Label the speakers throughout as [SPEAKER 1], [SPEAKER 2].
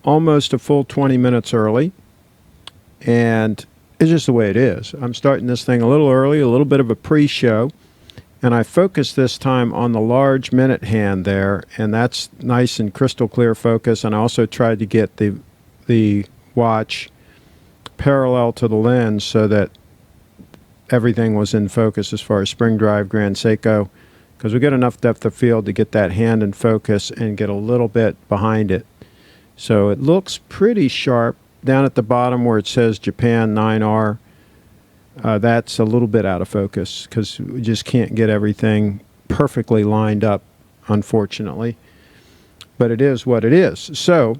[SPEAKER 1] almost a full 20 minutes early, and it's just the way it is. I'm starting this thing a little early, a little bit of a pre-show, and I focused this time on the large minute hand there, and that's nice and crystal clear focus. And I also tried to get the watch parallel to the lens so that everything was in focus as far as spring drive, Grand Seiko, because we get enough depth of field to get that hand in focus and get a little bit behind it. So it looks pretty sharp. Down at the bottom where it says Japan 9R, that's a little bit out of focus because we just can't get everything perfectly lined up, unfortunately. But it is what it is. So,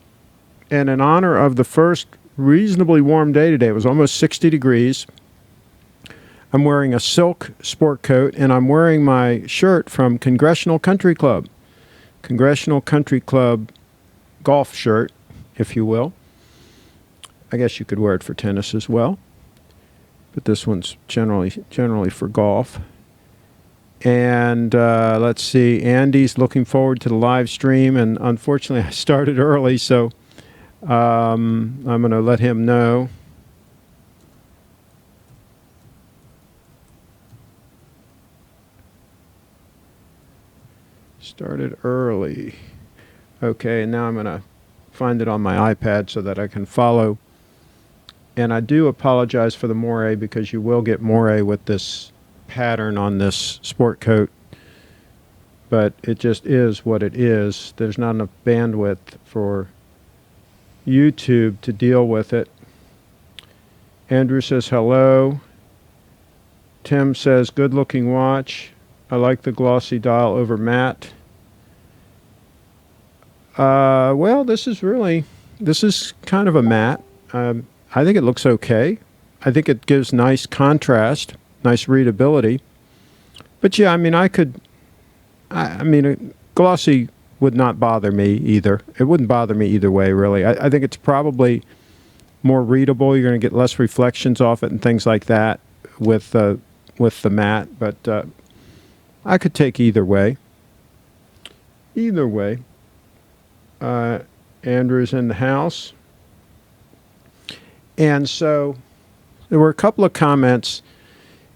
[SPEAKER 1] and in honor of the first reasonably warm day today, it was almost 60 degrees. I'm wearing a silk sport coat, and I'm wearing my shirt from Congressional Country Club. Congressional Country Club golf shirt, if you will. I guess you could wear it for tennis as well, but this one's generally for golf. And let's see, Andy's looking forward to the live stream, and unfortunately I started early, so I'm going to let him know. Started early. Okay, now I'm going to find it on my iPad so that I can follow. And I do apologize for the moire because you will get moire with this pattern on this sport coat. But it just is what it is. There's not enough bandwidth for YouTube to deal with it. Andrew says hello. Tim says good looking watch. I like the glossy dial over matte. Well, this is kind of a matte. I think it looks okay. I think it gives nice contrast, nice readability. But yeah, I mean, glossy would not bother me either. It wouldn't bother me either way, really. I think it's probably more readable. You're going to get less reflections off it and things like that with the matte. But I could take either way. Either way. Andrew's in the house. And so there were a couple of comments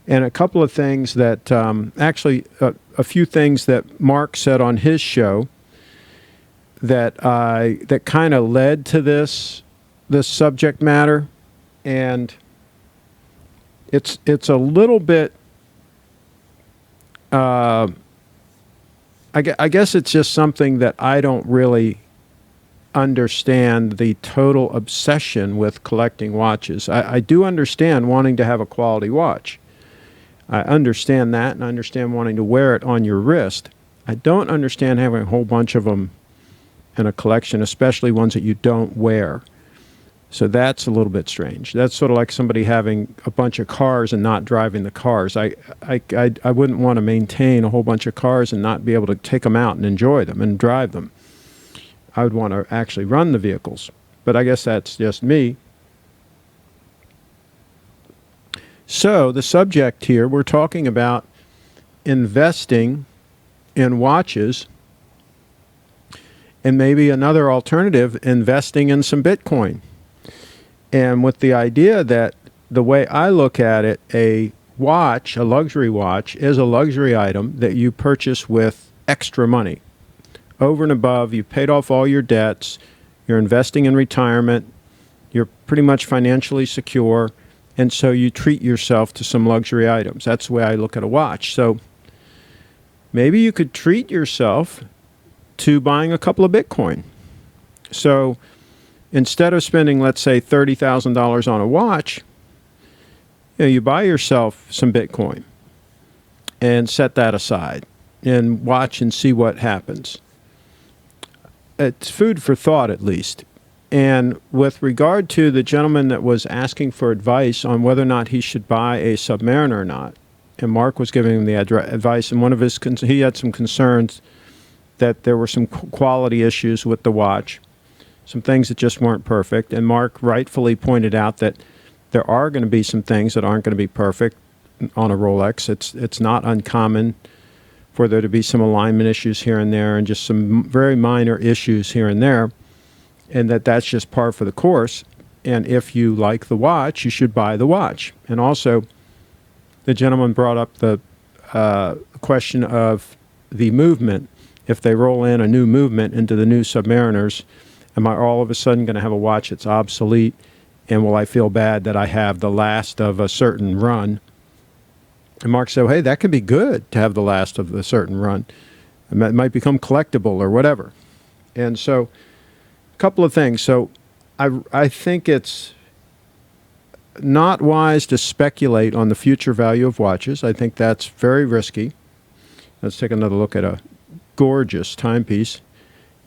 [SPEAKER 1] and a couple of things that actually a few things that Mark said on his show that kind of led to this subject matter. And it's a little bit I guess it's just something that I don't really understand, the total obsession with collecting watches. I do understand wanting to have a quality watch. I understand that, and I understand wanting to wear it on your wrist. I don't understand having a whole bunch of them in a collection, especially ones that you don't wear. So that's a little bit strange. That's sort of like somebody having a bunch of cars and not driving the cars. I wouldn't want to maintain a whole bunch of cars and not be able to take them out and enjoy them and drive them. I would want to actually run the vehicles. But I guess that's just me. So the subject here, we're talking about investing in watches, and maybe another alternative, investing in some Bitcoin. And with the idea that the way I look at it, a watch, a luxury watch, is a luxury item that you purchase with extra money. Over and above, you've paid off all your debts, you're investing in retirement, you're pretty much financially secure, and so you treat yourself to some luxury items. That's the way I look at a watch. So maybe you could treat yourself to buying a couple of Bitcoin. So instead of spending, let's say, $30,000 on a watch, you buy yourself some Bitcoin and set that aside and watch and see what happens. It's food for thought, at least. And with regard to the gentleman that was asking for advice on whether or not he should buy a Submariner or not, and Mark was giving him the advice, and one of his he had some concerns that there were some quality issues with the watch, some things that just weren't perfect. And Mark rightfully pointed out that there are going to be some things that aren't going to be perfect on a Rolex. It's not uncommon for there to be some alignment issues here and there and just some very minor issues here and there. and that's just par for the course. And if you like the watch, you should buy the watch. And also, the gentleman brought up the question of the movement. If they roll in a new movement into the new Submariners, am I all of a sudden going to have a watch that's obsolete? And will I feel bad that I have the last of a certain run? And Mark said, hey, that could be good to have the last of a certain run. It might become collectible or whatever. And so, a couple of things. So, I think it's not wise to speculate on the future value of watches. I think that's very risky. Let's take another look at a gorgeous timepiece.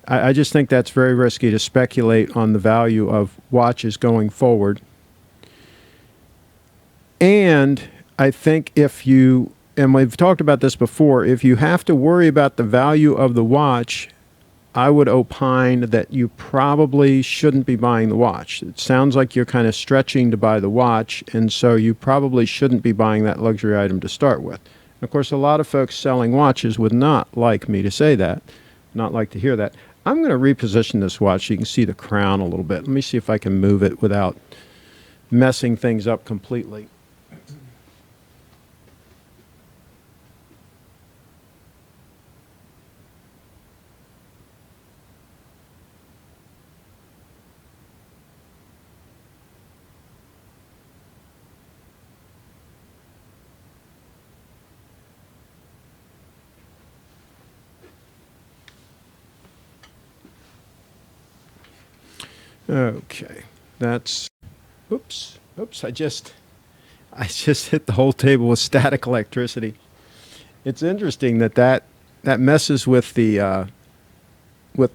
[SPEAKER 1] I just think that's very risky to speculate on the value of watches going forward. And I think if you, and we've talked about this before, if you have to worry about the value of the watch, I would opine that you probably shouldn't be buying the watch. It sounds like you're kind of stretching to buy the watch, and so you probably shouldn't be buying that luxury item to start with. And of course, a lot of folks selling watches would not like me to say that, not like to hear that. I'm going to reposition this watch so you can see the crown a little bit. Let me see if I can move it without messing things up completely. Okay, that's, oops, I just hit the whole table with static electricity. It's interesting that messes with the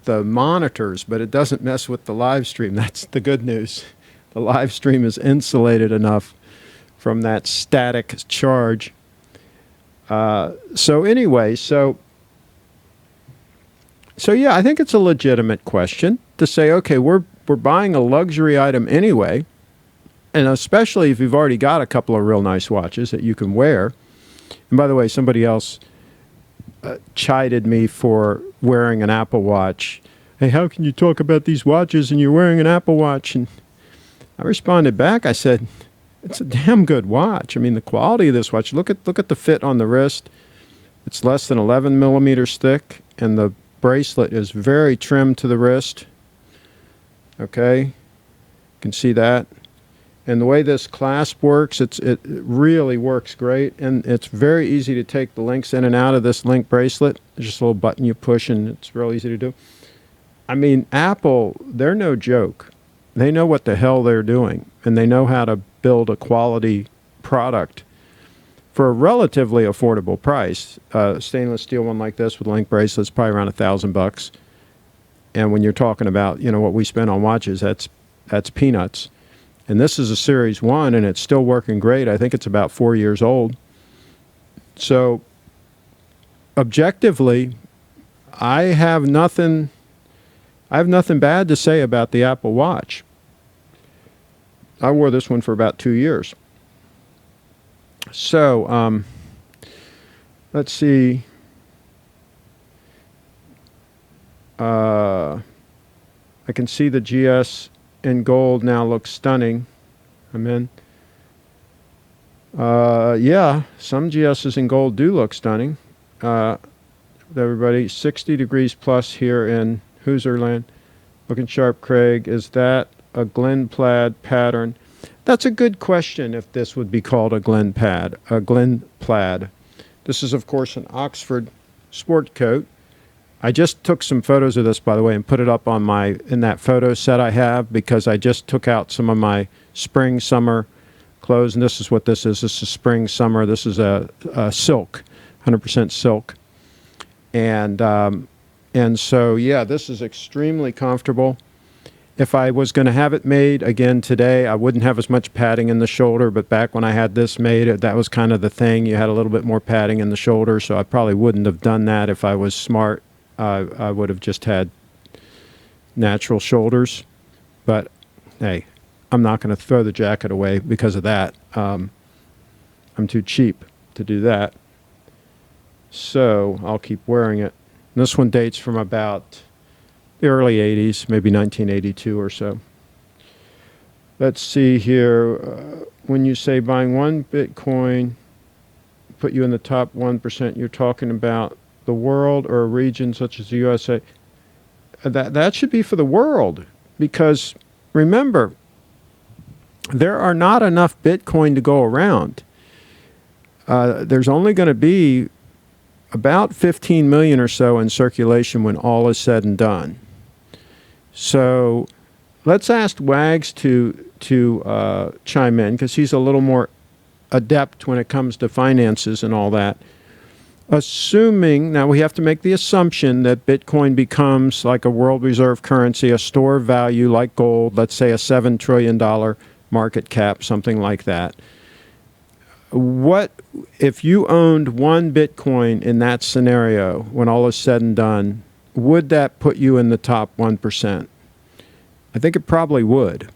[SPEAKER 1] monitors, but it doesn't mess with the live stream. That's the good news. The live stream is insulated enough from that static charge. So anyway, so yeah, I think it's a legitimate question to say, okay, we're buying a luxury item anyway, and especially if you've already got a couple of real nice watches that you can wear. And by the way, somebody else chided me for wearing an Apple Watch. Hey, how can you talk about these watches and you're wearing an Apple Watch? And I responded back, I said, it's a damn good watch. I mean, the quality of this watch, look at the fit on the wrist. It's less than 11 millimeters thick, and the bracelet is very trim to the wrist. Okay, you can see that. And the way this clasp works, it really works great, and it's very easy to take the links in and out of this link bracelet. There's just a little button you push, and it's real easy to do. I mean, Apple, they're no joke. They know what the hell they're doing, and they know how to build a quality product for a relatively affordable price. Stainless steel one like this with link bracelets, probably around $1,000. And when you're talking about, what we spend on watches, that's peanuts. And this is a Series 1, and it's still working great. I think it's about 4 years old. So, objectively, I have nothing bad to say about the Apple Watch. I wore this one for about 2 years. So, let's see. I can see the GS in gold now looks stunning. I'm in. Yeah, some GSs in gold do look stunning. Everybody, 60 degrees plus here in Hoosier Looking sharp, Craig. Is that a Glen plaid pattern? That's a good question if this would be called a Glen plaid. This is, of course, an Oxford sport coat. I just took some photos of this, by the way, and put it up on in that photo set I have, because I just took out some of my spring, summer clothes, and this is what this is. This is spring, summer. This is a silk, 100% silk. And so, yeah, this is extremely comfortable. If I was going to have it made again today, I wouldn't have as much padding in the shoulder, but back when I had this made, that was kind of the thing. You had a little bit more padding in the shoulder, so I probably wouldn't have done that if I was smart. I would have just had natural shoulders. But, hey, I'm not going to throw the jacket away because of that. I'm too cheap to do that. So I'll keep wearing it. And this one dates from about early 80s, maybe 1982 or so. Let's see here. When you say buying one Bitcoin put you in the top 1%, you're talking about the world or a region such as the USA. That should be for the world, because remember, there are not enough Bitcoin to go around. There's only going to be about 15 million or so in circulation when all is said and done. So let's ask Wags to chime in, because he's a little more adept when it comes to finances and all that. Assuming, now we have to make the assumption that Bitcoin becomes like a world reserve currency, a store of value like gold, let's say a $7 trillion market cap, something like that. What if you owned one Bitcoin in that scenario, when all is said and done, would that put you in the top 1%? I think it probably would.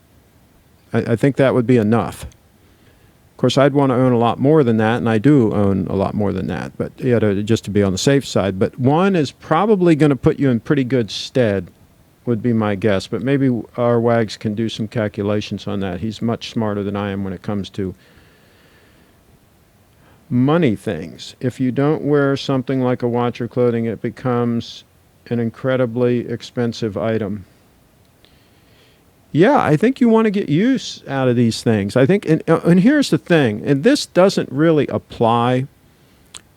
[SPEAKER 1] I think that would be enough. Of course, I'd want to own a lot more than that, and I do own a lot more than that, but just to be on the safe side. But one is probably going to put you in pretty good stead, would be my guess. But maybe our Wags can do some calculations on that. He's much smarter than I am when it comes to money things. If you don't wear something like a watch or clothing, it becomes an incredibly expensive item. Yeah, I think you want to get use out of these things. I think, and here's the thing, and this doesn't really apply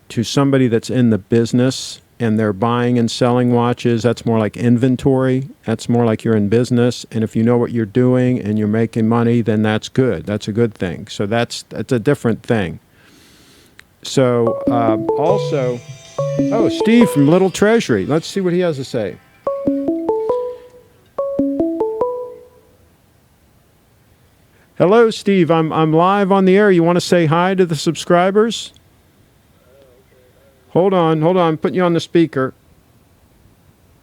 [SPEAKER 1] to somebody that's in the business and they're buying and selling watches. That's more like inventory. That's more like you're in business. And if you know what you're doing and you're making money, then that's good. That's a good thing. So that's a different thing. So also, Steve from Little Treasury. Let's see what he has to say. Hello, Steve. I'm live on the air. You want to say hi to the subscribers? Hold on. I'm putting you on the speaker.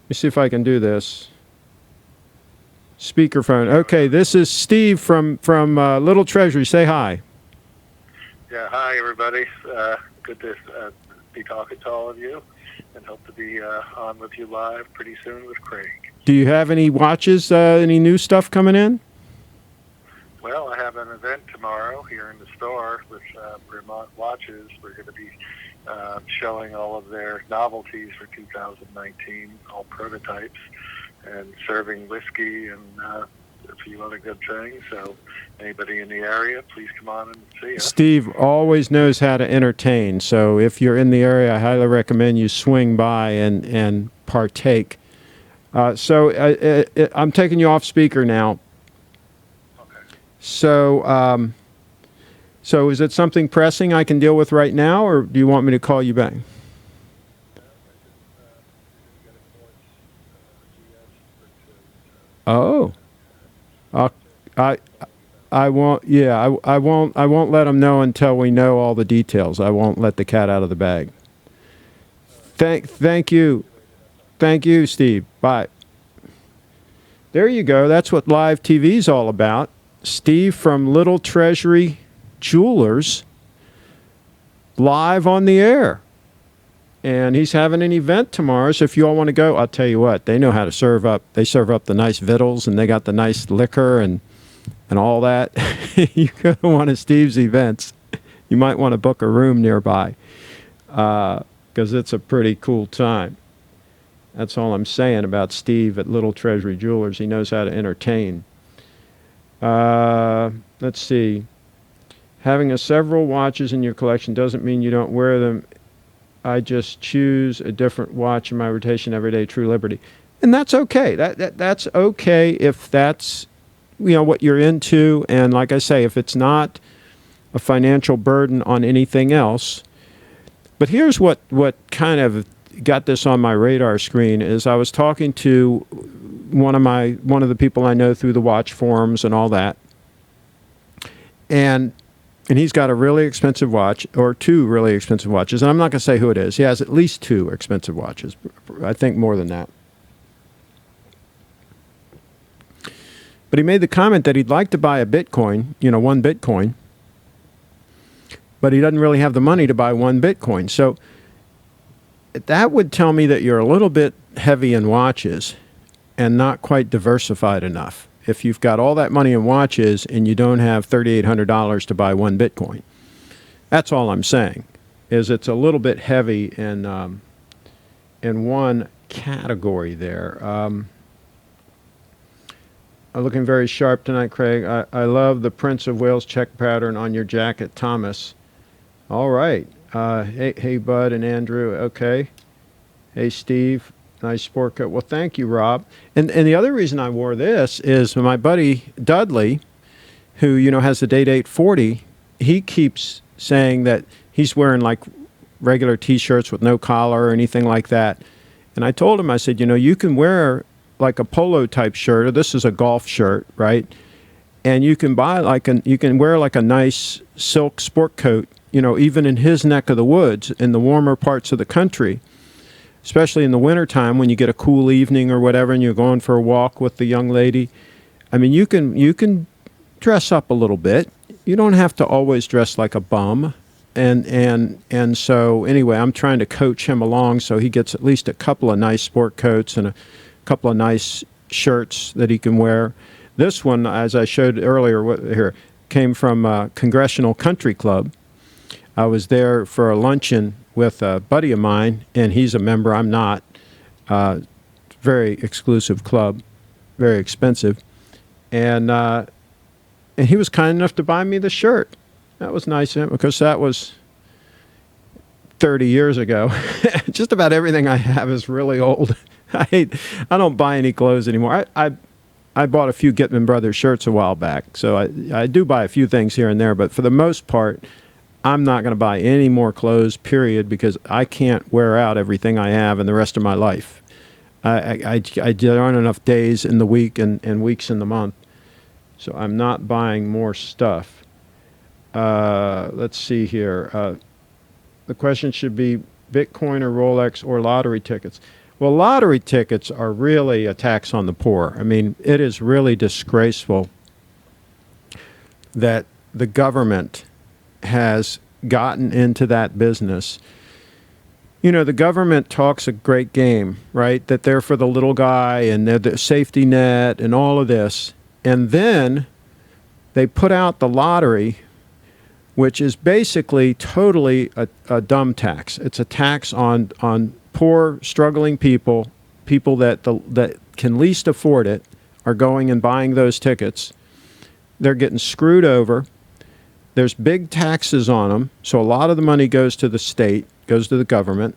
[SPEAKER 1] Let me see if I can do this. Speakerphone. Okay, this is Steve from Little Treasury. Say hi.
[SPEAKER 2] Yeah, hi everybody. Good to be talking to all of you, and hope to be on with you live pretty soon with Craig.
[SPEAKER 1] Do you have any watches, any new stuff coming in?
[SPEAKER 2] Well, I have an event tomorrow here in the store with Vermont Watches. We're going to be showing all of their novelties for 2019, all prototypes, and serving whiskey and a few other good things. So anybody in the area, please come on and see us.
[SPEAKER 1] Steve always knows how to entertain. So if you're in the area, I highly recommend you swing by and partake. So I'm taking you off speaker now. So, so is it something pressing I can deal with right now, or do you want me to call you back? Oh, I won't. Yeah, I won't. I won't let them know until we know all the details. I won't let the cat out of the bag. Thank you, Steve. Bye. There you go. That's what live TV is all about. Steve from Little Treasury Jewelers, live on the air. And he's having an event tomorrow, so if you all want to go, I'll tell you what, they know how to serve up. They serve up the nice victuals, and they got the nice liquor and all that. You go to one of Steve's events. You might want to book a room nearby, because it's a pretty cool time. That's all I'm saying about Steve at Little Treasury Jewelers. He knows how to entertain. Let's see. Having several watches in your collection doesn't mean you don't wear them. I just choose a different watch in my rotation every day. True liberty, and that's okay. That's okay if that's what you're into. And like I say, if it's not a financial burden on anything else. But here's what kind of got this on my radar screen is I was talking to one of the people I know through the watch forums and all that, and he's got a really expensive watch, or two really expensive watches, and I'm not going to say who it is. He has at least two expensive watches. I think more than that. But he made the comment that he'd like to buy a Bitcoin, one Bitcoin, but he doesn't really have the money to buy one Bitcoin. So that would tell me that you're a little bit heavy in watches. and not quite diversified enough. If you've got all that money in watches and you don't have $3,800 to buy one Bitcoin, that's all I'm saying. Is it's a little bit heavy in one category there. Looking very sharp tonight, Craig. I love the Prince of Wales check pattern on your jacket, Thomas. All right. Hey, Bud and Andrew. Okay. Hey, Steve. Nice sport coat. Well, thank you, Rob. And the other reason I wore this is my buddy Dudley, who, has the date 840, he keeps saying that he's wearing like regular T-shirts with no collar or anything like that. And I told him, I said, you can wear like a polo type shirt, or this is a golf shirt, right? And you can you can wear like a nice silk sport coat, even in his neck of the woods, in the warmer parts of the country, especially in the wintertime when you get a cool evening or whatever and you're going for a walk with the young lady. I mean, you can dress up a little bit. You don't have to always dress like a bum. And so anyway, I'm trying to coach him along so he gets at least a couple of nice sport coats and a couple of nice shirts that he can wear. This one, as I showed earlier here, came from Congressional Country Club. I was there for a luncheon with a buddy of mine, and he's a member. I'm not. Very exclusive club, very expensive. And he was kind enough to buy me the shirt. That was nice of him, because that was 30 years ago. Just about everything I have is really old. I don't buy any clothes anymore. I bought a few Gitman Brothers shirts a while back, so I do buy a few things here and there, but for the most part, I'm not going to buy any more clothes, period, because I can't wear out everything I have in the rest of my life. There aren't enough days in the week and weeks in the month, so I'm not buying more stuff. Let's see here. The question should be Bitcoin or Rolex or lottery tickets. Well, lottery tickets are really a tax on the poor. I mean, it is really disgraceful that the government has gotten into that business. The government talks a great game, right? That they're for the little guy and they're the safety net and all of this. And then they put out the lottery, which is basically totally a dumb tax. It's a tax on poor, struggling people that can least afford it are going and buying those tickets. They're getting screwed over. There's big taxes on them, so a lot of the money goes to the state, goes to the government,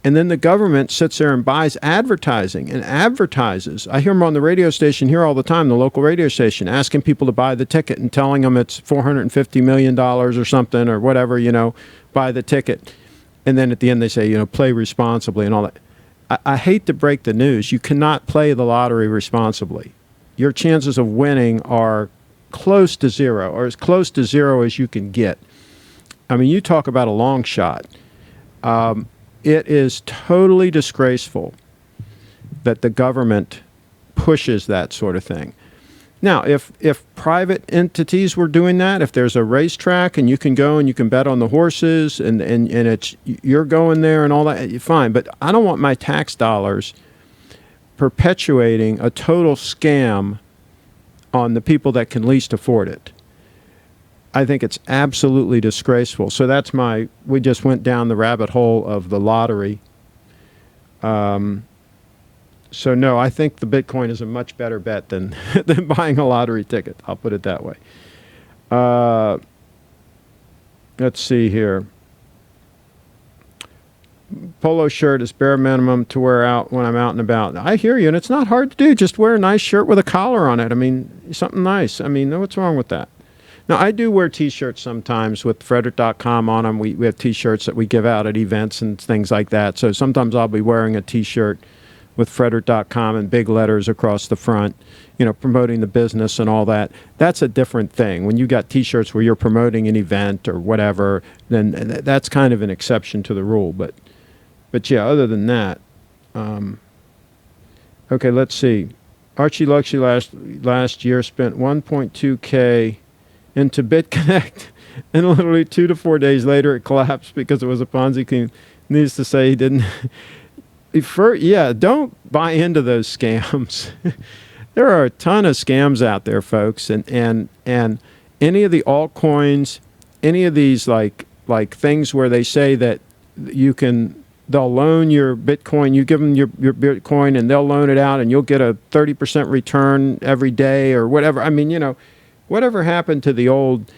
[SPEAKER 1] and then the government sits there and buys advertising and advertises. I hear them on the radio station here all the time, the local radio station, asking people to buy the ticket and telling them it's $450 million or something or whatever, buy the ticket. And then at the end they say, play responsibly and all that. I hate to break the news. You cannot play the lottery responsibly. Your chances of winning are close to zero, or as close to zero as you can get. I mean, you talk about a long shot. It is totally disgraceful that the government pushes that sort of thing. Now, if private entities were doing that, if there's a racetrack and you can go and you can bet on the horses and it's you're going there and all that, fine. But I don't want my tax dollars perpetuating a total scam on the people that can least afford it. I think it's absolutely disgraceful. So that's we just went down the rabbit hole of the lottery. So no, I think the Bitcoin is a much better bet than buying a lottery ticket. I'll put it that way. Let's see here. Polo shirt is bare minimum to wear out when I'm out and about. I hear you, and it's not hard to do. Just wear a nice shirt with a collar on it. I mean, something nice. I mean, what's wrong with that? Now, I do wear T-shirts sometimes with Frederick.com on them. We have T-shirts that we give out at events and things like that. So sometimes I'll be wearing a T-shirt with Frederick.com and big letters across the front, promoting the business and all that. That's a different thing. When you got T-shirts where you're promoting an event or whatever, then that's kind of an exception to the rule. But yeah, other than that, okay, let's see. Archie Luxury last year spent 1.2K into BitConnect, and literally 2 to 4 days later it collapsed because it was a Ponzi scheme. Needless to say, he didn't. don't buy into those scams. There are a ton of scams out there, folks, and any of the altcoins, any of these like things where they say that they'll loan your Bitcoin, you give them your Bitcoin and they'll loan it out and you'll get a 30% return every day or whatever. I mean, whatever happened to the old,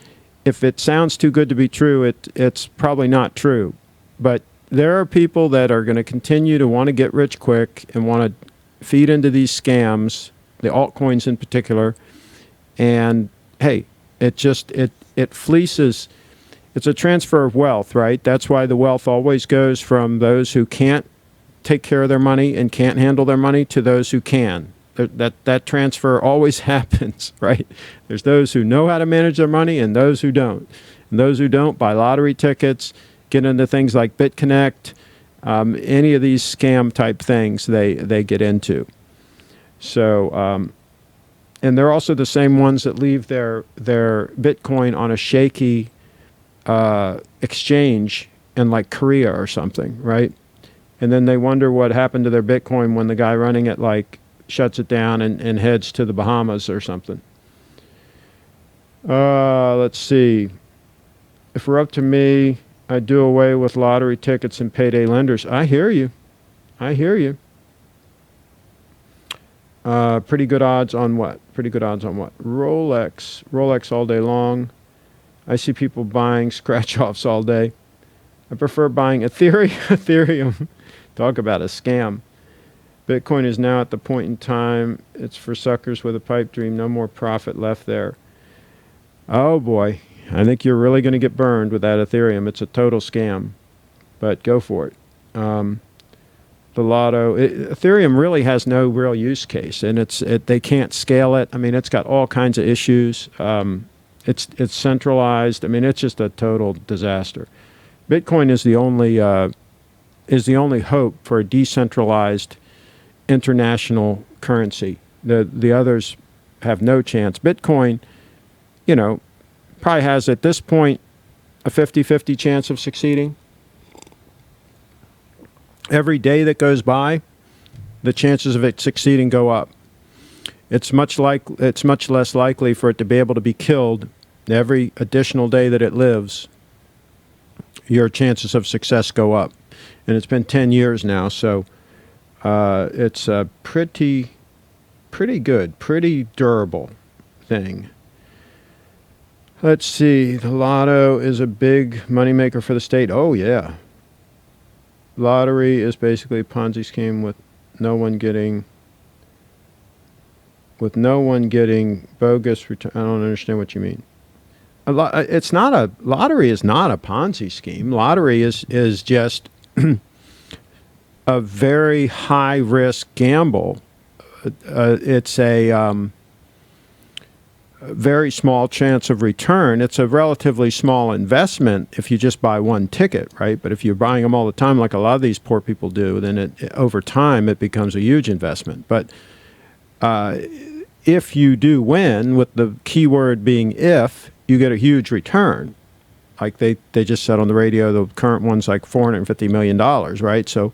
[SPEAKER 1] if it sounds too good to be true, it's probably not true. But there are people that are going to continue to want to get rich quick and want to feed into these scams, the altcoins in particular. And hey, it fleeces. It's a transfer of wealth, right? That's why the wealth always goes from those who can't take care of their money and can't handle their money to those who can. That transfer always happens, right? There's those who know how to manage their money and those who don't. And those who don't buy lottery tickets, get into things like BitConnect, any of these scam type things they get into. So, and they're also the same ones that leave their Bitcoin on a shaky exchange in like Korea or something, right? And then they wonder what happened to their Bitcoin when the guy running it like shuts it down and heads to the Bahamas or something. Let's see. If we're up to me, I'd do away with lottery tickets and payday lenders. I hear you. Pretty good odds on what? Rolex all day long. I see people buying scratch-offs all day. I prefer buying Ethereum. Talk about a scam. Bitcoin is now at the point in time, it's for suckers with a pipe dream. No more profit left there. Oh boy, I think you're really going to get burned with that Ethereum. It's a total scam, but go for it. The lotto, Ethereum really has no real use case, and they can't scale it. I mean, it's got all kinds of issues. It's centralized. I mean, it's just a total disaster. Bitcoin is the only hope for a decentralized international currency. The others have no chance. Bitcoin, probably has at this point a 50-50 chance of succeeding. Every day that goes by, the chances of it succeeding go up. It's much less likely for it to be able to be killed every additional day that it lives. Your chances of success go up. And it's been 10 years now, so it's a pretty good, pretty durable thing. Let's see. The lotto is a big moneymaker for the state. Oh, yeah. Lottery is basically a Ponzi scheme with no one getting bogus return. I don't understand what you mean. Lottery is not a Ponzi scheme. Lottery is just a very high risk gamble. It's a very small chance of return. It's a relatively small investment if you just buy one ticket, right? But if you're buying them all the time, like a lot of these poor people do, then over time it becomes a huge investment. But if you do win, with the key word being if, you get a huge return. Like they just said on the radio, the current one's like $450 million, right? So,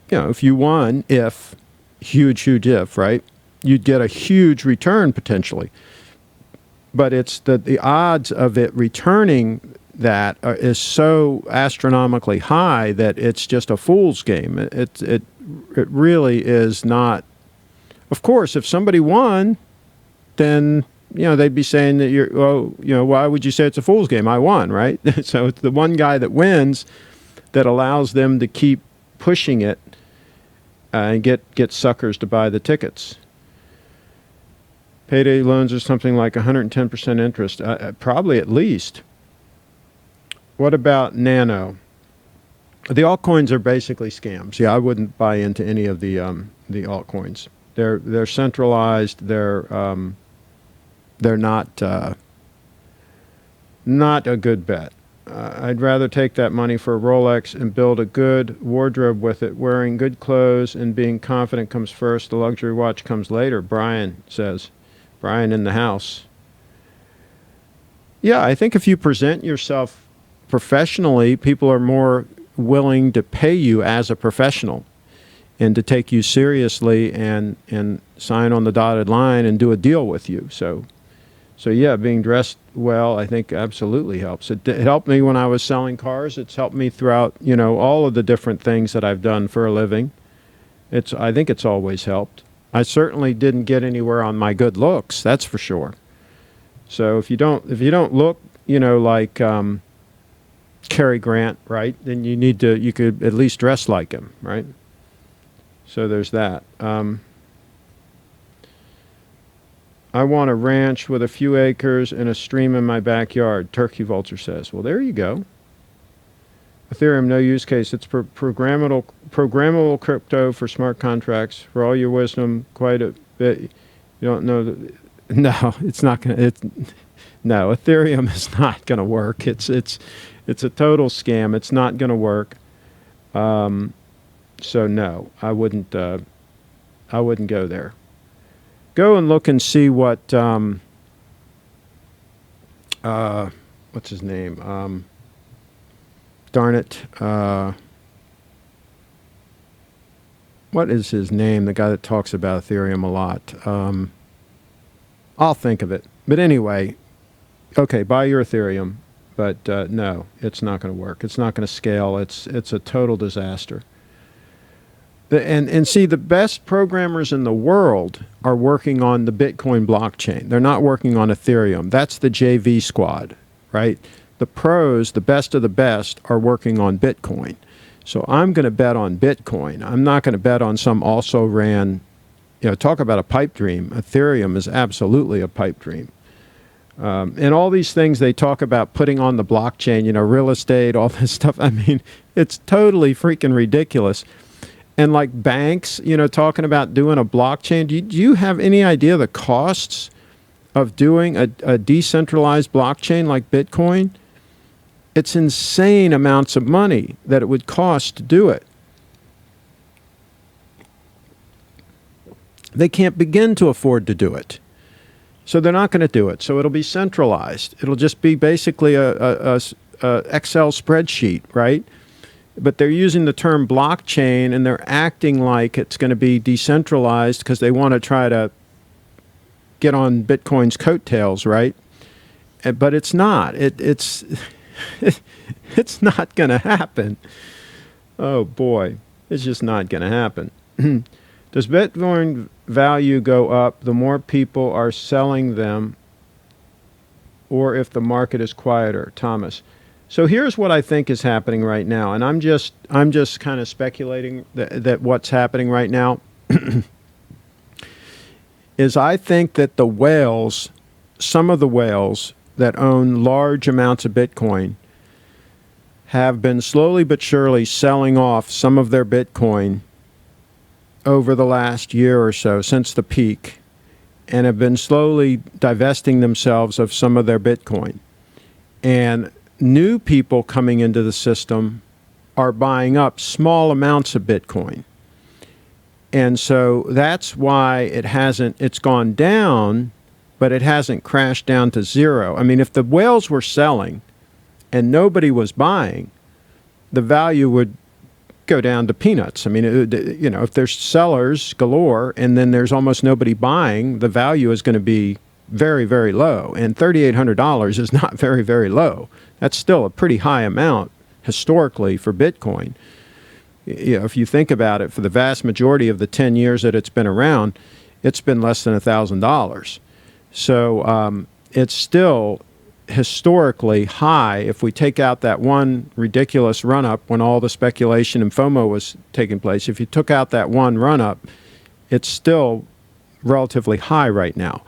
[SPEAKER 1] if you won, huge if, right? You'd get a huge return potentially. But it's the odds of it returning that is so astronomically high that it's just a fool's game. It really is not. Of course, if somebody won, then they'd be saying that why would you say it's a fool's game? I won, right? So it's the one guy that wins that allows them to keep pushing it and get suckers to buy the tickets. Payday loans are something like 110% interest, probably at least. What about Nano? The altcoins are basically scams. Yeah, I wouldn't buy into any of the altcoins. They're centralized. They're not a good bet. I'd rather take that money for a Rolex and build a good wardrobe with it. Wearing good clothes and being confident comes first. The luxury watch comes later, Brian says. Brian in the house. Yeah, I think if you present yourself professionally, people are more willing to pay you as a professional. and to take you seriously and sign on the dotted line and do a deal with you. So yeah, being dressed well, I think absolutely helps. It helped me when I was selling cars. It's helped me throughout, all of the different things that I've done for a living. I think it's always helped. I certainly didn't get anywhere on my good looks, that's for sure. So if you don't look, like Cary Grant, right, then you could at least dress like him, right? So there's that. I want a ranch with a few acres and a stream in my backyard, Turkey Vulture says. Well, there you go. Ethereum, no use case. It's programmable crypto for smart contracts. For all your wisdom, quite a bit. You don't know that. No, it's not going to. No, Ethereum is not going to work. It's a total scam. It's not going to work. So no, I wouldn't go there. Go and look and see what what's his name? Darn it. What is his name? The guy that talks about Ethereum a lot. I'll think of it. But anyway, okay, buy your Ethereum. But no, it's not going to work. It's not going to scale. It's a total disaster. And see, the best programmers in the world are working on the Bitcoin blockchain. They're not working on Ethereum. That's the JV squad, right? The pros, the best of the best, are working on Bitcoin. So I'm going to bet on Bitcoin. I'm not going to bet on some also ran, talk about a pipe dream. Ethereum is absolutely a pipe dream. And all these things they talk about putting on the blockchain, real estate, all this stuff. I mean, it's totally freaking ridiculous. And like banks, talking about doing a blockchain. Do you have any idea the costs of doing a decentralized blockchain like Bitcoin? It's insane amounts of money that it would cost to do it. They can't begin to afford to do it. So they're not going to do it. So it'll be centralized. It'll just be basically a Excel spreadsheet, right? But they're using the term blockchain, and they're acting like it's going to be decentralized because they want to try to get on Bitcoin's coattails, right? But it's not. It's it's not going to happen. Oh boy, it's just not going to happen. Does Bitcoin value go up the more people are selling them, or if the market is quieter? Thomas. So here's what I think is happening right now, and I'm just kind of speculating that what's happening right now is I think that the whales, some of the whales that own large amounts of Bitcoin, have been slowly but surely selling off some of their Bitcoin over the last year or so since the peak, and have been slowly divesting themselves of some of their Bitcoin. And new people coming into the system are buying up small amounts of Bitcoin. And so that's why it's gone down, but it hasn't crashed down to zero. I mean, if the whales were selling and nobody was buying, the value would go down to peanuts. I mean, if there's sellers galore and then there's almost nobody buying, the value is going to be very, very low. And $3,800 is not very, very low. That's still a pretty high amount historically for Bitcoin. If you think about it, for the vast majority of the 10 years that it's been around, it's been less than $1,000. So it's still historically high. If we take out that one ridiculous run-up when all the speculation and FOMO was taking place, if you took out that one run-up, it's still relatively high right now.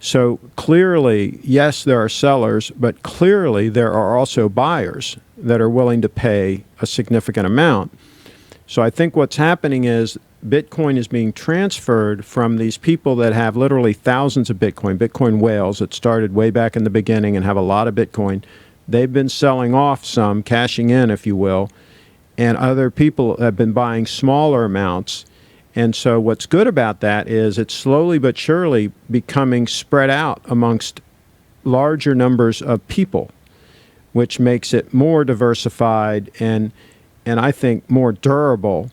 [SPEAKER 1] So clearly, yes, there are sellers, but clearly there are also buyers that are willing to pay a significant amount. So I think what's happening is Bitcoin is being transferred from these people that have literally thousands of Bitcoin whales that started way back in the beginning and have a lot of Bitcoin. They've been selling off some, cashing in, if you will, and other people have been buying smaller amounts. And so what's good about that is it's slowly but surely becoming spread out amongst larger numbers of people, which makes it more diversified and I think more durable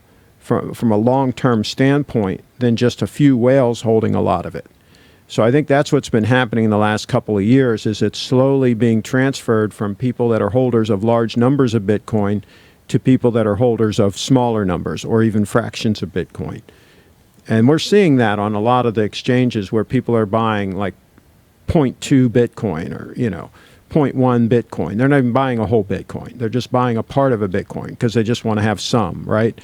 [SPEAKER 1] from a long-term standpoint than just a few whales holding a lot of it. So I think that's what's been happening in the last couple of years, is it's slowly being transferred from people that are holders of large numbers of Bitcoin to people that are holders of smaller numbers or even fractions of Bitcoin. And we're seeing that on a lot of the exchanges where people are buying like 0.2 Bitcoin or, 0.1 Bitcoin. They're not even buying a whole Bitcoin. They're just buying a part of a Bitcoin because they just want to have some, right?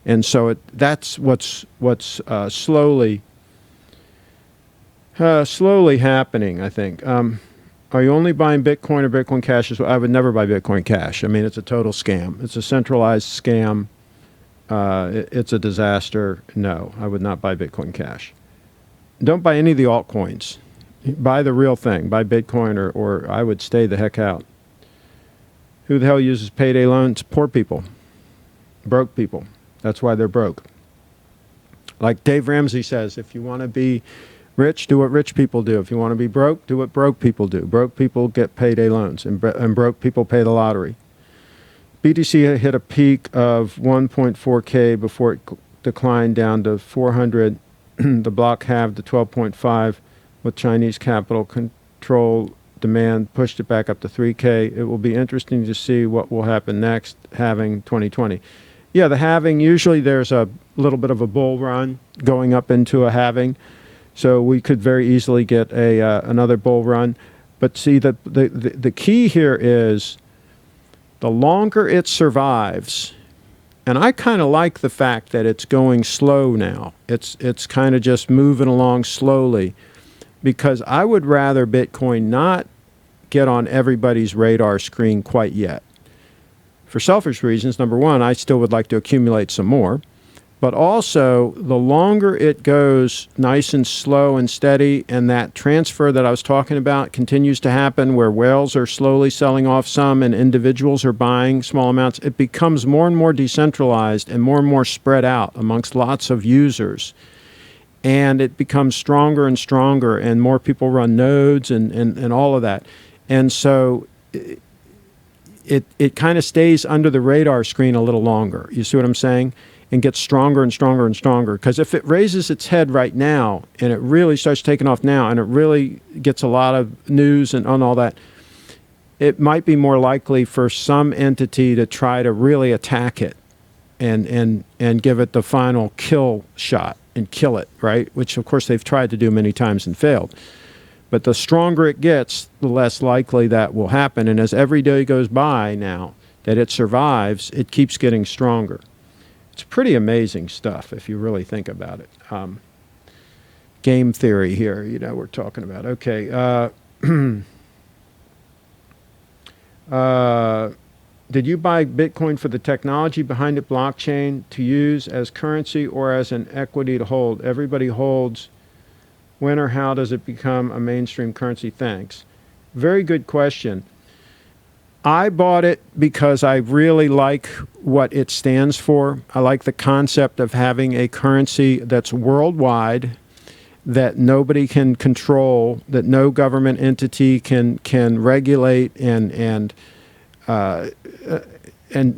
[SPEAKER 1] And so that's what's slowly happening, I think. Are you only buying Bitcoin or Bitcoin Cash? I would never buy Bitcoin Cash. I mean, it's a total scam. It's a centralized scam. It's a disaster. No, I would not buy Bitcoin Cash. Don't buy any of the altcoins. Buy the real thing. Buy Bitcoin or I would stay the heck out. Who the hell uses payday loans? Poor people. Broke people. That's why they're broke. Like Dave Ramsey says, if you want to be rich, do what rich people do. If you want to be broke, do what broke people do. Broke people get payday loans, and broke people pay the lottery. BTC hit a peak of 1.4K before it declined down to 400. The block halved to 12.5 with Chinese capital control demand pushed it back up to 3K. It will be interesting to see what will happen next, halving 2020. Yeah, the halving, usually there's a little bit of a bull run going up into a halving. So we could very easily get another bull run. But see, the key here is the longer it survives, and I kind of like the fact that it's going slow now. It's kind of just moving along slowly, because I would rather Bitcoin not get on everybody's radar screen quite yet. For selfish reasons, number one, I still would like to accumulate some more. But also, the longer it goes nice and slow and steady, and that transfer that I was talking about continues to happen where whales are slowly selling off some and individuals are buying small amounts, it becomes more and more decentralized and more spread out amongst lots of users. And it becomes stronger and stronger, and more people run nodes and all of that. And so it kind of stays under the radar screen a little longer. You see what I'm saying? And gets stronger and stronger and stronger. Because if it raises its head right now and it really starts taking off now and it really gets a lot of news and on all that, it might be more likely for some entity to try to really attack it and give it the final kill shot and kill it, right? Which, of course, they've tried to do many times and failed. But the stronger it gets, the less likely that will happen. And as every day goes by now that it survives, it keeps getting stronger. It's pretty amazing stuff if you really think about it. Game theory here, we're talking about. Okay. Did you buy Bitcoin for the technology behind it, blockchain, to use as currency or as an equity to hold? Everybody holds. When or how does it become a mainstream currency? Thanks. Very good question. I bought it because I really like what it stands for. I like the concept of having a currency that's worldwide, that nobody can control, that no government entity can regulate and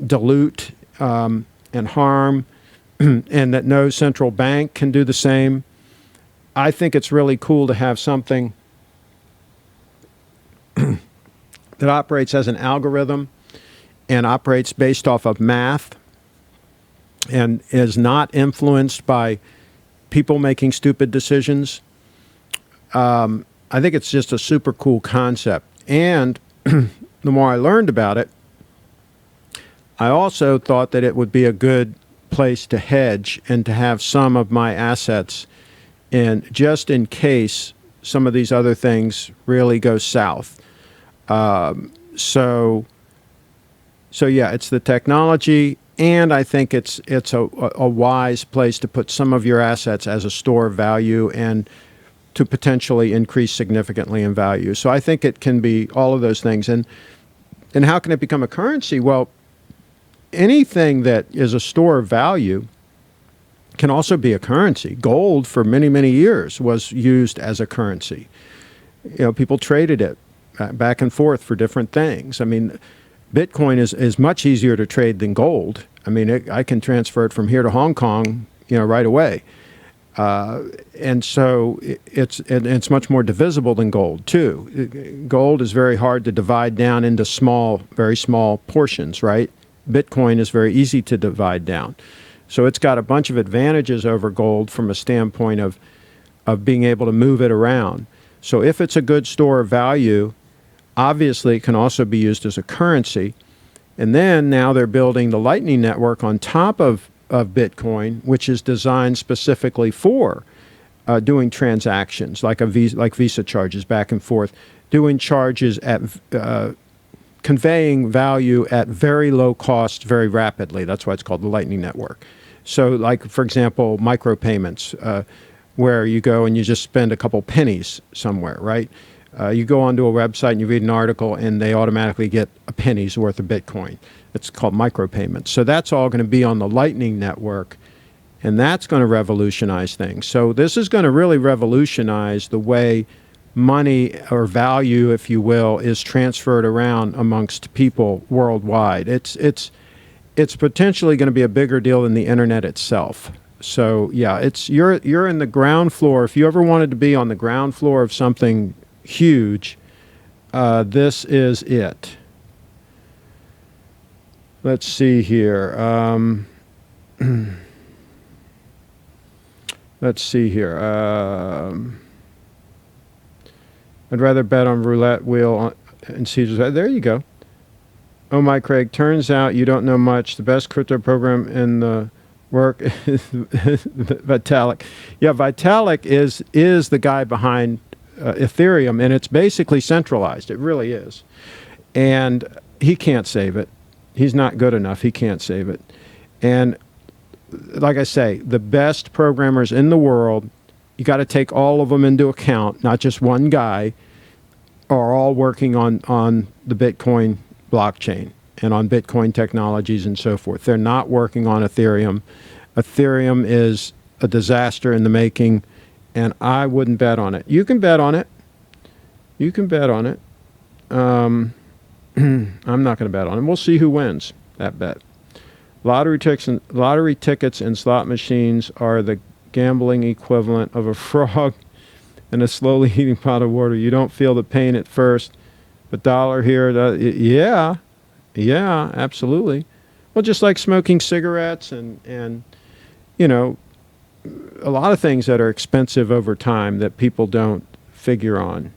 [SPEAKER 1] dilute and harm, and that no central bank can do the same. I think it's really cool to have something that operates as an algorithm and operates based off of math and is not influenced by people making stupid decisions. I think it's just a super cool concept. And the more I learned about it, I also thought that it would be a good place to hedge and to have some of my assets in, just in case some of these other things really go south. So yeah, it's the technology, and I think it's a wise place to put some of your assets as a store of value and to potentially increase significantly in value. So I think it can be all of those things. And how can it become a currency? Well, anything that is a store of value can also be a currency. Gold for many, many years was used as a currency. People traded it back and forth for different things. I mean, Bitcoin is much easier to trade than gold. I mean, I can transfer it from here to Hong Kong, right away. And so it's much more divisible than gold, too. Gold is very hard to divide down into very small portions, right? Bitcoin is very easy to divide down. So it's got a bunch of advantages over gold from a standpoint of being able to move it around. So if it's a good store of value, obviously it can also be used as a currency. And then now they're building the Lightning Network on top of Bitcoin, which is designed specifically for doing transactions, like Visa charges back and forth, doing charges at conveying value at very low cost very rapidly. That's why it's called the Lightning Network. So like, for example, micropayments, where you go and you just spend a couple pennies somewhere, right? You go onto a website and you read an article and they automatically get a penny's worth of Bitcoin. It's called micropayments. So that's all going to be on the Lightning Network, and that's going to revolutionize things. So this is going to really revolutionize the way money or value, if you will, is transferred around amongst people worldwide. It's potentially going to be a bigger deal than the internet itself. So yeah, you're in the ground floor. If you ever wanted to be on the ground floor of something huge, this is it. Let's see here. Let's see here. I'd rather bet on roulette wheel and see. There you go. Oh my, Craig, turns out you don't know much. The best crypto program in the work is Vitalik. Yeah, Vitalik is the guy behind Ethereum, and it's basically centralized. It really is. And he can't save it. He's not good enough. He can't save it. And like I say, the best programmers in the world, you got to take all of them into account, not just one guy, are all working on the Bitcoin blockchain and on Bitcoin technologies and so forth. They're not working on Ethereum. Ethereum is a disaster in the making, and I wouldn't bet on it. You can bet on it. You can bet on it. I'm not going to bet on it. We'll see who wins that bet. Lottery tickets and slot machines are the gambling equivalent of a frog in a slowly heating pot of water. You don't feel the pain at first, but dollar here, yeah, absolutely. Well, just like smoking cigarettes and a lot of things that are expensive over time that people don't figure on.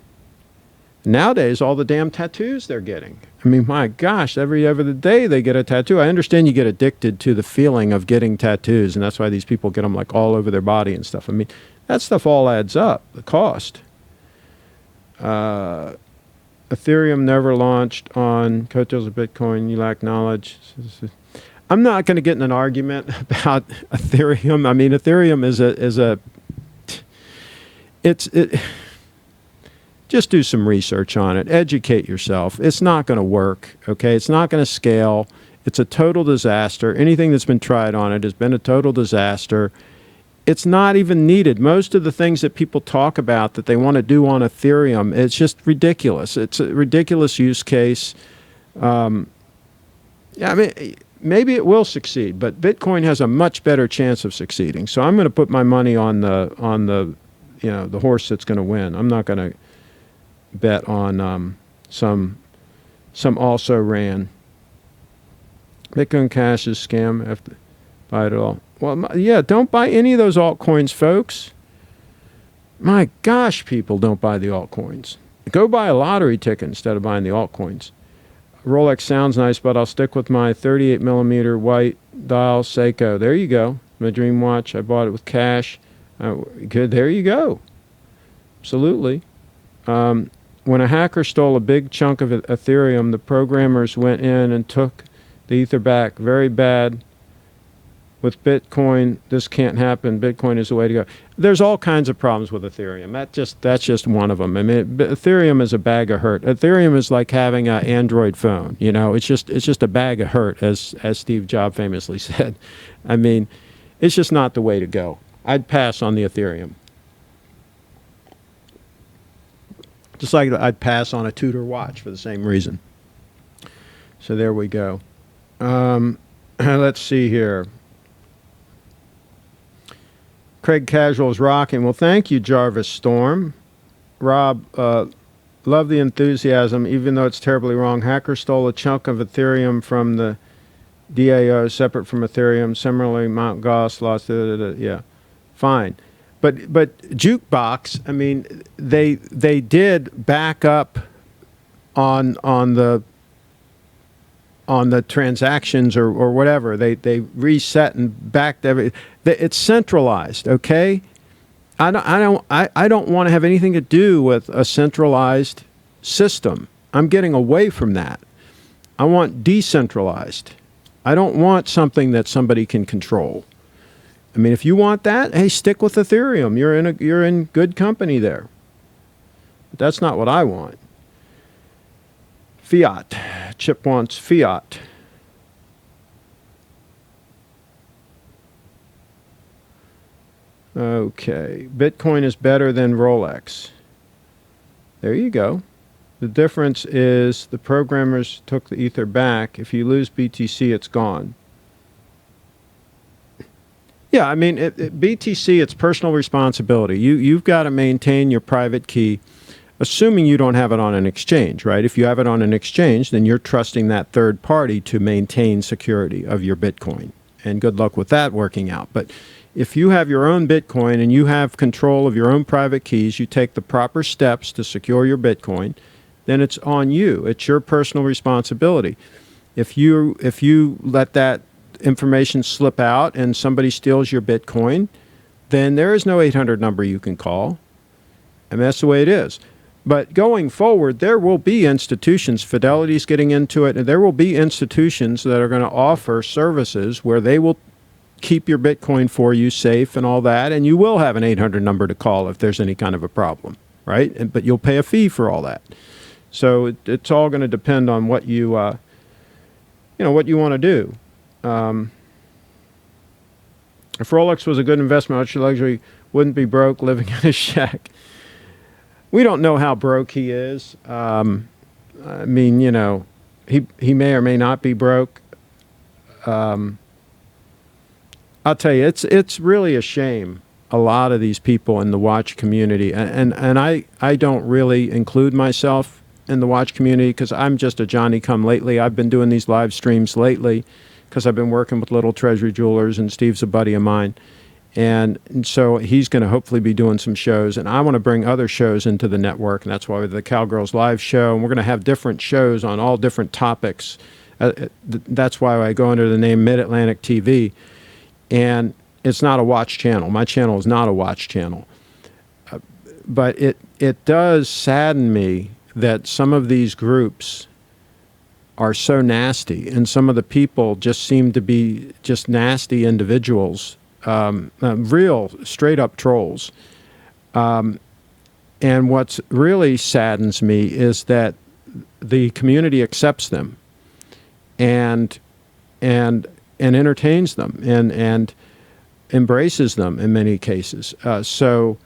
[SPEAKER 1] Nowadays, all the damn tattoos they're getting. I mean, my gosh, every other day they get a tattoo. I understand you get addicted to the feeling of getting tattoos, and that's why these people get them like all over their body and stuff. I mean, that stuff all adds up, the cost. Ethereum never launched on coattails of Bitcoin. You lack knowledge. I'm not going to get in an argument about Ethereum. I mean, Ethereum just do some research on it. Educate yourself. It's not going to work, okay? It's not going to scale. It's a total disaster. Anything that's been tried on it has been a total disaster. It's not even needed. Most of the things that people talk about that they want to do on Ethereum, it's just ridiculous. It's a ridiculous use case. Yeah, I mean, maybe it will succeed, but Bitcoin has a much better chance of succeeding. So I'm going to put my money on the horse that's going to win. I'm not going to bet on some also ran. Bitcoin Cash is scam. Have to buy it all. Well, yeah, don't buy any of those altcoins, folks. My gosh, people don't buy the altcoins. Go buy a lottery ticket instead of buying the altcoins. Rolex sounds nice, but I'll stick with my 38 millimeter white dial Seiko. There you go. My dream watch. I bought it with cash. Good. There you go. Absolutely. When a hacker stole a big chunk of Ethereum, the programmers went in and took the ether back. Very bad. With Bitcoin, this can't happen. Bitcoin is the way to go. There's all kinds of problems with Ethereum. That's just one of them. I mean, Ethereum is a bag of hurt. Ethereum is like having an Android phone. You know, it's just a bag of hurt, as Steve Jobs famously said. I mean, it's just not the way to go. I'd pass on the Ethereum. Just like I'd pass on a Tudor watch for the same reason. So there we go. Let's see here. Craig Casual is rocking. Well, thank you, Jarvis Storm. Rob, love the enthusiasm, even though it's terribly wrong. Hacker stole a chunk of Ethereum from the DAO, separate from Ethereum. Similarly, Mt. Goss lost. Yeah, fine. But Jukebox, I mean, they did back up on the transactions or whatever. They reset and backed every. It's centralized, okay? I don't want to have anything to do with a centralized system. I'm getting away from that. I want decentralized. I don't want something that somebody can control. I mean, if you want that, hey, stick with Ethereum. You're in good company there. But that's not what I want. Fiat. Chip wants fiat. Okay. Bitcoin is better than Rolex. There you go. The difference is the programmers took the Ether back. If you lose BTC, it's gone. Yeah, I mean, BTC, it's personal responsibility. You've got to maintain your private key, assuming you don't have it on an exchange, right? If you have it on an exchange, then you're trusting that third party to maintain security of your Bitcoin. And good luck with that working out. But if you have your own Bitcoin and you have control of your own private keys, you take the proper steps to secure your Bitcoin, then it's on you. It's your personal responsibility. If you let that information slip out and somebody steals your Bitcoin, then there is no 800 number you can call. And that's the way it is. But going forward, there will be institutions, Fidelity's getting into it, and there will be institutions that are going to offer services where they will keep your Bitcoin for you safe and all that, and you will have an 800 number to call if there's any kind of a problem, right? But you'll pay a fee for all that. So it's all going to depend on what you what you want to do. If Rolex was a good investment, ultra luxury wouldn't be broke living in a shack. We don't know how broke he is. I mean, he may or may not be broke. I'll tell you, it's really a shame. A lot of these people in the watch community, and I don't really include myself in the watch community because I'm just a Johnny-come-lately. I've been doing these live streams lately because I've been working with Little Treasury Jewelers, and Steve's a buddy of mine. And so he's going to hopefully be doing some shows, and I want to bring other shows into the network, and that's why the Cowgirls Live show, and we're going to have different shows on all different topics. That's why I go under the name Mid-Atlantic TV, and it's not a watch channel. My channel is not a watch channel. But it does sadden me that some of these groups are so nasty, and some of the people just seem to be just nasty individuals. Real straight-up trolls. And what's really saddens me is that the community accepts them and entertains them and embraces them in many cases. So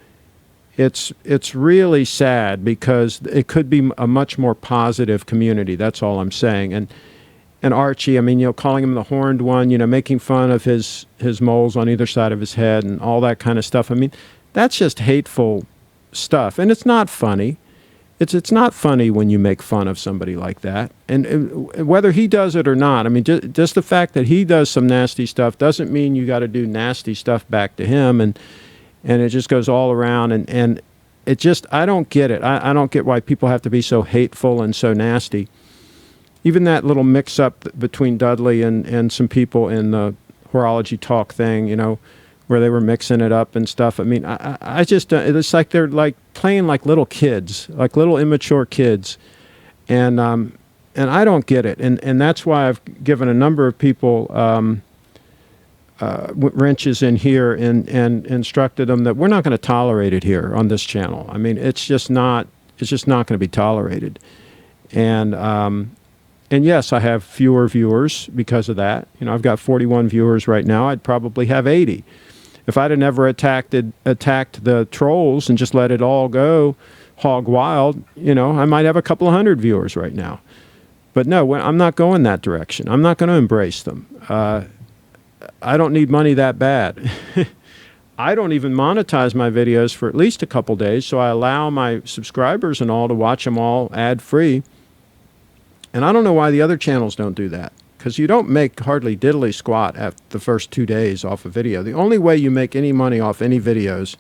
[SPEAKER 1] it's really sad because it could be a much more positive community. That's all I'm saying. And Archie, I mean, calling him the horned one, making fun of his moles on either side of his head and all that kind of stuff. I mean, that's just hateful stuff. And it's not funny. It's not funny when you make fun of somebody like that. And whether he does it or not, I mean, just the fact that he does some nasty stuff doesn't mean you got to do nasty stuff back to him. And it just goes all around. And it just, I don't get it. I don't get why people have to be so hateful and so nasty. Even that little mix-up between Dudley and some people in the horology talk thing, where they were mixing it up and stuff. I mean, I just, it's like they're like playing like little kids, like little immature kids. And I don't get it. And that's why I've given a number of people wrenches in here and instructed them that we're not going to tolerate it here on this channel. I mean, it's just not going to be tolerated. And yes, I have fewer viewers because of that. I've got 41 viewers right now. I'd probably have 80. If I'd have never attacked the trolls and just let it all go hog wild, I might have a couple of hundred viewers right now. But no, I'm not going that direction. I'm not going to embrace them. I don't need money that bad. I don't even monetize my videos for at least a couple days, so I allow my subscribers and all to watch them all ad-free. And I don't know why the other channels don't do that, because you don't make hardly diddly squat after the first 2 days off a video. The only way you make any money off any videos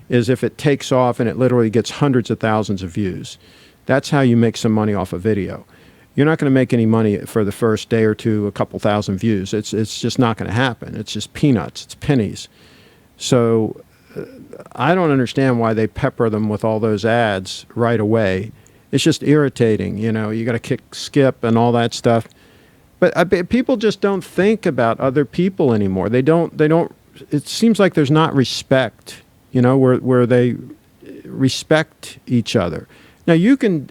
[SPEAKER 1] is if it takes off and it literally gets hundreds of thousands of views. That's how you make some money off a video. You're not going to make any money for the first day or two, a couple thousand views. It's just not going to happen. It's just peanuts. It's pennies. So I don't understand why they pepper them with all those ads right away. It's just irritating. You know, you got to skip and all that stuff. But people just don't think about other people anymore. They don't. It seems like there's not respect, you know, where they respect each other. Now, you can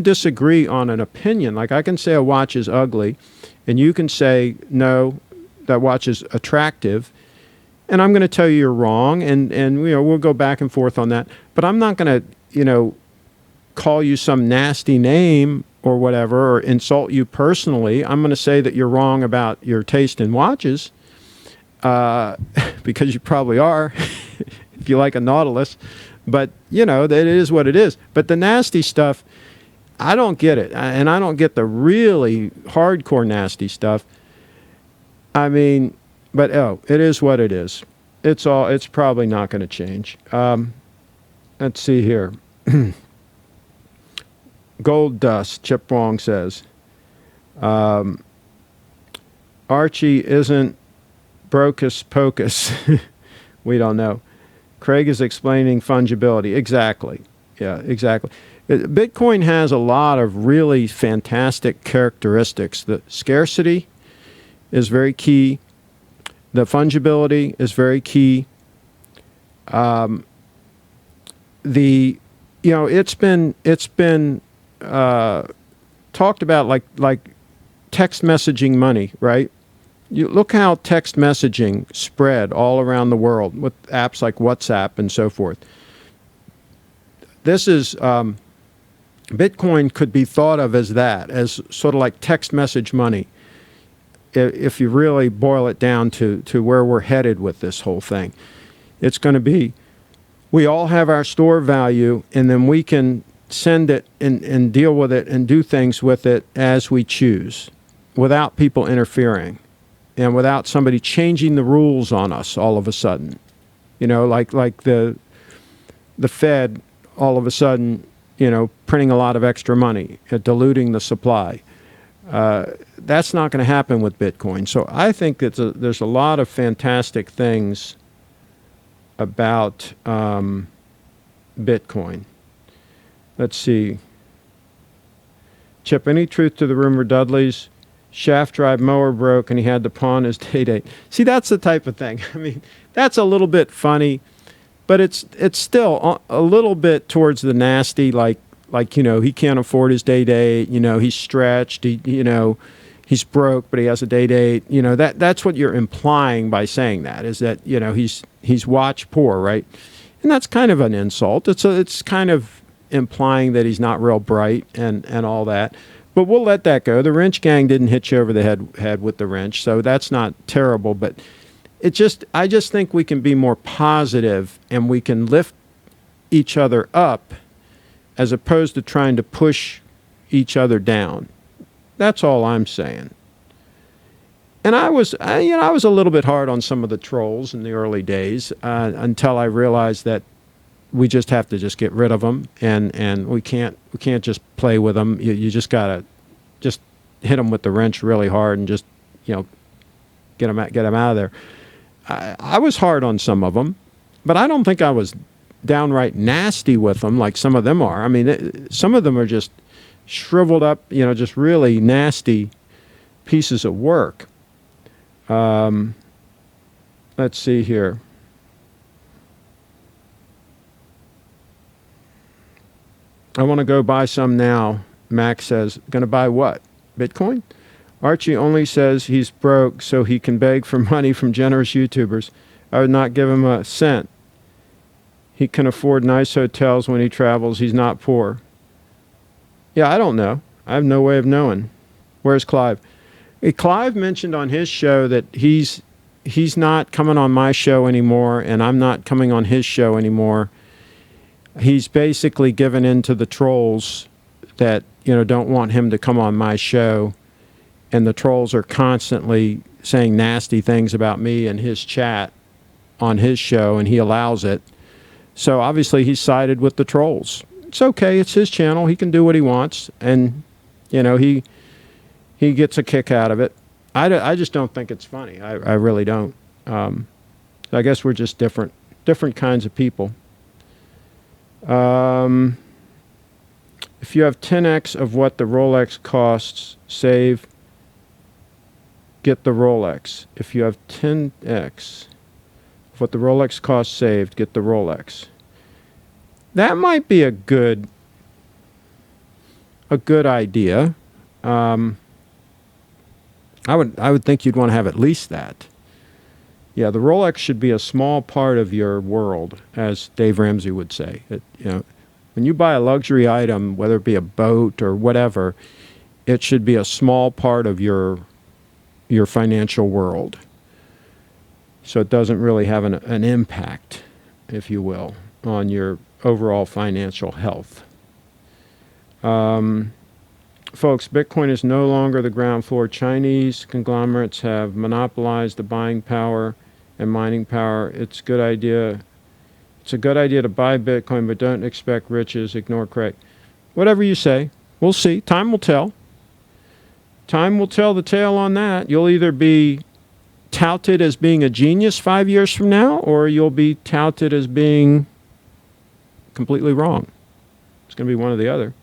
[SPEAKER 1] disagree on an opinion. Like, I can say a watch is ugly, and you can say, no, that watch is attractive, and I'm going to tell you you're wrong, and you know, we'll go back and forth on that. But I'm not going to, you know, call you some nasty name or whatever, or insult you personally. I'm going to say that you're wrong about your taste in watches, because you probably are, if you like a Nautilus. But, you know, that is what it is. But the nasty stuff, I don't get it. And I don't get the really hardcore nasty stuff. I mean, but, it is what it is. It's probably not going to change. Let's see here. Gold Dust, Chip Wong says. Archie isn't brocus pocus. We don't know. Craig is explaining fungibility. Exactly. Yeah, exactly. Bitcoin has a lot of really fantastic characteristics. The scarcity is very key. The fungibility is very key. You know, it's been talked about like text messaging money, right? You look how text messaging spread all around the world with apps like WhatsApp and so forth. This is, Bitcoin could be thought of as that, as sort of like text message money, if you really boil it down to where we're headed with this whole thing. It's going to be, we all have our store value, and then we can send it and deal with it and do things with it as we choose, without people interfering. And without somebody changing the rules on us all of a sudden. You know, like the Fed all of a sudden, you know, printing a lot of extra money, diluting the supply. That's not going to happen with Bitcoin. So I think that there's a lot of fantastic things about Bitcoin. Let's see. Chip, any truth to the rumor Dudley's shaft drive mower broke and he had to pawn his day-date? See, that's the type of thing. I mean, that's a little bit funny, but it's still a little bit towards the nasty, like you know, he can't afford his day-date, you know, he's stretched, you know, he's broke, but he has a day-date. You know, that's what you're implying by saying that, is that, you know, he's watch poor, right? And that's kind of an insult. It's kind of implying that he's not real bright and all that. But we'll let that go. The wrench gang didn't hit you over the head with the wrench, so that's not terrible. But I just think we can be more positive, and we can lift each other up as opposed to trying to push each other down. That's all I'm saying. And I was a little bit hard on some of the trolls in the early days until I realized that we just have to just get rid of them, and we can't just play with them. You just gotta just hit them with the wrench really hard and just, you know, get them out of there. I was hard on some of them, but I don't think I was downright nasty with them like some of them are. I mean, some of them are just shriveled up, you know, just really nasty pieces of work. Let's see here. I want to go buy some now. Max says, going to buy what? Bitcoin? Archie only says he's broke so he can beg for money from generous YouTubers. I would not give him a cent. He can afford nice hotels when he travels. He's not poor. Yeah, I don't know. I have no way of knowing. Where's Clive? Clive mentioned on his show that he's not coming on my show anymore, and I'm not coming on his show anymore. He's basically given in to the trolls that, don't want him to come on my show, and the trolls are constantly saying nasty things about me in his chat on his show, and he allows it. So obviously he's sided with the trolls. It's okay. It's his channel. He can do what he wants, and he gets a kick out of it. I just don't think it's funny. I really don't. I guess we're just different kinds of people. If you have 10x of what the Rolex costs, save, get the Rolex. If you have 10x of what the Rolex costs saved, get the Rolex. That might be a good idea. I would think you'd want to have at least that. Yeah, the Rolex should be a small part of your world, as Dave Ramsey would say. When you buy a luxury item, whether it be a boat or whatever, it should be a small part of your financial world. So it doesn't really have an impact, if you will, on your overall financial health. Folks, Bitcoin is no longer the ground floor. Chinese conglomerates have monopolized the buying power and mining power. It's a good idea to buy Bitcoin, but don't expect riches. Ignore Craig. Whatever you say. We'll see. Time will tell. Time will tell the tale on that. You'll either be touted as being a genius 5 years from now, or you'll be touted as being completely wrong. It's going to be one or the other.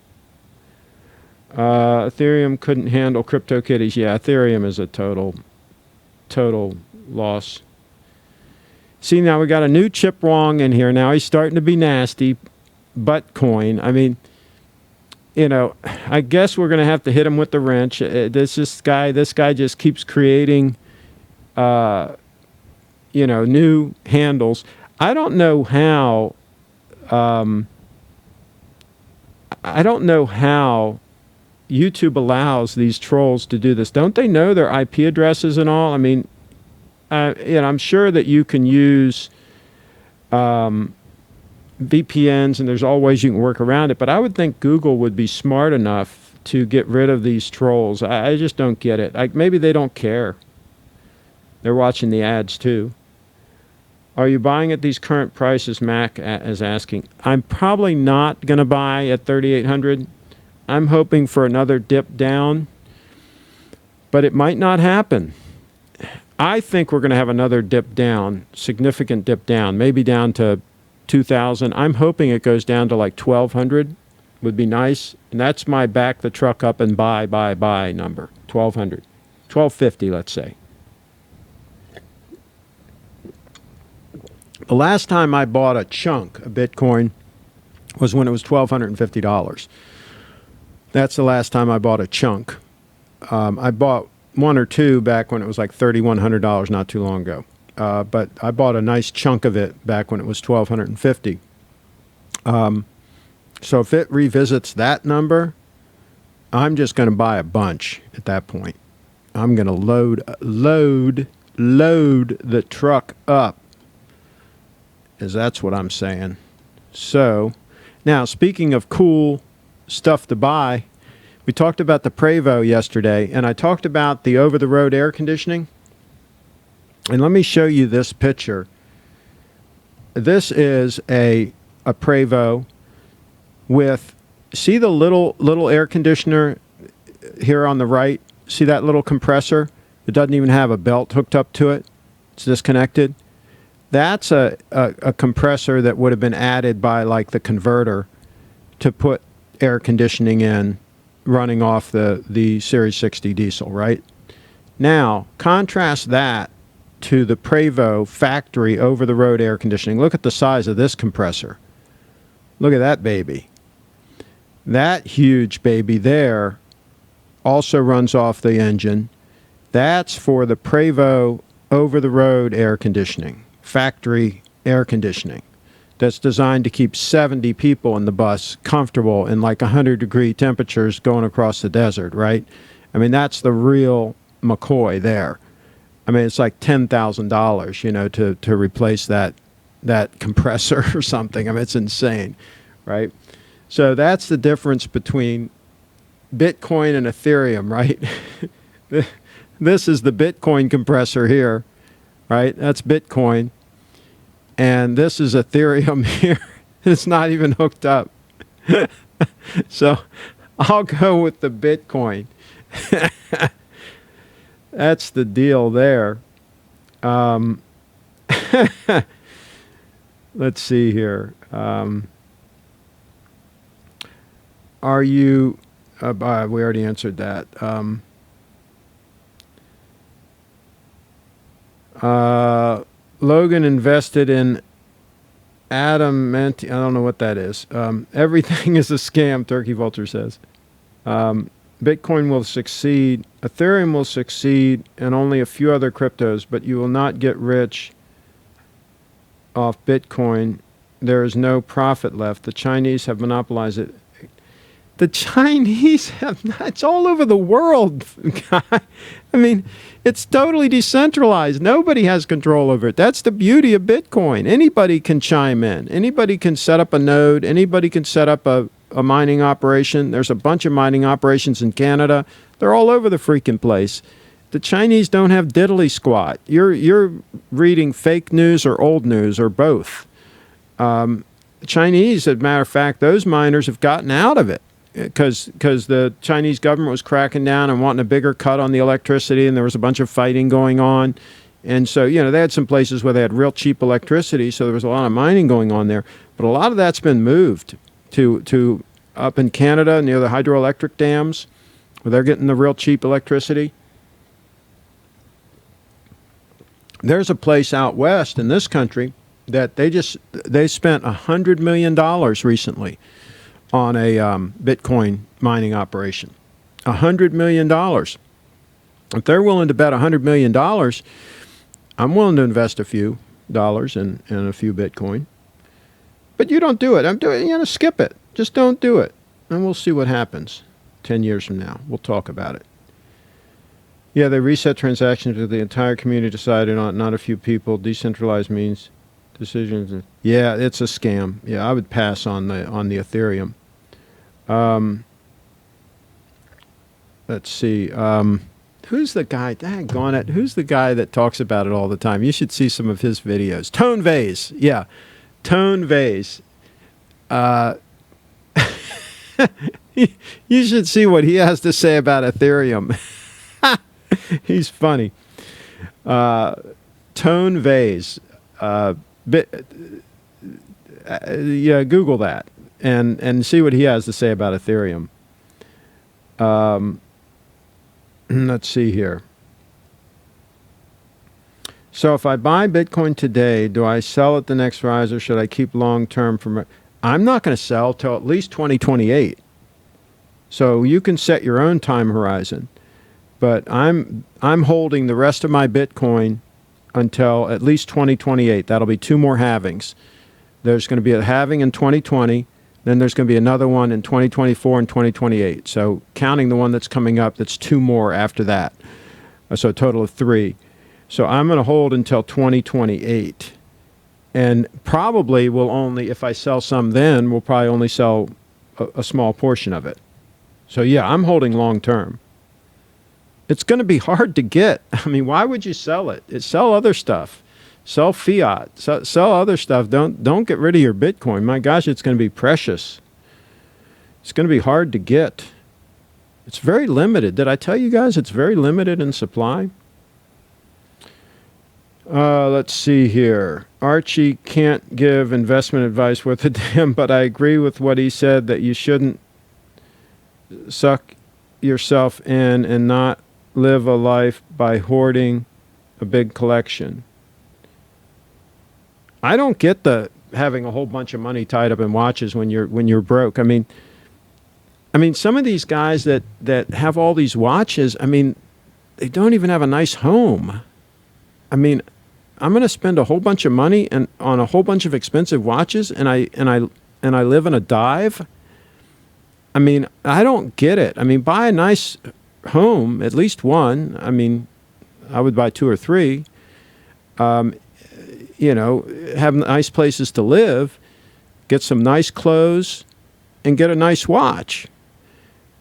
[SPEAKER 1] Ethereum couldn't handle CryptoKitties. Yeah, Ethereum is a total loss. See, now we got a new Chip Wong in here. Now he's starting to be nasty. Buttcoin. I mean, I guess we're going to have to hit him with the wrench. This guy just keeps creating, new handles. I don't know how YouTube allows these trolls to do this. Don't they know their IP addresses and all? I mean, I'm sure that you can use VPNs, and there's all ways you can work around it, but I would think Google would be smart enough to get rid of these trolls. I just don't get it. Maybe they don't care. They're watching the ads too. Are you buying at these current prices? Mac is asking. I'm probably not going to buy at 3,800. I'm hoping for another dip down, but it might not happen. I think we're going to have another dip down, significant dip down, maybe down to 2,000. I'm hoping it goes down to like 1,200 would be nice. And that's my back the truck up and buy number, 1,200. 1,250, let's say. The last time I bought a chunk of Bitcoin was when it was $1,250. That's the last time I bought a chunk. I bought one or two back when it was like $3,100 not too long ago. But I bought a nice chunk of it back when it was $1,250. So if it revisits that number, I'm just going to buy a bunch at that point. I'm going to load the truck up, as that's what I'm saying. So now, speaking of cool stuff to buy, we talked about the Prevo yesterday, and I talked about the over-the-road air conditioning. And let me show you this picture. This is a Prevo with, see the little air conditioner here on the right? See that little compressor? It doesn't even have a belt hooked up to it. It's disconnected. That's a compressor that would have been added by like the converter to put air conditioning in, running off the Series 60 diesel, right? Now, contrast that to the Prevo factory over-the-road air conditioning. Look at the size of this compressor. Look at that baby. That huge baby there also runs off the engine. That's for the Prevo over-the-road air conditioning, factory air conditioning. that's designed to keep 70 people in the bus comfortable in like 100-degree temperatures going across the desert, right? I mean, that's the real McCoy there. I mean, it's like $10,000, you know, to replace that compressor or something. I mean, it's insane, right? So that's the difference between Bitcoin and Ethereum, right? This is the Bitcoin compressor here, right? That's Bitcoin. And this is Ethereum here. It's not even hooked up. So I'll go with the Bitcoin. That's the deal there. Let's see here. Are you... we already answered that. Logan invested in adamant. I don't know what that is. Everything is a scam, Turkey Vulture says. Bitcoin will succeed. Ethereum will succeed, and only a few other cryptos, but you will not get rich off Bitcoin. There is no profit left. The Chinese have monopolized it. The Chinese have not. It's all over the world, guy. I mean, it's totally decentralized. Nobody has control over it. That's the beauty of Bitcoin. Anybody can chime in. Anybody can set up a node. Anybody can set up a mining operation. There's a bunch of mining operations in Canada. They're all over the freaking place. The Chinese don't have diddly squat. You're reading fake news or old news or both. Chinese, as a matter of fact, those miners have gotten out of it because the Chinese government was cracking down and wanting a bigger cut on the electricity, and there was a bunch of fighting going on. And so, you know, they had some places where they had real cheap electricity, so there was a lot of mining going on there. But a lot of that's been moved to up in Canada near the hydroelectric dams where they're getting the real cheap electricity. There's a place out west in this country that they spent $100 million recently on a Bitcoin mining operation. $100 million. If they're willing to bet $100 million, I'm willing to invest a few dollars in a few Bitcoin. But you don't do it. Skip it. Just don't do it. And we'll see what happens 10 years from now. We'll talk about it. Yeah, they reset transactions with the entire community decided on, not a few people. Decentralized means decisions. Yeah, it's a scam. Yeah, I would pass on the Ethereum. Let's see. Who's the guy? Daggone it. Who's the guy that talks about it all the time? You should see some of his videos. Tone Vase. Yeah. Tone Vase. You should see what he has to say about Ethereum. He's funny. Tone Vase. Yeah, Google that and see what he has to say about Ethereum. Let's see here. So if I buy Bitcoin today, do I sell at the next rise or should I keep long term from? I'm not going to sell till at least 2028. So you can set your own time horizon, but I'm holding the rest of my Bitcoin until at least 2028. That'll be 2 more halvings. There's going to be a halving in 2020, then there's going to be another one in 2024 and 2028. So counting the one that's coming up, that's 2 more after that. So a total of 3. So I'm going to hold until 2028. And probably will only, if I sell some then, we'll probably only sell a small portion of it. So yeah, I'm holding long term. It's going to be hard to get. I mean, why would you sell it? Sell other stuff. Sell fiat. Sell other stuff. Don't get rid of your Bitcoin. My gosh, it's going to be precious. It's going to be hard to get. It's very limited. Did I tell you guys it's very limited in supply? Let's see here. Archie can't give investment advice worth a damn, but I agree with what he said that you shouldn't suck yourself in and not live a life by hoarding a big collection. I don't get the having a whole bunch of money tied up in watches when you're broke. I mean some of these guys that have all these watches, I mean, they don't even have a nice home. I mean, I'm going to spend a whole bunch of money and on a whole bunch of expensive watches, and I live in a dive. I mean, I don't get it. I mean, buy a nice home, at least one. I mean, I would buy 2 or 3. You know, have nice places to live, get some nice clothes, and get a nice watch.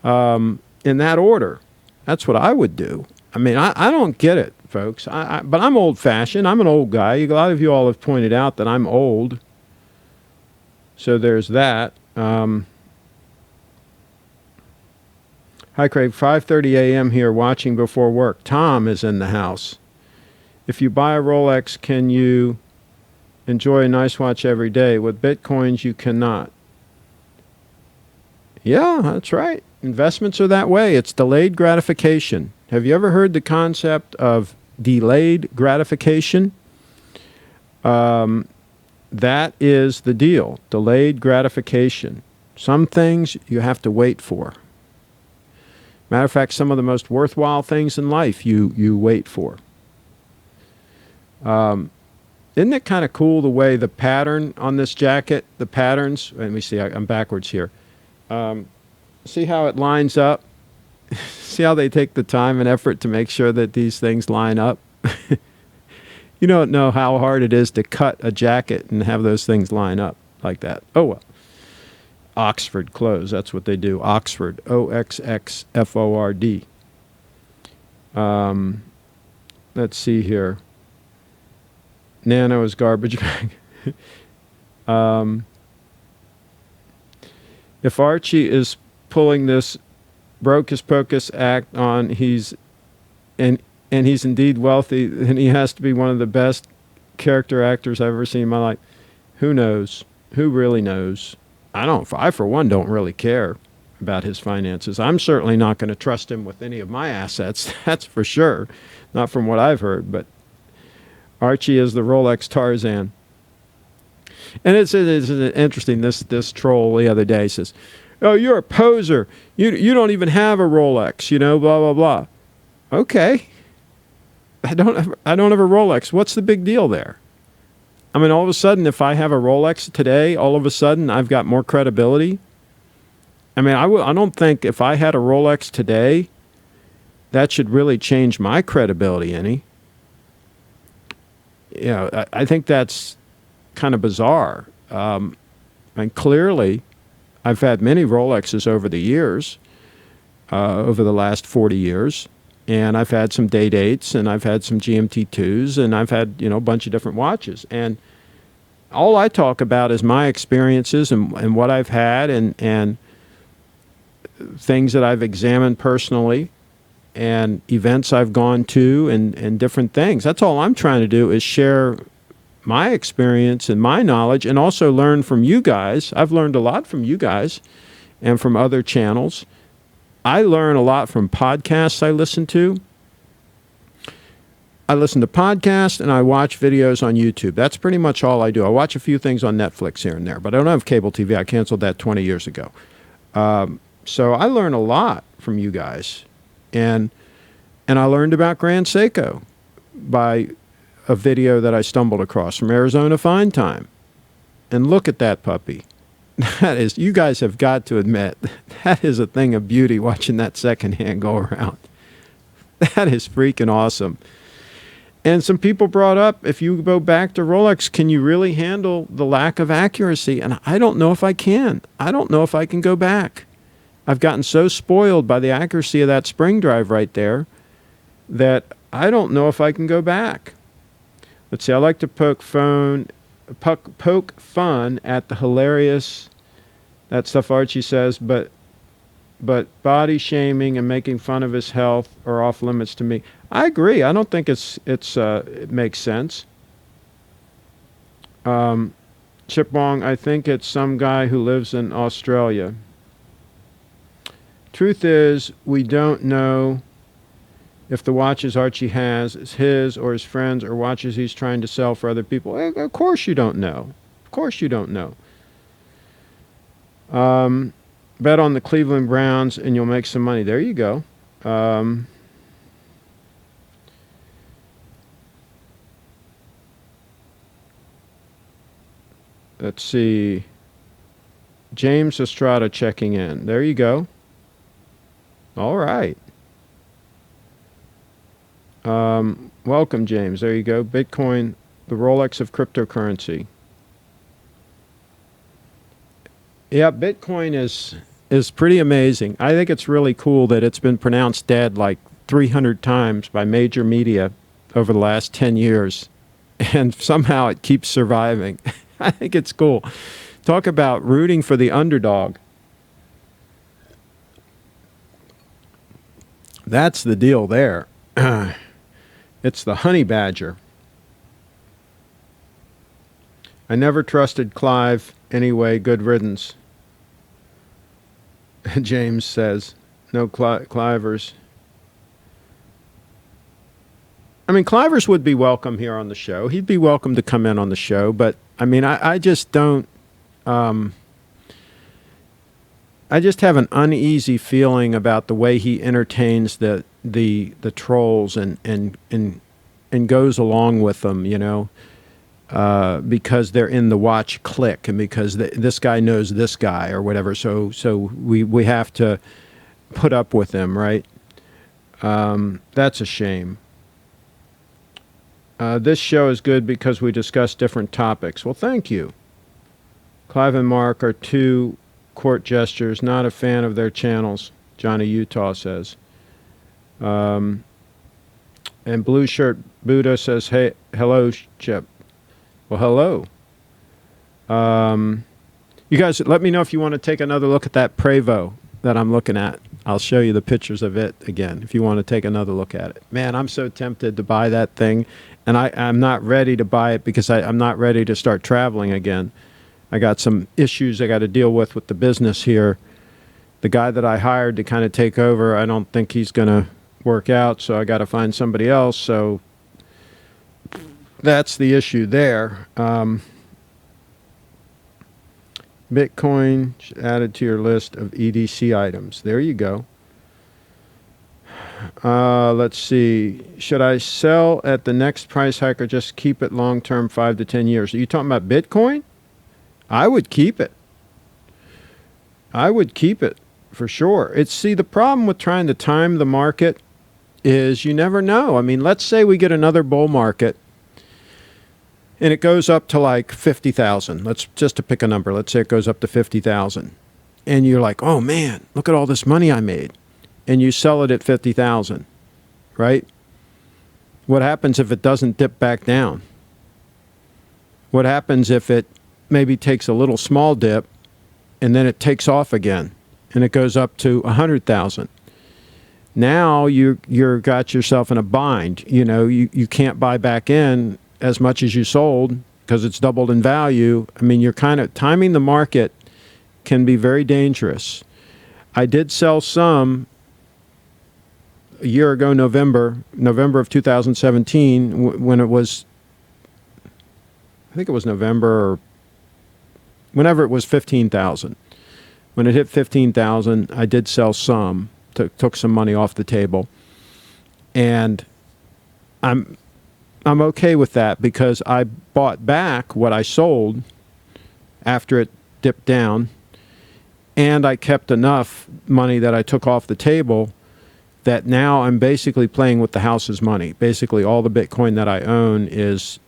[SPEAKER 1] In that order. That's what I would do. I mean, I don't get it, folks. But I'm old-fashioned. I'm an old guy. A lot of you all have pointed out that I'm old. So there's that. Hi, Craig. 5:30 a.m. here watching before work. Tom is in the house. If you buy a Rolex, can you enjoy a nice watch every day? With Bitcoins, you cannot. Yeah, that's right. Investments are that way. It's delayed gratification. Have you ever heard the concept of delayed gratification? That is the deal. Delayed gratification. Some things you have to wait for. Matter of fact, some of the most worthwhile things in life you wait for. Isn't it kind of cool the way the pattern on this jacket, the patterns, let me see, I'm backwards here. See how it lines up? See how they take the time and effort to make sure that these things line up? You don't know how hard it is to cut a jacket and have those things line up like that. Oh, well. Oxford clothes, that's what they do. Oxford, Oxxford. Let's see here. Nano is garbage bag. If Archie is pulling this Brocus Pocus act on, he's indeed wealthy, then he has to be one of the best character actors I've ever seen in my life. Who knows? Who really knows? I, for one, don't really care about his finances. I'm certainly not going to trust him with any of my assets. That's for sure. Not from what I've heard, but Archie is the Rolex Tarzan. And it's interesting, this troll the other day says, oh, you're a poser. You don't even have a Rolex, you know, blah, blah, blah. Okay. I don't have a Rolex. What's the big deal there? I mean, all of a sudden, if I have a Rolex today, all of a sudden I've got more credibility. I mean, I don't think if I had a Rolex today, that should really change my credibility any. You know, I think that's kind of bizarre. And clearly, I've had many Rolexes over the years, over the last 40 years. And I've had some Day-Dates, and I've had some GMT2s, and I've had, you know, a bunch of different watches. And all I talk about is my experiences and what I've had and things that I've examined personally and events I've gone to and different things. That's all I'm trying to do is share my experience and my knowledge and also learn from you guys. I've learned a lot from you guys and from other channels. I learn a lot from podcasts I listen to. I listen to podcasts and I watch videos on YouTube. That's pretty much all I do. I watch a few things on Netflix here and there, but I don't have cable TV. I canceled that 20 years ago. So I learn a lot from you guys. And I learned about Grand Seiko by a video that I stumbled across from Arizona Fine Time. And look at that puppy. That is, you guys have got to admit, that is a thing of beauty watching that secondhand go around. That is freaking awesome. And some people brought up, if you go back to Rolex, can you really handle the lack of accuracy? And I don't know if I can. I don't know if I can go back. I've gotten so spoiled by the accuracy of that spring drive right there that I don't know if I can go back. Let's see, I like to poke fun at the hilarious, that stuff Archie says, but body shaming and making fun of his health are off limits to me. I agree. I don't think it makes sense. Chipwong, I think it's some guy who lives in Australia. Truth is, we don't know if the watches Archie has is his or his friends or watches he's trying to sell for other people. Of course you don't know. Of course you don't know. Bet on the Cleveland Browns and you'll make some money. There you go. Let's see. James Estrada checking in. There you go. All right. Welcome, James. There you go. Bitcoin, the Rolex of cryptocurrency. Yeah, Bitcoin is pretty amazing. I think it's really cool that it's been pronounced dead like 300 times by major media over the last 10 years, and somehow it keeps surviving. I think it's cool. Talk about rooting for the underdog. That's the deal there. It's the honey badger. I never trusted Clive anyway. Good riddance. James says, no Clivers. I mean, Clivers would be welcome here on the show. He'd be welcome to come in on the show, but I mean, I just don't. I just have an uneasy feeling about the way he entertains the trolls and goes along with them, you know, because they're in the watch clique and because this guy knows this guy or whatever. So we have to put up with them, right? That's a shame. This show is good because we discuss different topics. Well, thank you. Clive and Mark are two court gestures, not a fan of their channels, Johnny Utah says. And Blue Shirt Buddha says, hey, hello, Chip. Well, hello. You guys, let me know if you want to take another look at that Prevo that I'm looking at. I'll show you the pictures of it again if you want to take another look at it. Man, I'm so tempted to buy that thing, and I'm not ready to buy it because I'm not ready to start traveling again. I got some issues I got to deal with the business here. The guy that I hired to kind of take over, I don't think he's going to work out, so I got to find somebody else. So that's the issue there. Bitcoin added to your list of EDC items. There you go. Let's see. Should I sell at the next price hike or just keep it long-term 5 to 10 years? Are you talking about Bitcoin? I would keep it. I would keep it for sure. See, the problem with trying to time the market is you never know. I mean, let's say we get another bull market and it goes up to like 50,000. Let's just to pick a number. Let's say it goes up to 50,000. And you're like, oh man, look at all this money I made. And you sell it at 50,000, right? What happens if it doesn't dip back down? What happens if it maybe takes a little small dip and then it takes off again and it goes up to 100,000? Now you're got yourself in a bind. You know, you can't buy back in as much as you sold because it's doubled in value. I mean, you're kind of timing the market can be very dangerous. I did sell some a year ago, November of 2017, when it was, I think it was November or whenever it was 15,000. When it hit 15,000, I did sell some, took some money off the table, and I'm okay with that because I bought back what I sold after it dipped down, and I kept enough money that I took off the table that now I'm basically playing with the house's money. Basically, all the Bitcoin that I own is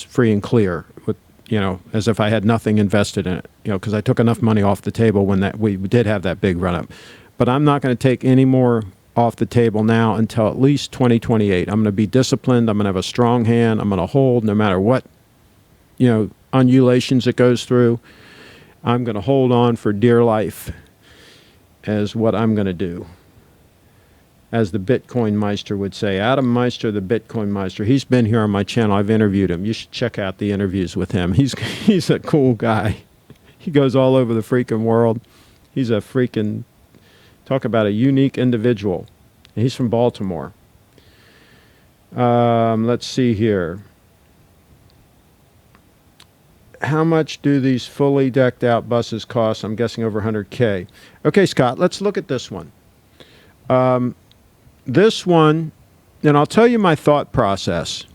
[SPEAKER 1] free and clear, with, you know, as if I had nothing invested in it, you know, because I took enough money off the table when we did have that big run up. But I'm not going to take any more off the table now until at least 2028. I'm going to be disciplined. I'm going to have a strong hand. I'm going to hold no matter what, you know, undulations it goes through. I'm going to hold on for dear life as what I'm going to do. As the Bitcoin Meister would say, Adam Meister, the Bitcoin Meister. He's been here on my channel. I've interviewed him. You should check out the interviews with him. He's a cool guy. He goes all over the freaking world. He's a freaking, talk about a unique individual. And he's from Baltimore. Let's see here. How much do these fully decked out buses cost? I'm guessing over 100K. Okay, Scott, let's look at this one. This one, and I'll tell you my thought process.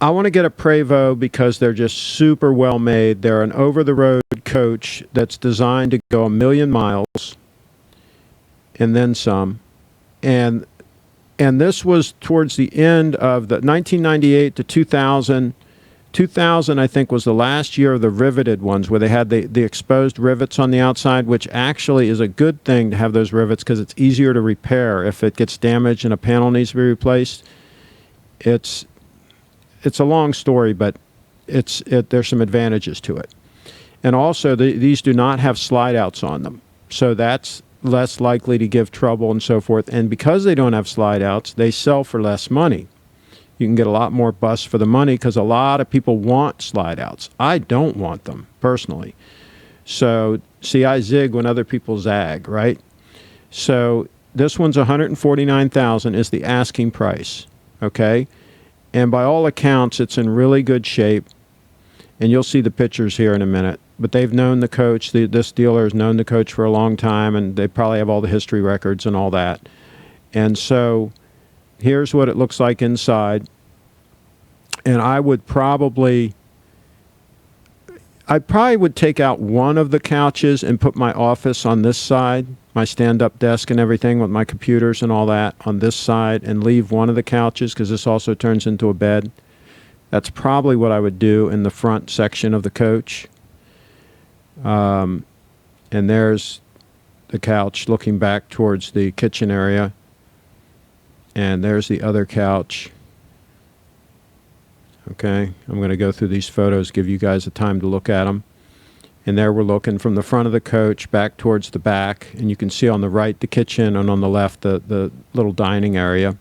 [SPEAKER 1] I want to get a Prevost because they're just super well made. They're an over-the-road coach that's designed to go 1,000,000 miles and then some. And this was towards the end of the 1998 to 2000. 2000, I think, was the last year of the riveted ones where they had the exposed rivets on the outside, which actually is a good thing to have those rivets because it's easier to repair if it gets damaged and a panel needs to be replaced. It's a long story, but there's some advantages to it. And also, these do not have slide outs on them, so that's less likely to give trouble and so forth. And because they don't have slide outs, they sell for less money. You can get a lot more bus for the money because a lot of people want slide outs. I don't want them personally. So see, I zig when other people zag, right? So this one's $149,000 is the asking price, okay? And by all accounts, it's in really good shape. And you'll see the pictures here in a minute. But they've known the coach. This dealer has known the coach for a long time, and they probably have all the history records and all that. And so here's what it looks like inside. And I probably would take out one of the couches and put my office on this side, my stand-up desk and everything with my computers and all that on this side, and leave one of the couches because this also turns into a bed. That's probably what I would do in the front section of the coach. And there's the couch looking back towards the kitchen area. And there's the other couch. Okay, I'm going to go through these photos, give you guys the time to look at them. And there we're looking from the front of the coach back towards the back. And you can see on the right the kitchen, and on the left the little dining area.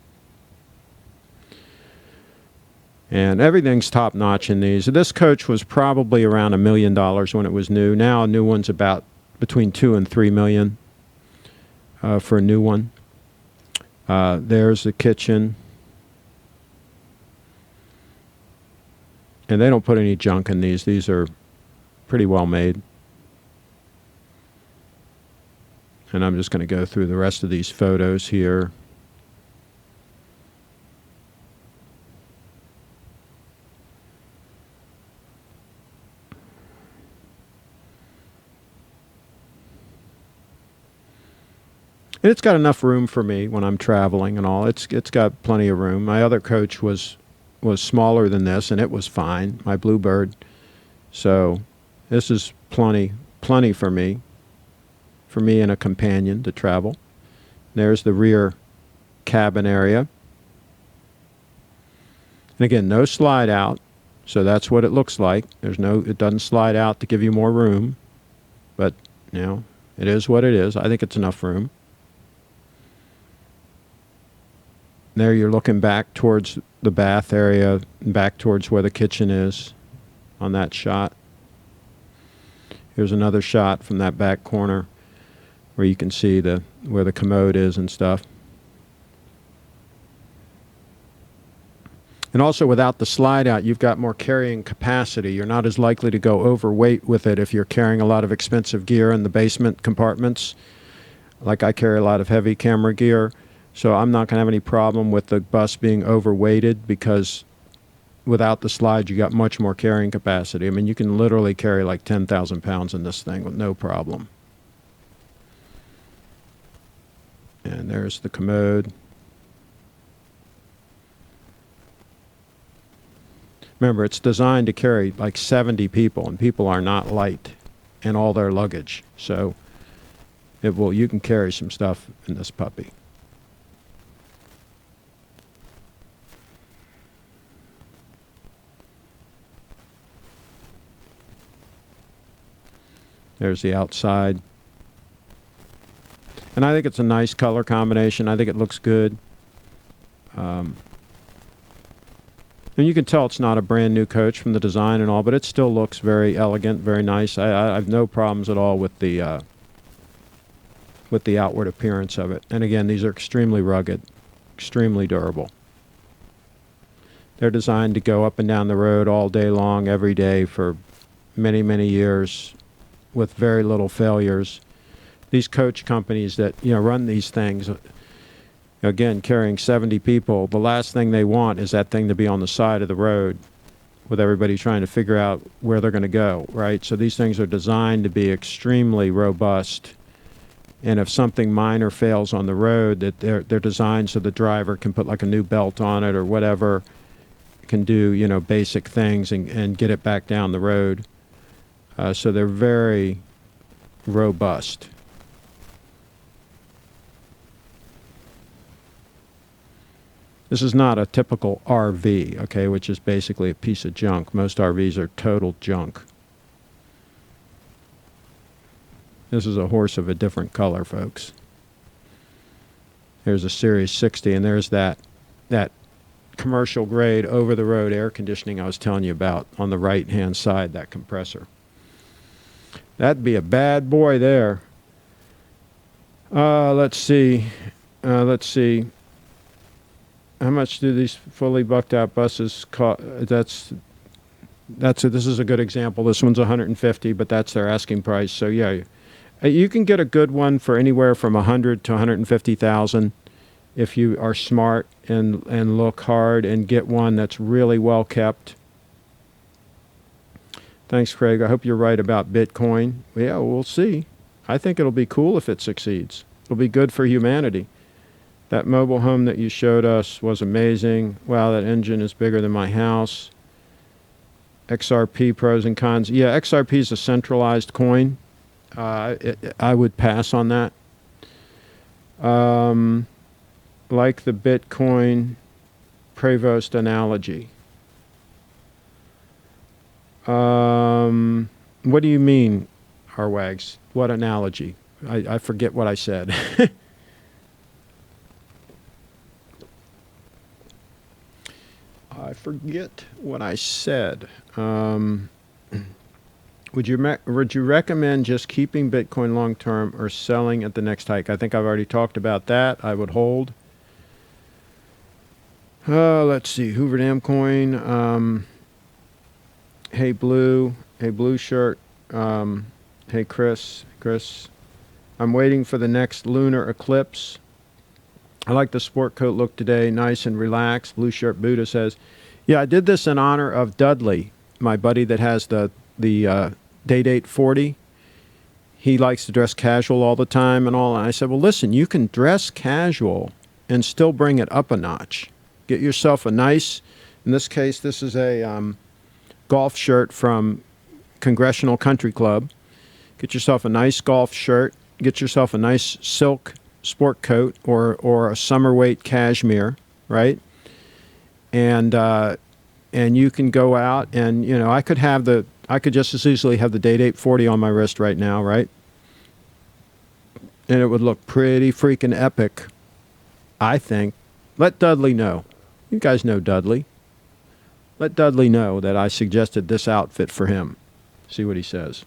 [SPEAKER 1] And everything's top-notch in these. This coach was probably around $1 million when it was new. Now a new one's about between $2 and $3 million for a new one. There's the kitchen. And they don't put any junk in these. These are pretty well made. And I'm just going to go through the rest of these photos here. And it's got enough room for me when I'm traveling and all. It's got plenty of room. My other coach was smaller than this, and it was fine, my Bluebird. So this is plenty for me and a companion to travel. There's the rear cabin area. And again, no slide out, so that's what it looks like. It doesn't slide out to give you more room, but it is what it is. I think it's enough room. There you're looking back towards the bath area, back towards where the kitchen is on that shot. Here's another shot from that back corner where you can see where the commode is and stuff. And also without the slide out, you've got more carrying capacity. You're not as likely to go overweight with it if you're carrying a lot of expensive gear in the basement compartments. Like I carry a lot of heavy camera gear. So I'm not going to have any problem with the bus being overweighted because without the slide, you got much more carrying capacity. I mean, you can literally carry like 10,000 pounds in this thing with no problem. And there's the commode. Remember, it's designed to carry like 70 people, and people are not light in all their luggage. So you can carry some stuff in this puppy. There's the outside. And I think it's a nice color combination. I think it looks good. And you can tell it's not a brand new coach from the design and all, but it still looks very elegant, very nice. I have no problems at all with the outward appearance of it. And again, these are extremely rugged, extremely durable. They're designed to go up and down the road all day long, every day for many, many years, with very little failures. These coach companies that run these things, Again, carrying 70 people, the last thing they want is that thing to be on the side of the road with everybody trying to figure out where they're going to go, right? So these things are designed to be extremely robust. And if something minor fails on the road, that they're designed so the driver can put like a new belt on it or whatever, can do, you know, basic things and get it back down the road. So they're very robust. This is not a typical RV, okay, which is basically a piece of junk. Most RVs are total junk. This is a horse of a different color, folks. There's a Series 60, and there's that commercial grade over-the-road air conditioning I was telling you about on the right-hand side, that compressor. That'd be a bad boy there. Let's see. How much do these fully bucked out buses cost? This is a good example. This one's $150, but that's their asking price. So yeah, you can get a good one for anywhere from $100,000 to $150,000 if you are smart and look hard and get one that's really well kept. Thanks, Craig. I hope you're right about Bitcoin. Yeah, we'll see. I think it'll be cool if it succeeds. It'll be good for humanity. That mobile home that you showed us was amazing. Wow, that engine is bigger than my house. XRP pros and cons. Yeah, XRP is a centralized coin. I would pass on that. Like the Bitcoin Prevost analogy. What do you mean, Arwags? What analogy? I forget what I said. I forget what I said. Would you recommend just keeping Bitcoin long term or selling at the next hike? I think I've already talked about that. I would hold. Let's see. Hoover Dam coin. Hey Blue shirt. Hey Chris. I'm waiting for the next lunar eclipse. I like the sport coat look today, nice and relaxed. Blue shirt Buddha says, yeah, I did this in honor of Dudley, my buddy that has the Day-Date 40. He likes to dress casual all the time and all. And I said, well, listen, you can dress casual and still bring it up a notch. Get yourself a nice, in this case, this is a golf shirt from Congressional Country Club. Get yourself a nice golf shirt. Get yourself a nice silk sport coat or a summer weight cashmere, right? And you can go out and, you know, I could just as easily have the Day-Date 40 on my wrist right now, right? And it would look pretty freaking epic, I think. Let Dudley know. You guys know Dudley. Let Dudley know that I suggested this outfit for him. See what he says.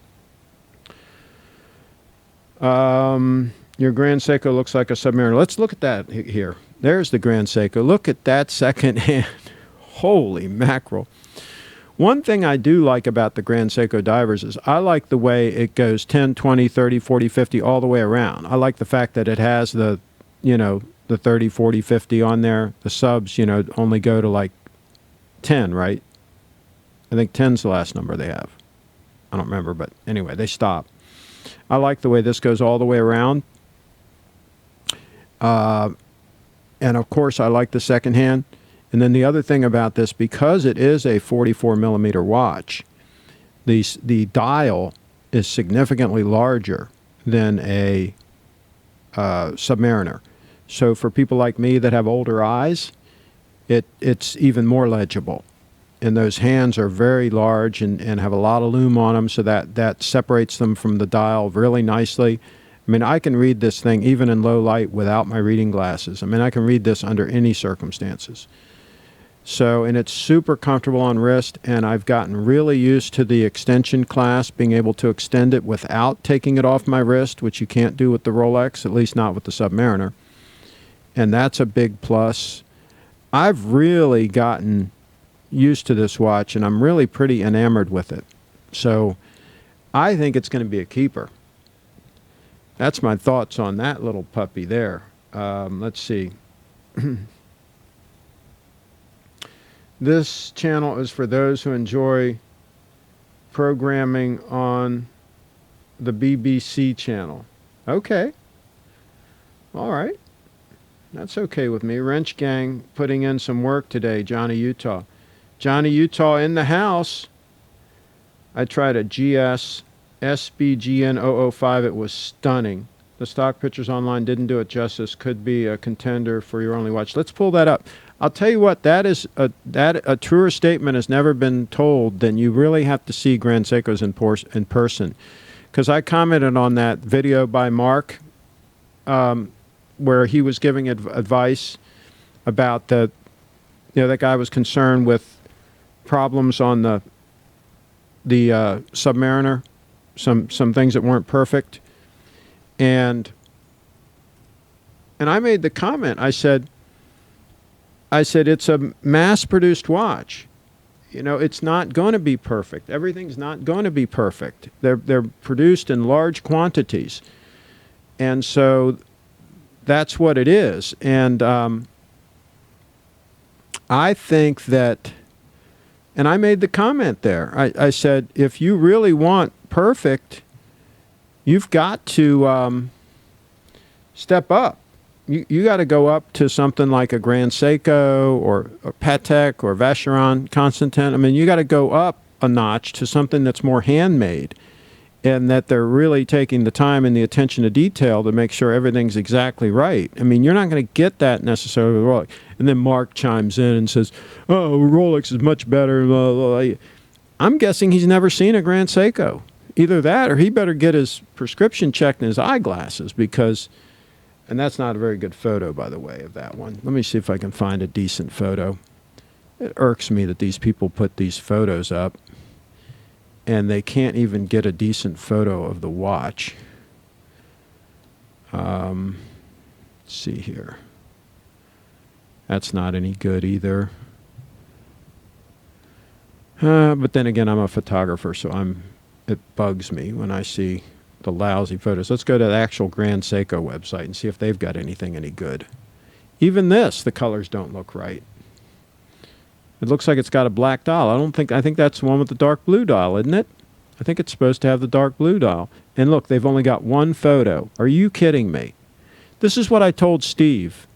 [SPEAKER 1] Your Grand Seiko looks like a Submariner. Let's look at that here. There's the Grand Seiko. Look at that second hand. Holy mackerel. One thing I do like about the Grand Seiko divers is I like the way it goes 10, 20, 30, 40, 50 all the way around. I like the fact that it has the, you know, the 30, 40, 50 on there. The subs, you know, only go to like 10, right? I think 10's the last number they have. I don't remember, but anyway, they stop. I like the way this goes all the way around. And of course, I like the second hand. And then the other thing about this, because it is a 44 millimeter watch, the dial is significantly larger than a Submariner. So for people like me that have older eyes, it's even more legible. And those hands are very large and have a lot of lume on them, so that separates them from the dial really nicely. I mean, I can read this thing even in low light without my reading glasses. I mean, I can read this under any circumstances. So, and it's super comfortable on wrist, and I've gotten really used to the extension clasp, being able to extend it without taking it off my wrist, which you can't do with the Rolex, at least not with the Submariner. And that's a big plus. I've really gotten used to this watch, and I'm really pretty enamored with it. So I think it's going to be a keeper. That's my thoughts on that little puppy there. Let's see. This channel is for those who enjoy programming on the BBC channel. Okay. All right. That's okay with me. Wrench Gang putting in some work today, Johnny Utah. Johnny Utah in the house. I tried a GS SBGN005. It was stunning. The stock pictures online didn't do it justice. Could be a contender for your only watch. Let's pull that up. I'll tell you what, that is a truer statement has never been told than you really have to see Grand Seikos in person. Because I commented on that video by Mark where he was giving advice about that guy was concerned with problems on the Submariner, some things that weren't perfect. And I made the comment, I said it's a mass-produced watch. It's not going to be perfect. Everything's not going to be perfect. They're produced in large quantities. And so that's what it is. And I think that, and I made the comment there, I said, if you really want perfect, you've got to step up. You got to go up to something like a Grand Seiko or Patek or Vacheron Constantin. I mean, you got to go up a notch to something that's more handmade, and that they're really taking the time and the attention to detail to make sure everything's exactly right. I mean, you're not going to get that necessarily with Rolex. And then Mark chimes in and says, oh, Rolex is much better. Blah, blah, blah. I'm guessing he's never seen a Grand Seiko. Either that or he better get his prescription checked in his eyeglasses because... And that's not a very good photo, by the way, of that one. Let me see if I can find a decent photo. It irks me that these people put these photos up and they can't even get a decent photo of the watch. Let's see here. That's not any good either. But then again, I'm a photographer, so it bugs me when I see the lousy photos. Let's go to the actual Grand Seiko website and see if they've got anything any good. Even this, the colors don't look right. It looks like it's got a black dial. I think that's the one with the dark blue dial, isn't it? I think it's supposed to have the dark blue dial. And look, they've only got one photo. Are you kidding me? This is what I told Steve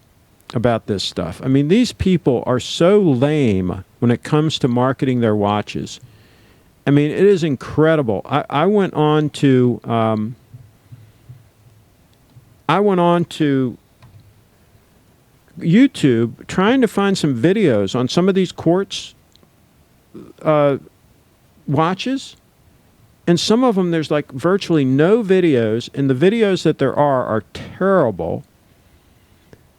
[SPEAKER 1] about this stuff. I mean, these people are so lame when it comes to marketing their watches. I mean, it is incredible. I went on to YouTube trying to find some videos on some of these quartz watches, and some of them there's like virtually no videos, and the videos that there are terrible.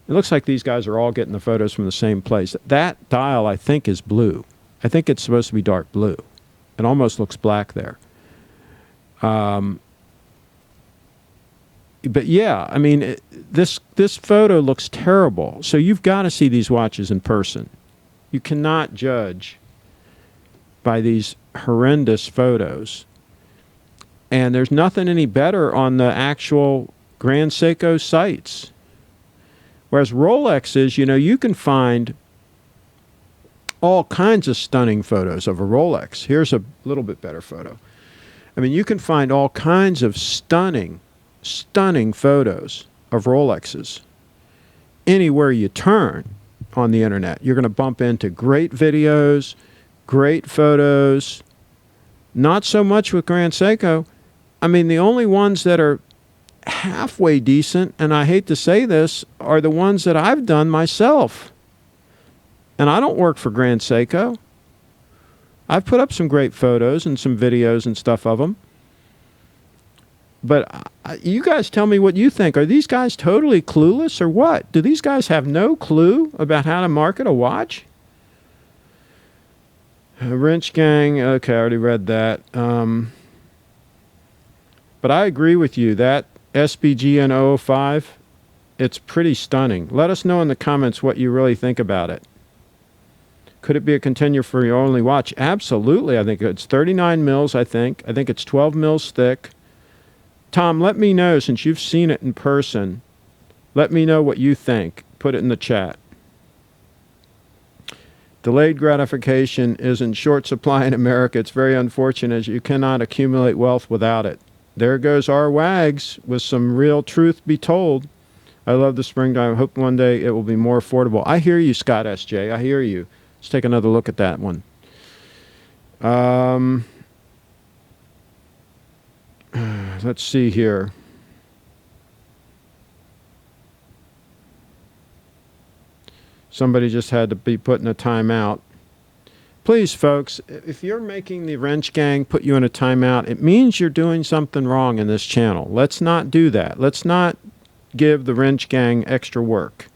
[SPEAKER 1] It looks like these guys are all getting the photos from the same place. That dial, I think, is blue. I think it's supposed to be dark blue. It almost looks black there. But yeah, I mean, this photo looks terrible. So you've got to see these watches in person. You cannot judge by these horrendous photos. And there's nothing any better on the actual Grand Seiko sites. Whereas Rolexes, you can find all kinds of stunning photos of a Rolex. Here's a little bit better photo. I mean, you can find all kinds of stunning photos of Rolexes. Anywhere you turn on the internet, you're going to bump into great videos, great photos. Not so much with Grand Seiko. I mean, the only ones that are halfway decent, and I hate to say this, are the ones that I've done myself. And I don't work for Grand Seiko. I've put up some great photos and some videos and stuff of them. But you guys tell me what you think. Are these guys totally clueless or what? Do these guys have no clue about how to market a watch? Wrench Gang, okay, I already read that. But I agree with you. That SBGN005, it's pretty stunning. Let us know in the comments what you really think about it. Could it be a contender for your only watch? Absolutely. I think it's 39 mils, I think. I think it's 12 mils thick. Tom, let me know, since you've seen it in person, let me know what you think. Put it in the chat. Delayed gratification is in short supply in America. It's very unfortunate as you cannot accumulate wealth without it. There goes our wags with some real truth be told. I love the springtime. I hope one day it will be more affordable. I hear you, Scott S.J. I hear you. Let's take another look at that one. Let's see here. Somebody just had to be put in a timeout. Please, folks, if you're making the wrench gang put you in a timeout, it means you're doing something wrong in this channel. Let's not do that. Let's not give the wrench gang extra work.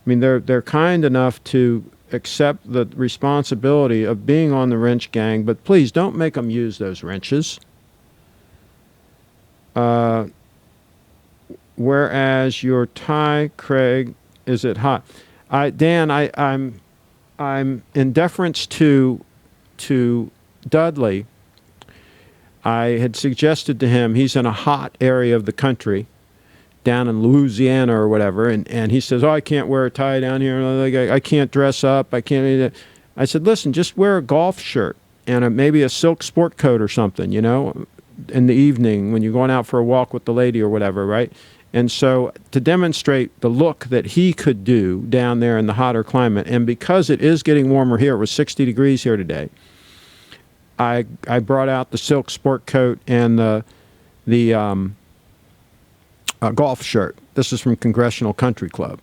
[SPEAKER 1] I mean, they're kind enough to accept the responsibility of being on the wrench gang, but please don't make them use those wrenches. Whereas your tie, Craig, is it hot? Dan, I'm in deference to Dudley. I had suggested to him, he's in a hot area of the country, down in Louisiana or whatever, and he says, oh, I can't wear a tie down here. I can't dress up. I can't. I said, listen, just wear a golf shirt and maybe a silk sport coat or something, you know, in the evening when you're going out for a walk with the lady or whatever, right? And so to demonstrate the look that he could do down there in the hotter climate, and because it is getting warmer here, it was 60 degrees here today, I brought out the silk sport coat and the golf shirt. This is from Congressional Country Club.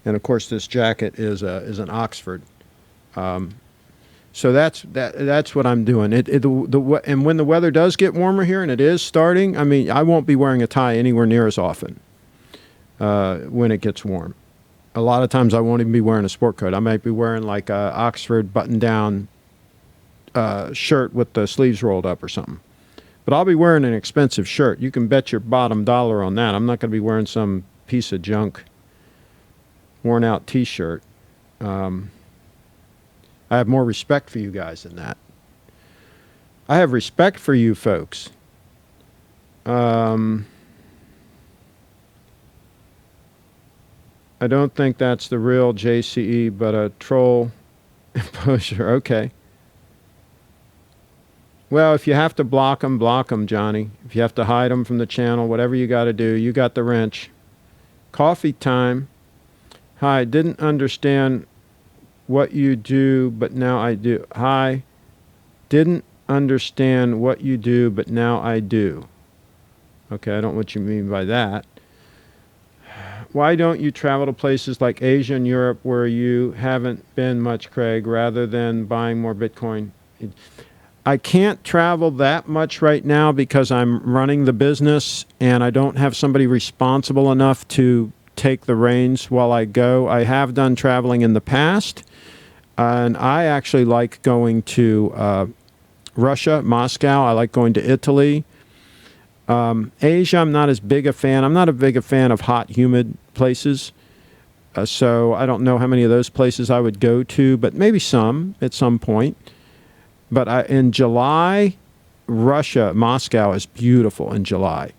[SPEAKER 1] And, of course, this jacket is an Oxford. So that's what I'm doing. And when the weather does get warmer here, and it is starting, I mean, I won't be wearing a tie anywhere near as often when it gets warm. A lot of times I won't even be wearing a sport coat. I might be wearing like a Oxford button-down shirt with the sleeves rolled up or something. But I'll be wearing an expensive shirt. You can bet your bottom dollar on that. I'm not going to be wearing some piece of junk, worn-out T-shirt. I have more respect for you guys than that. I have respect for you folks. I don't think that's the real JCE, but a troll imposer. Okay. Well, if you have to block them, Johnny. If you have to hide them from the channel, whatever you got to do, you got the wrench. Coffee time. Hi, didn't understand what you do, but now I do. Hi, didn't understand what you do, but now I do. Okay, I don't know what you mean by that. Why don't you travel to places like Asia and Europe where you haven't been much, Craig, rather than buying more Bitcoin? I can't travel that much right now because I'm running the business and I don't have somebody responsible enough to take the reins while I go. I have done traveling in the past, and I actually like going to Russia, Moscow. I like going to Italy. Asia, I'm not as big a fan. I'm not a big a fan of hot, humid places. So I don't know how many of those places I would go to, but maybe some at some point. But in July, Russia, Moscow is beautiful in July.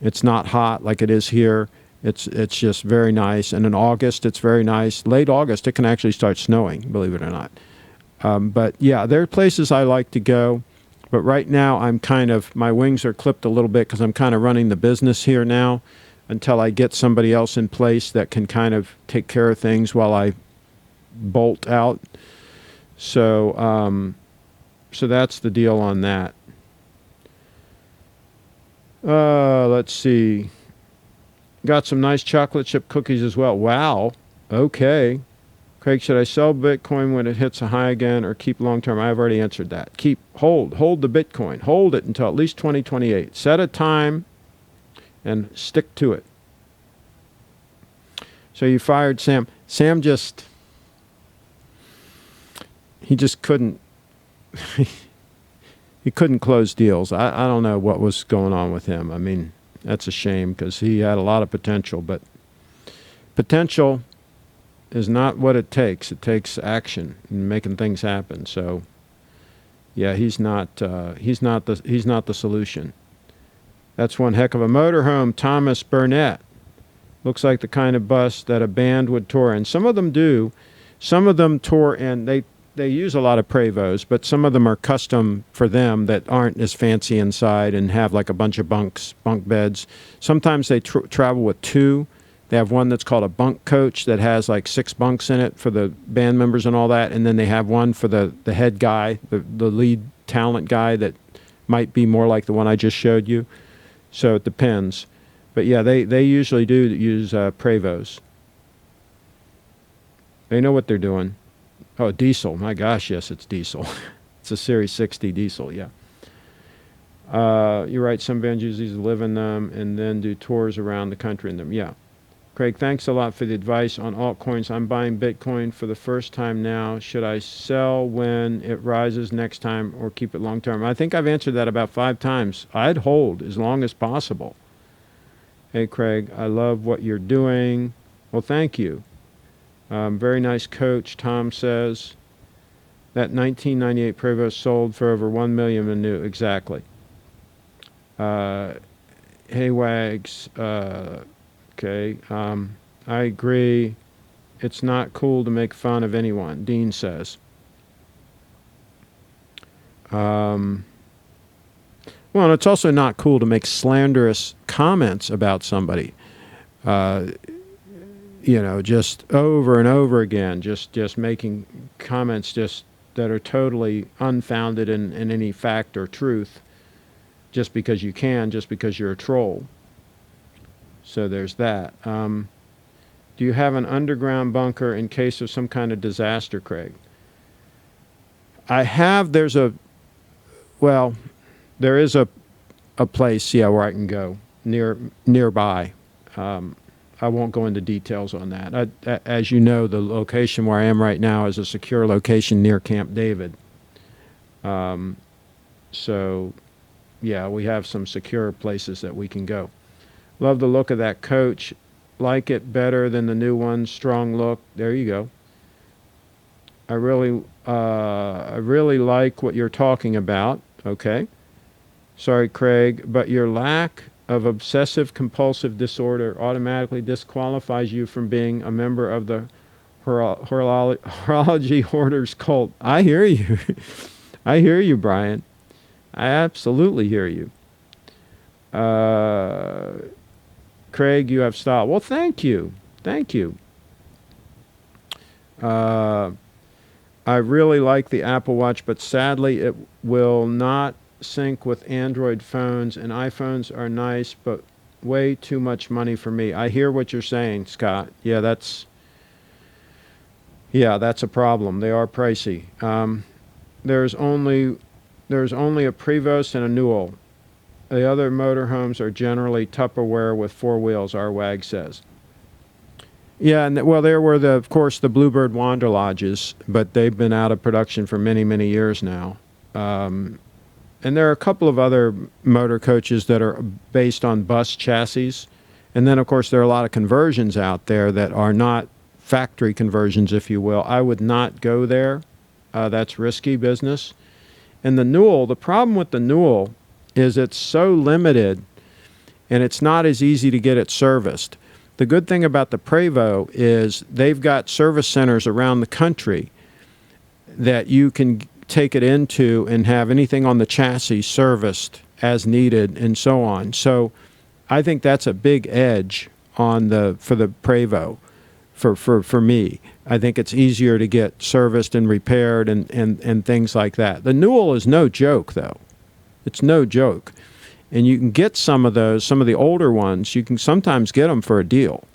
[SPEAKER 1] It's not hot like it is here. It's just very nice. And in August, it's very nice. Late August, it can actually start snowing, believe it or not. But yeah, there are places I like to go. But right now, my wings are clipped a little bit because I'm kind of running the business here now until I get somebody else in place that can kind of take care of things while I bolt out. So, so that's the deal on that. Let's see. Got some nice chocolate chip cookies as well. Wow. Okay. Craig, should I sell Bitcoin when it hits a high again or keep long term? I've already answered that. Hold the Bitcoin. Hold it until at least 2028. Set a time and stick to it. So you fired Sam. Sam he just couldn't, he couldn't close deals. I don't know what was going on with him. I mean, that's a shame because he had a lot of potential, but potential is not what it takes. It takes action and making things happen. So, yeah, he's not the solution. That's one heck of a motorhome. Thomas Burnett looks like the kind of bus that a band would tour, and some of them do. Some of them tour, and they use a lot of Prevos, but some of them are custom for them that aren't as fancy inside and have like a bunch of bunk beds. Sometimes they travel with two. They have one that's called a bunk coach that has like 6 bunks in it for the band members and all that, and then they have one for the head guy, the lead talent guy that might be more like the one I just showed you. So it depends. But yeah, they usually do use Prevos. They know what they're doing. Oh, diesel. My gosh, yes, it's diesel. It's a Series 60 diesel, yeah. You're right, some bands use these to live in them and then do tours around the country in them. Yeah. Craig, thanks a lot for the advice on altcoins. I'm buying Bitcoin for the first time now. Should I sell when it rises next time or keep it long term? I think I've answered that about 5 times. I'd hold as long as possible. Hey, Craig, I love what you're doing. Well, thank you. Very nice coach, Tom says. That 1998 Prevost sold for over $1 million in new. Exactly. Hey, Wags. Okay. I agree. It's not cool to make fun of anyone, Dean says. Well, and it's also not cool to make slanderous comments about somebody. Just over and over again, just making comments just that are totally unfounded in any fact or truth, just because you can, just because you're a troll. So there's that. Do you have an underground bunker in case of some kind of disaster, Craig? I have. There is a place, yeah, where I can go nearby. I won't go into details on that. As you know, the location where I am right now is a secure location near Camp David. So, yeah, we have some secure places that we can go. Love the look of that coach. Like it better than the new one. Strong look. There you go. I really like what you're talking about. Okay. Sorry, Craig, but your lack of obsessive compulsive disorder automatically disqualifies you from being a member of the horology hoarders cult. I hear you. I hear you, Brian. I absolutely hear you. Craig, you have style. Well, thank you. Thank you. I really like the Apple Watch, but sadly it will not sync with Android phones, and iPhones are nice, but way too much money for me. I hear what you're saying, Scott. Yeah, that's a problem. They are pricey. There's only a Prevost and a Newell. The other motorhomes are generally Tupperware with 4 wheels, our WAG says. Yeah, and well, there were, of course, the Bluebird Wander Lodges, but they've been out of production for many, many years now. And there are a couple of other motor coaches that are based on bus chassis. And then, of course, there are a lot of conversions out there that are not factory conversions, if you will. I would not go there. That's risky business. And the Newell, the problem with the Newell is it's so limited and it's not as easy to get it serviced. The good thing about the Prevo is they've got service centers around the country that you can take it into and have anything on the chassis serviced as needed and so on. So I think that's a big edge for the Prevo for me. I think it's easier to get serviced and repaired and things like that. The Newell is no joke, though. It's no joke. And you can get some of those, some of the older ones, you can sometimes get them for a deal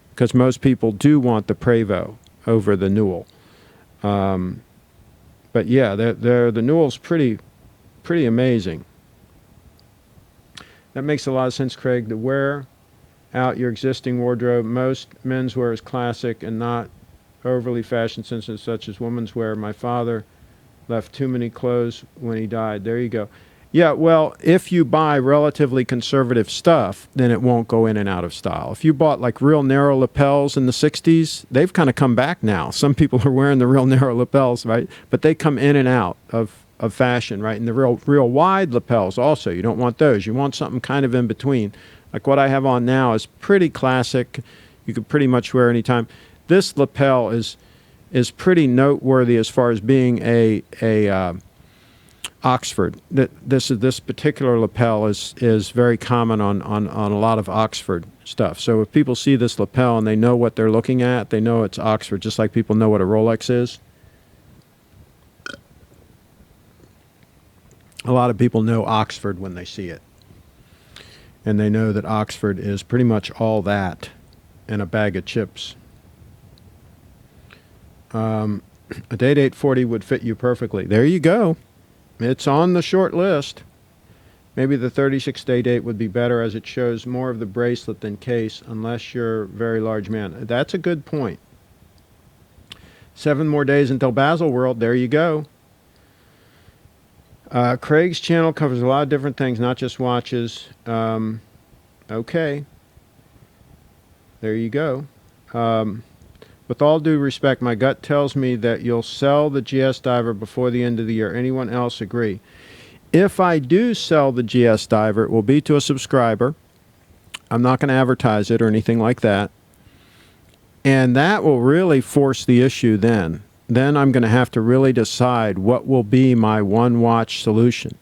[SPEAKER 1] because most people do want the Prevo over the Newell. But yeah, the Newell's pretty amazing. That makes a lot of sense, Craig. To wear out your existing wardrobe, most menswear is classic and not overly fashion sensitive, such as women's wear. My father left too many clothes when he died. There you go. Yeah, well, if you buy relatively conservative stuff, then it won't go in and out of style. If you bought like real narrow lapels in the 60s, they've kind of come back now. Some people are wearing the real narrow lapels, right? But they come in and out of fashion, right? And the real wide lapels also, you don't want those. You want something kind of in between. Like what I have on now is pretty classic. You could pretty much wear anytime. This lapel is is pretty noteworthy as far as being a Oxford. This particular lapel is very common on a lot of Oxford stuff. So if people see this lapel and they know what they're looking at, they know it's Oxford, just like people know what a Rolex is. A lot of people know Oxford when they see it. And they know that Oxford is pretty much all that in a bag of chips. A date 840 would fit you perfectly. There you go. It's on the short list. Maybe the 36-day date would be better as it shows more of the bracelet than case unless you're a very large man. That's a good point. 7 more days until Basil World. There you go. Craig's channel covers a lot of different things, not just watches. Okay. There you go. With all due respect, my gut tells me that you'll sell the GS Diver before the end of the year. Anyone else agree? If I do sell the GS Diver, it will be to a subscriber. I'm not going to advertise it or anything like that. And that will really force the issue then. Then I'm going to have to really decide what will be my one-watch solution.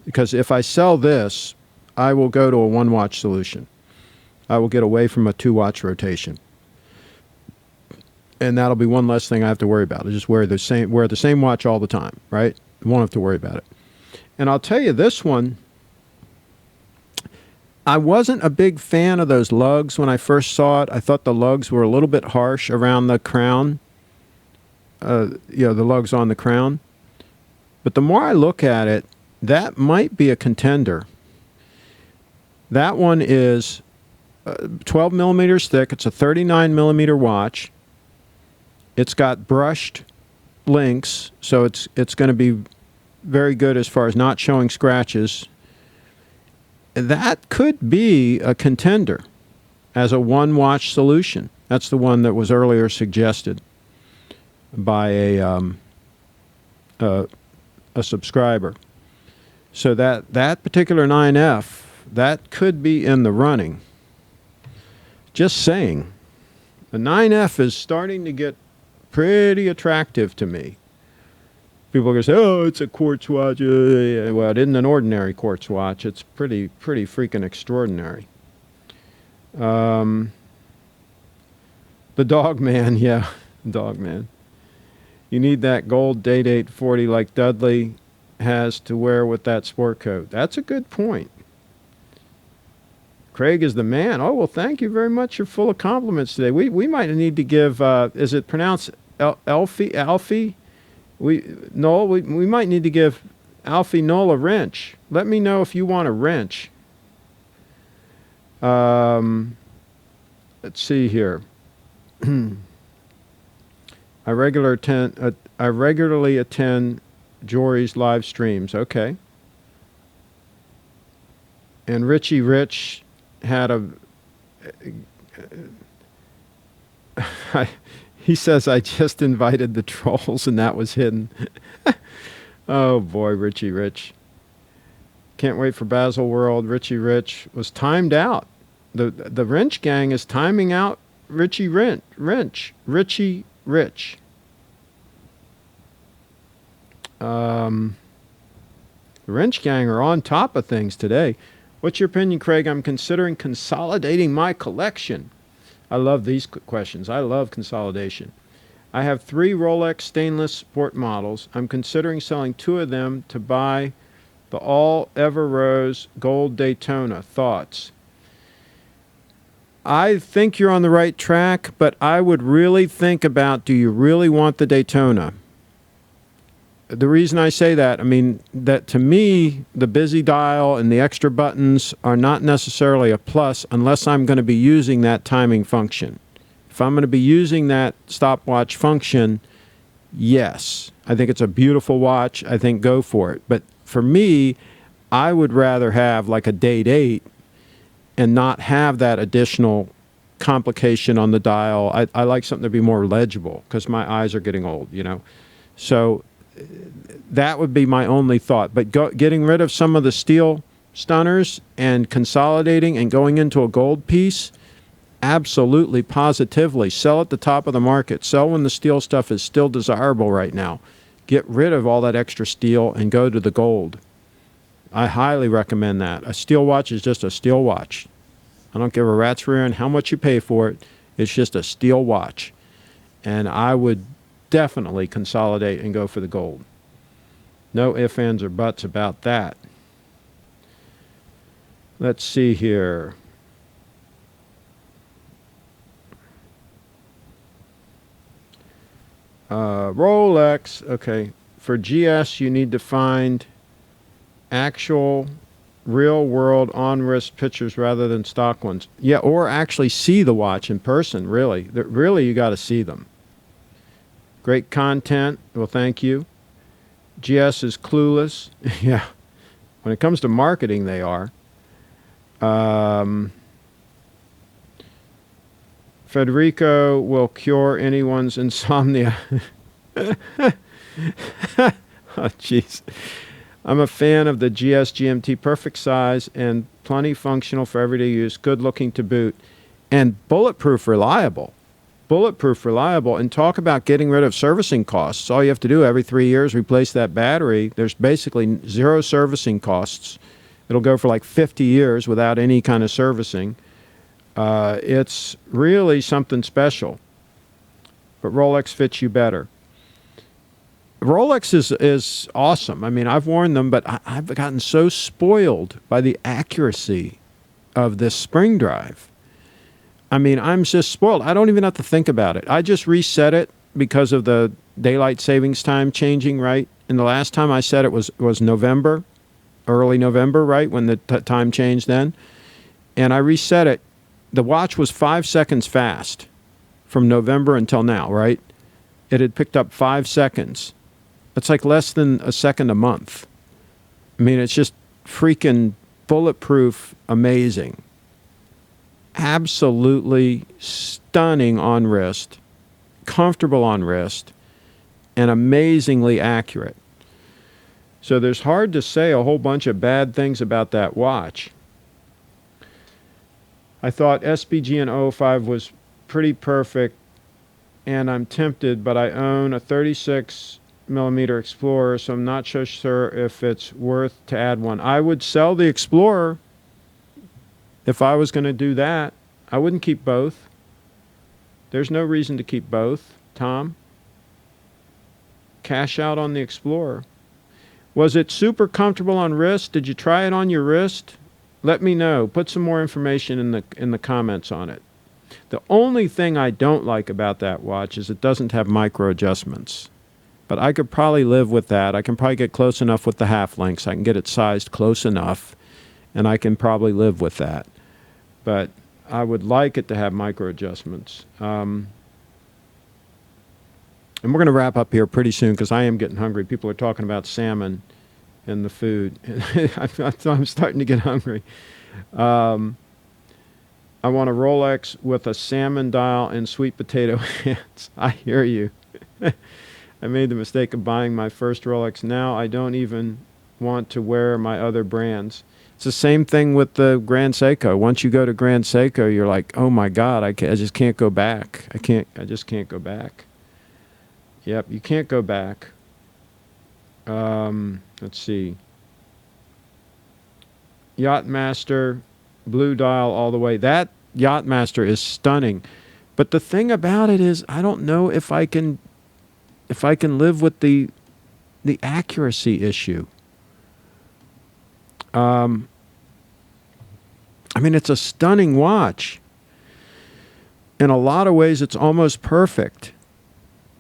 [SPEAKER 1] Because if I sell this, I will go to a one-watch solution. I will get away from a 2-watch rotation. And that'll be one less thing I have to worry about. I just wear the same watch all the time, right? Won't have to worry about it. And I'll tell you this one, I wasn't a big fan of those lugs when I first saw it. I thought the lugs were a little bit harsh around the crown. The lugs on the crown. But the more I look at it, that might be a contender. That one is 12 millimeters thick. It's a 39 millimeter watch. It's got brushed links, so it's going to be very good as far as not showing scratches. That could be a contender as a one-watch solution. That's the one that was earlier suggested by a subscriber. So that particular 9F, that could be in the running. Just saying. The 9F is starting to get pretty attractive to me. People are going to say, oh, it's a quartz watch. Well, it isn't an ordinary quartz watch. It's pretty freaking extraordinary. The Dog Man, yeah, Dog Man. You need that gold date 840 like Dudley has to wear with that sport coat. That's a good point. Craig is the man. Oh, well, thank you very much. You're full of compliments today. We might need to give, is it pronounced Alfie? We might need to give Alfie Knoll a wrench. Let me know if you want a wrench. Let's see here. I regularly attend Jory's live streams. Okay. And Richie Rich had he says, I just invited the trolls and that was hidden. Oh boy, Richie Rich. Can't wait for Basil World. Richie Rich was timed out. The Wrench Gang is timing out Richie Rich. The Wrench Gang are on top of things today. What's your opinion, Craig? I'm considering consolidating my collection. I love these questions. I love consolidation. I have 3 Rolex stainless sport models. I'm considering selling 2 of them to buy the all Ever Rose Gold Daytona. Thoughts? I think you're on the right track, but I would really think about, do you really want the Daytona? The reason I say that, I mean, that to me, the busy dial and the extra buttons are not necessarily a plus unless I'm going to be using that timing function. If I'm going to be using that stopwatch function, yes. I think it's a beautiful watch. I think go for it. But for me, I would rather have like a date 8 and not have that additional complication on the dial. I like something to be more legible because my eyes are getting old, you know. So that would be my only thought. But getting rid of some of the steel stunners and consolidating and going into a gold piece, Absolutely, positively. Sell at the top of the market. Sell when the steel stuff is still desirable right now. Get rid of all that extra steel and go to the gold. I highly recommend that. A steel watch is just a steel watch. I don't give a rat's rear end how much you pay for it. It's just a steel watch. And I would definitely consolidate and go for the gold. No ifs, ands, or buts about that. Let's see here. Rolex. Okay. For GS, you need to find actual real-world on-wrist pictures rather than stock ones. Yeah, or actually see the watch in person, really. Really, you got to see them. Great content. Well, thank you. GS is clueless. Yeah. When it comes to marketing, they are. Federico will cure anyone's insomnia. Oh, jeez. I'm a fan of the GS GMT, perfect size and plenty functional for everyday use, good looking to boot, and bulletproof reliable. Bulletproof reliable. And talk about getting rid of servicing costs. All you have to do every 3 years, replace that battery. There's basically zero servicing costs. It'll go for like 50 years without any kind of servicing. It's really something special. But Rolex fits you better. Rolex is awesome. I mean, I've worn them, but I've gotten so spoiled by the accuracy of this spring drive. I mean, I'm just spoiled. I don't even have to think about it. I just reset it because of the daylight savings time changing, right? And the last time I set it was November, early November, right, when the time changed then. And I reset it. The watch was 5 seconds fast from November until now, right? It had picked up 5 seconds. It's like less than a second a month. I mean, it's just freaking bulletproof, amazing. Absolutely stunning on wrist, comfortable on wrist, and amazingly accurate. So there's hard to say a whole bunch of bad things about that watch. I thought SBG in 05 was pretty perfect, and I'm tempted, but I own a 36 millimeter Explorer, so I'm not so sure if it's worth to add one. I would sell the Explorer if I was going to do that. I wouldn't keep both. There's no reason to keep both, Tom. Cash out on the Explorer. Was it super comfortable on wrist? Did you try it on your wrist? Let me know. Put some more information in the comments on it. The only thing I don't like about that watch is it doesn't have micro adjustments. But I could probably live with that. I can probably get close enough with the half links. I can get it sized close enough, and I can probably live with that. But I would like it to have micro adjustments. And we're going to wrap up here pretty soon because I am getting hungry. People are talking about salmon and the food. I'm starting to get hungry. I want a Rolex with a salmon dial and sweet potato hands. I hear you. I made the mistake of buying my first Rolex. Now I don't even want to wear my other brands. It's the same thing with the Grand Seiko. Once you go to Grand Seiko, you're like, oh my God, I just can't go back. I just can't go back. Yep, you can't go back. Let's see. Yachtmaster, blue dial all the way. That Yachtmaster is stunning. But the thing about it is, I don't know if I can live with the accuracy issue. I mean, it's a stunning watch. In a lot of ways, it's almost perfect.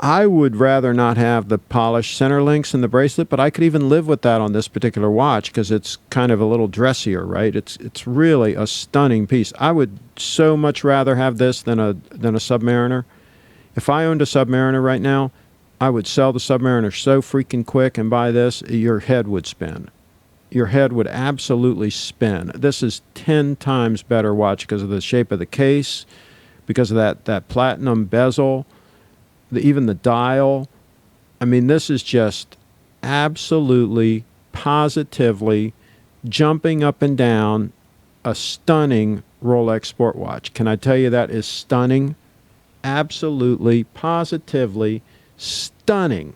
[SPEAKER 1] I would rather not have the polished center links in the bracelet, but I could even live with that on this particular watch because it's kind of a little dressier, right? It's really a stunning piece. I would so much rather have this than a Submariner. If I owned a Submariner right now, I would sell the Submariner so freaking quick and buy this, your head would spin. Your head would absolutely spin. This is 10 times better watch because of the shape of the case, because of that platinum bezel, even the dial. I mean, this is just absolutely, positively jumping up and down a stunning Rolex sport watch. Can I tell you that is stunning? Absolutely, positively stunning.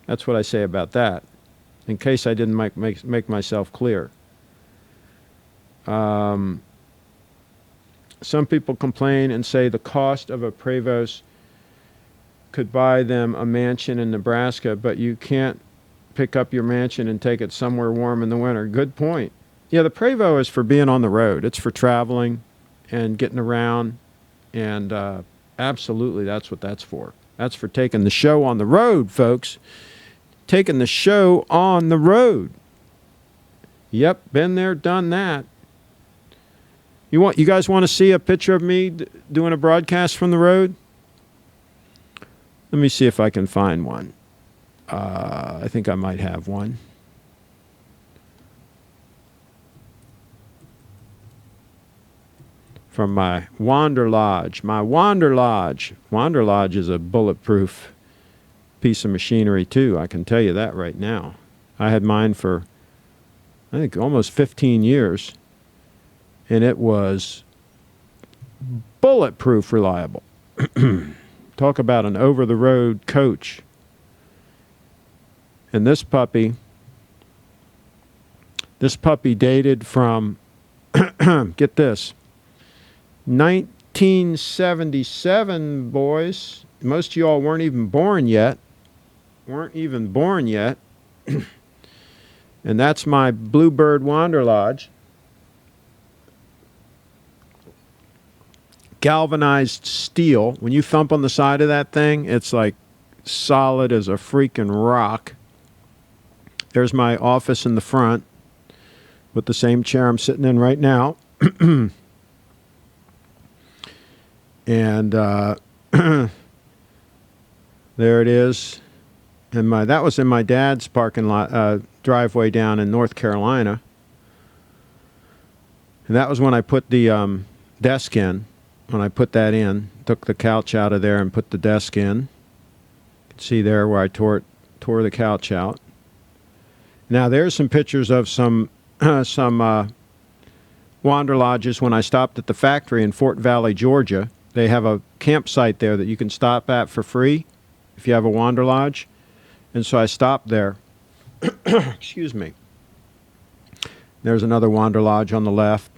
[SPEAKER 1] That's what I say about that, in case I didn't make myself clear. Some people complain and say the cost of a Prevost could buy them a mansion in Nebraska, but you can't pick up your mansion and take it somewhere warm in the winter. Good point. Yeah, the Prevost is for being on the road. It's for traveling and getting around, and absolutely that's what that's for. That's for taking the show on the road, folks. Taking the show on the road. Yep, been there, done that. You guys want to see a picture of me doing a broadcast from the road? Let me see if I can find one. I think I might have one. From my Wander Lodge. My Wander Lodge. Wander Lodge is a bulletproof piece of machinery, too. I can tell you that right now. I had mine for, I think, almost 15 years. And it was bulletproof reliable. Talk about an over-the-road coach. And this puppy dated from, get this, 1977, boys. Most of y'all weren't even born yet. And that's my Bluebird Wander Lodge. Galvanized steel. When you thump on the side of that thing, it's like solid as a freaking rock. There's my office in the front with the same chair I'm sitting in right now. And there it is. And that was in my dad's parking lot, driveway down in North Carolina. And that was when I put the desk in. When I put that in, took the couch out of there and put the desk in. You can see there where I tore the couch out. Now there's some pictures of some Wander Lodges when I stopped at the factory in Fort Valley, Georgia. They have a campsite there that you can stop at for free if you have a Wander Lodge. And so I stopped there. Excuse me. There's another Wander Lodge on the left.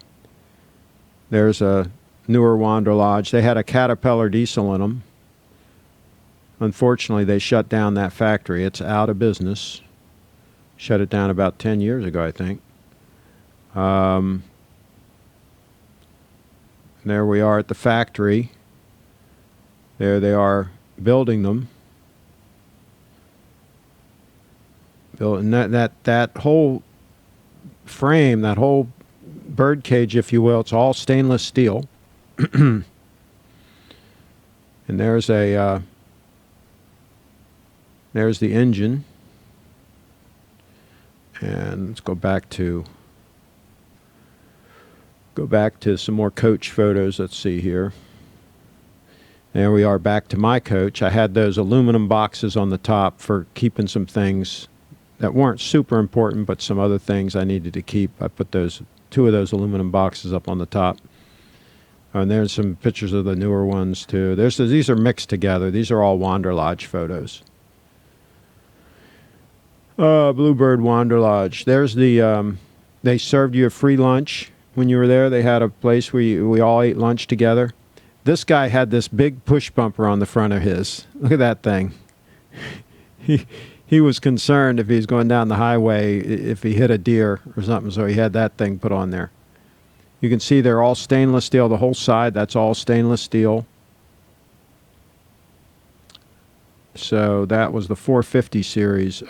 [SPEAKER 1] There's a newer Wander Lodge. They had a Caterpillar diesel in them. Unfortunately, they shut down that factory. It's out of business. Shut it down about 10 years ago, I think. There we are at the factory. There they are building them. And that whole frame, that whole bird cage, if you will, it's all stainless steel. And there's the engine. And let's go back to some more coach photos. Let's see here. There we are, back to my coach. I had those aluminum boxes on the top for keeping some things that weren't super important, but some other things I needed to keep. I put two of those aluminum boxes up on the top. And there's some pictures of the newer ones too. These are mixed together. These are all Wander Lodge photos. Bluebird Wander Lodge. There's they served you a free lunch when you were there. They had a place where we all ate lunch together. This guy had this big push bumper on the front of his. Look at that thing. He was concerned if he was going down the highway if he hit a deer or something, so he had that thing put on there. You can see they're all stainless steel. The whole side, that's all stainless steel. So that was the 450 series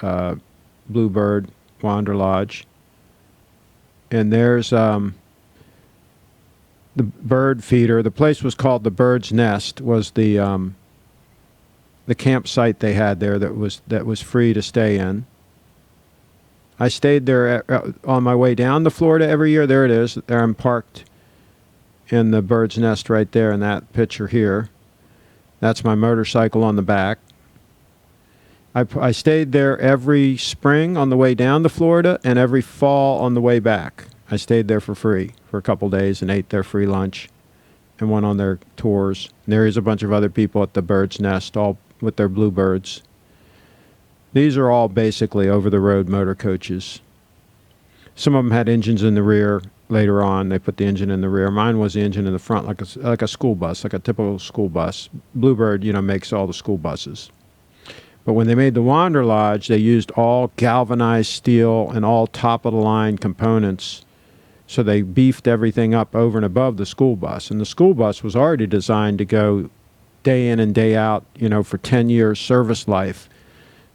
[SPEAKER 1] Bluebird Wander Lodge. And there's the bird feeder. The place was called the Bird's Nest, was the campsite they had there that was free to stay in. I stayed there on my way down to Florida every year. There it is. There I'm parked in the Bird's Nest right there in that picture here. That's my motorcycle on the back. I stayed there every spring on the way down to Florida and every fall on the way back. I stayed there for free for a couple days and ate their free lunch and went on their tours. And there is a bunch of other people at the bird's nest, all with their bluebirds. These are all basically over-the-road motor coaches. Some of them had engines in the rear. Later on, they put the engine in the rear. Mine was the engine in the front, like a school bus, like a typical school bus. Bluebird, makes all the school buses. But when they made the Wander Lodge, they used all galvanized steel and all top-of-the-line components. So they beefed everything up over and above the school bus. And the school bus was already designed to go day in and day out, for 10 years service life.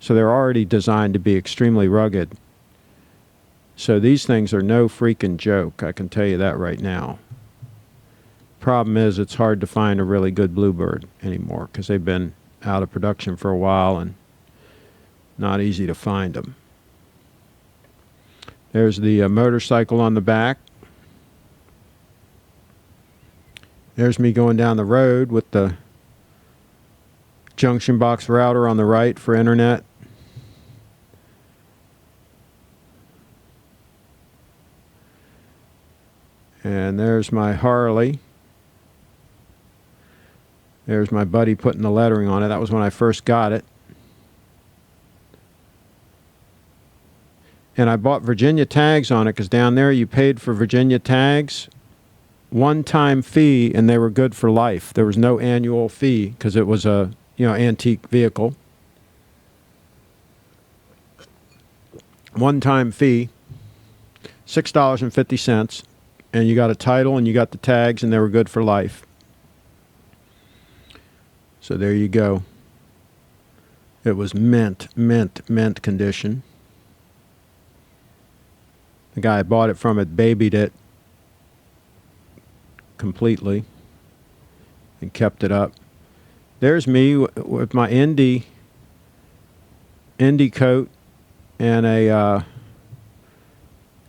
[SPEAKER 1] So they're already designed to be extremely rugged. So these things are no freaking joke, I can tell you that right now. Problem is, it's hard to find a really good Bluebird anymore because they've been out of production for a while and not easy to find them. There's the motorcycle on the back. There's me going down the road with the junction box router on the right for internet. And there's my Harley. There's my buddy putting the lettering on it. That was when I first got it. And I bought Virginia tags on it because down there you paid for Virginia tags. One-time fee, and they were good for life. There was no annual fee because it was a antique vehicle. One-time fee, $6.50. And you got a title and you got the tags and they were good for life. So there you go. It was mint condition. The guy I bought it from had babied it completely and kept it up. There's me with my Indy coat and a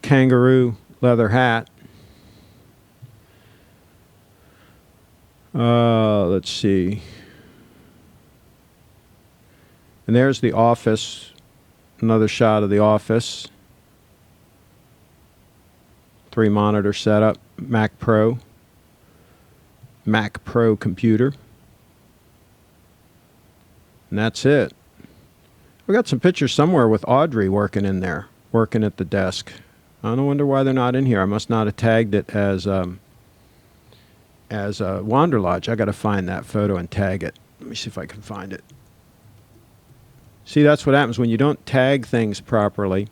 [SPEAKER 1] kangaroo leather hat. Let's see. And there's the office. Another shot of the office. 3-monitor setup. Mac Pro computer. And that's it. We got some pictures somewhere with Audrey working in there, working at the desk. I don't wonder why they're not in here. I must not have tagged it as a Wander Lodge. I got to find that photo and tag it. Let me see if I can find it. See, that's what happens when you don't tag things properly.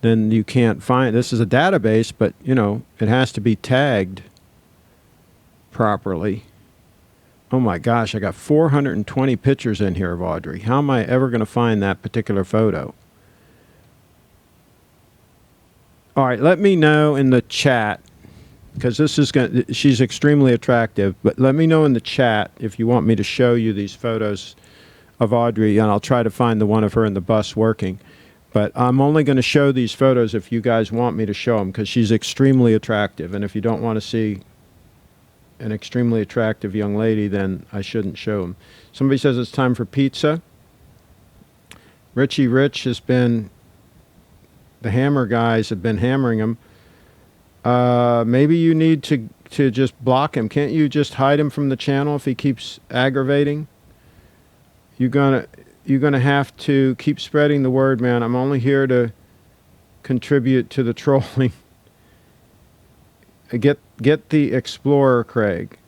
[SPEAKER 1] Then you can't find. This is a database, but it has to be tagged properly. Oh my gosh, I got 420 pictures in here of Audrey. How am I ever going to find that particular photo? All right, let me know in the chat. Because she's extremely attractive. But let me know in the chat if you want me to show you these photos of Audrey, and I'll try to find the one of her in the bus working. But I'm only going to show these photos if you guys want me to show them, because she's extremely attractive. And if you don't want to see an extremely attractive young lady, then I shouldn't show them. Somebody says it's time for pizza. Richie Rich has been, the hammer guys have been hammering him. Maybe you need to just block him. Can't you just hide him from the channel if he keeps aggravating? You're gonna have to keep spreading the word, man. I'm only here to contribute to the trolling. Get the Explorer, Craig.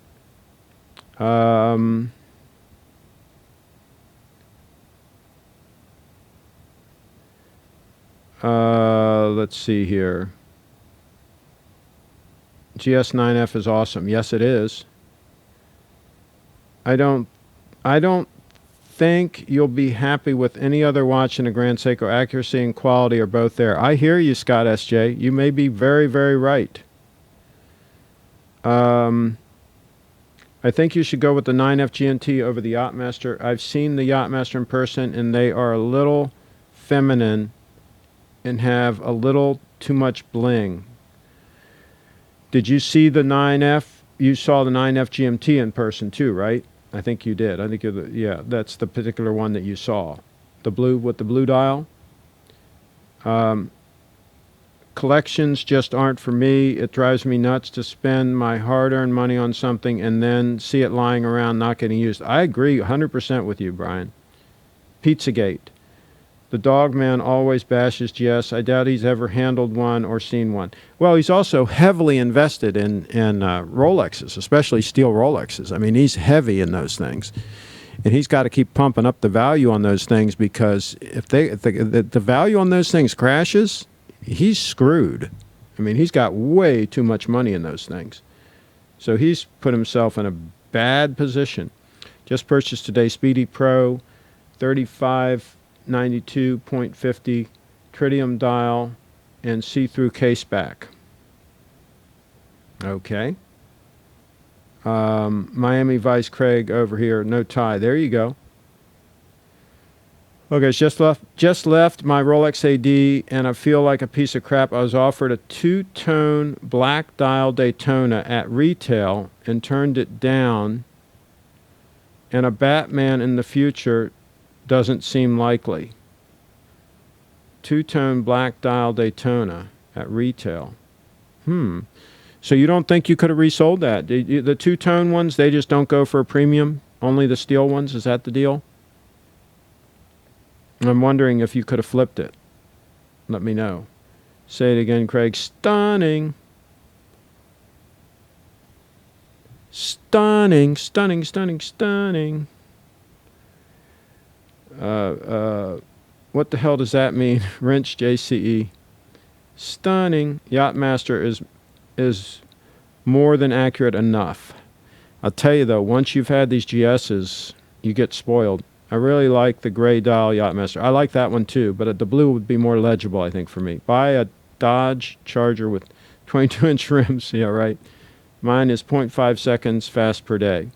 [SPEAKER 1] Let's see here. GS9F is awesome. Yes, it is. I don't think you'll be happy with any other watch in the Grand Seiko. Accuracy and quality are both there. I hear you, Scott SJ. You may be very, very right. I think you should go with the 9F GNT over the Yachtmaster. I've seen the Yachtmaster in person, and they are a little feminine and have a little too much bling. Did you see the 9F? You saw the 9F GMT in person too, right? I think you did. I think yeah, that's the particular one that you saw. The blue with the blue dial. collections just aren't for me. It drives me nuts to spend my hard-earned money on something and then see it lying around not getting used. I agree 100% with you, Brian. Pizzagate. The dog man always bashes GS. I doubt he's ever handled one or seen one. Well, he's also heavily invested in Rolexes, especially steel Rolexes. I mean, he's heavy in those things. And he's got to keep pumping up the value on those things, because if the value on those things crashes, he's screwed. I mean, he's got way too much money in those things. So he's put himself in a bad position. Just purchased today Speedy Pro 3592.50 tritium dial and see-through case back. Okay. Miami Vice Craig over here, no tie. There you go. Okay, just left my Rolex AD, and I feel like a piece of crap. I was offered a two-tone black dial Daytona at retail and turned it down, and a Batman in the future doesn't seem likely. Two-tone black dial Daytona at retail. So you don't think you could have resold that? The two-tone ones, they just don't go for a premium? Only the steel ones? Is that the deal? I'm wondering if you could have flipped it. Let me know. Say it again, Craig. Stunning. Stunning, stunning, stunning, stunning. What the hell does that mean? Wrench JCE. Stunning. Yachtmaster is more than accurate enough. I'll tell you though, once you've had these GSs, you get spoiled. I really like the gray dial Yachtmaster. I like that one too, but the blue would be more legible, I think, for me. Buy a Dodge Charger with 22-inch rims. Yeah, right. Mine is 0.5 seconds fast per day.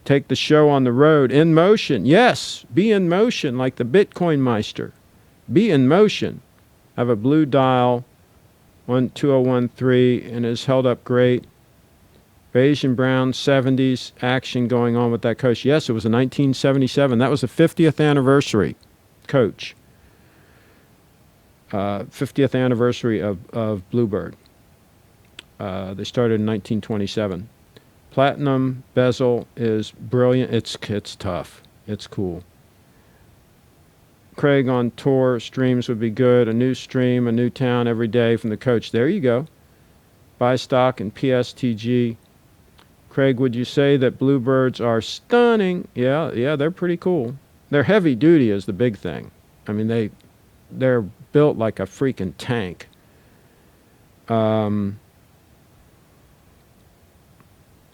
[SPEAKER 1] Take the show on the road. In motion. Yes, be in motion like the Bitcoin Meister. Be in motion. I have a blue dial, 2013, and is held up great. Beige and brown, 70s action going on with that coach. Yes, it was a 1977. That was the 50th anniversary coach. 50th anniversary of Bluebird. They started in 1927. Platinum bezel is brilliant. It's tough. It's cool. Craig on tour streams would be good. A new stream, a new town every day from the coach. There you go. Buy stock in PSTG. Craig, would you say that Bluebirds are stunning? Yeah, they're pretty cool. They're heavy duty is the big thing. I mean, they're built like a freaking tank.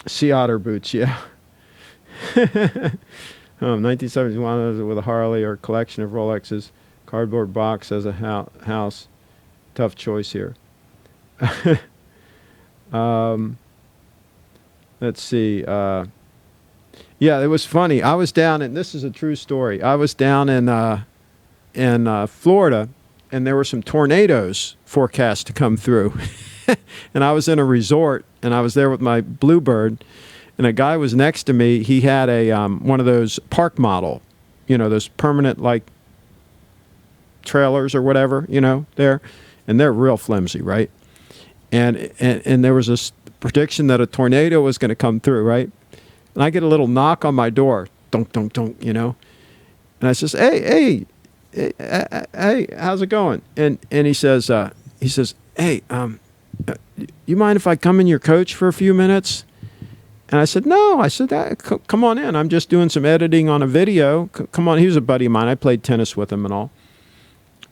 [SPEAKER 1] Sea Otter boots, yeah. 1971 with a Harley or a collection of Rolexes. Cardboard box as a house. Tough choice here. Let's see. Yeah, it was funny. I was down, and this is a true story. I was down in Florida, and there were some tornadoes forecast to come through. And I was in a resort, and I was there with my Bluebird, and a guy was next to me. He had a one of those park model, those permanent like trailers or whatever, there, and they're real flimsy, right? And there was this prediction that a tornado was going to come through, right? And I get a little knock on my door, dunk, dunk, dunk, and I says, hey, how's it going? And he says, hey, you mind if I come in your coach for a few minutes? And I said, no. I said, come on in. I'm just doing some editing on a video. Come on. He was a buddy of mine. I played tennis with him and all.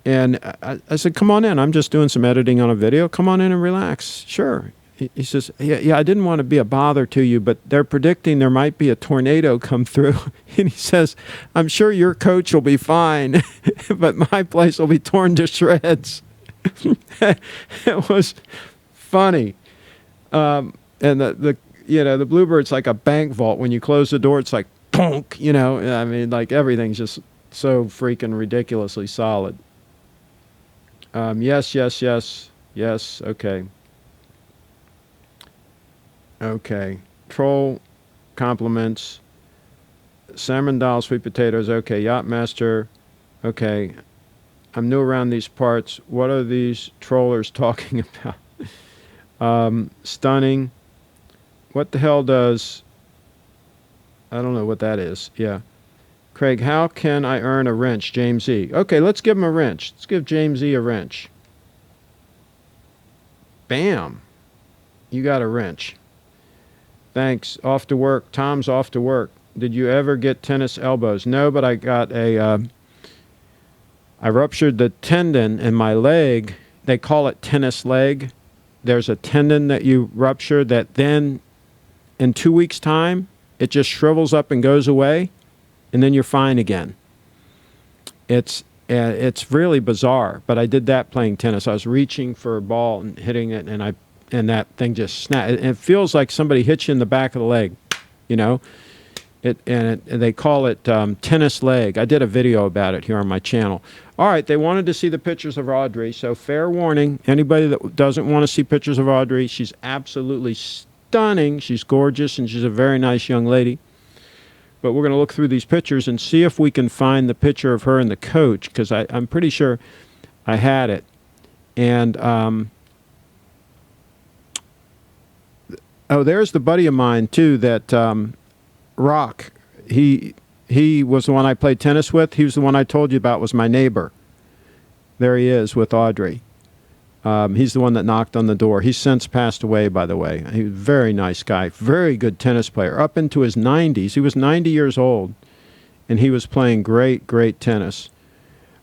[SPEAKER 1] And I said, come on in. I'm just doing some editing on a video. Come on in and relax. Sure. He says, yeah, I didn't want to be a bother to you, but they're predicting there might be a tornado come through. And he says, I'm sure your coach will be fine, but my place will be torn to shreds. It was funny. And the Bluebird's like a bank vault. When you close the door, it's like, punk, I mean, like everything's just so freaking ridiculously solid. Yes. Okay. Okay. Troll compliments. Salmon Dial sweet potatoes. Okay. Yachtmaster. Okay. I'm new around these parts. What are these trollers talking about? Stunning. What the hell does... I don't know what that is. Yeah. Craig, how can I earn a wrench? James E. Okay, let's give him a wrench. Let's give James E a wrench. Bam. You got a wrench. Thanks. Off to work. Tom's off to work. Did you ever get tennis elbows? No, but I got a... I ruptured the tendon in my leg. They call it tennis leg. There's a tendon that you rupture that then in 2 weeks' time, it just shrivels up and goes away, and then you're fine again. It's really bizarre, but I did that playing tennis. I was reaching for a ball and hitting it, and that thing just snapped. It feels like somebody hit you in the back of the leg, you know. And they call it tennis leg. I did a video about it here on my channel. All right, they wanted to see the pictures of Audrey, so fair warning. Anybody that doesn't want to see pictures of Audrey, she's absolutely stunning. She's gorgeous, and she's a very nice young lady. But we're going to look through these pictures and see if we can find the picture of her and the coach, because I'm pretty sure I had it. And, oh, there's the buddy of mine, too, that... Rock, he was the one I played tennis with. He was the one I told you about, was my neighbor. There he is with Audrey. He's the one that knocked on the door. He's since passed away, by the way. He was a very nice guy, very good tennis player, up into his 90s. He was 90 years old, and he was playing great, great tennis.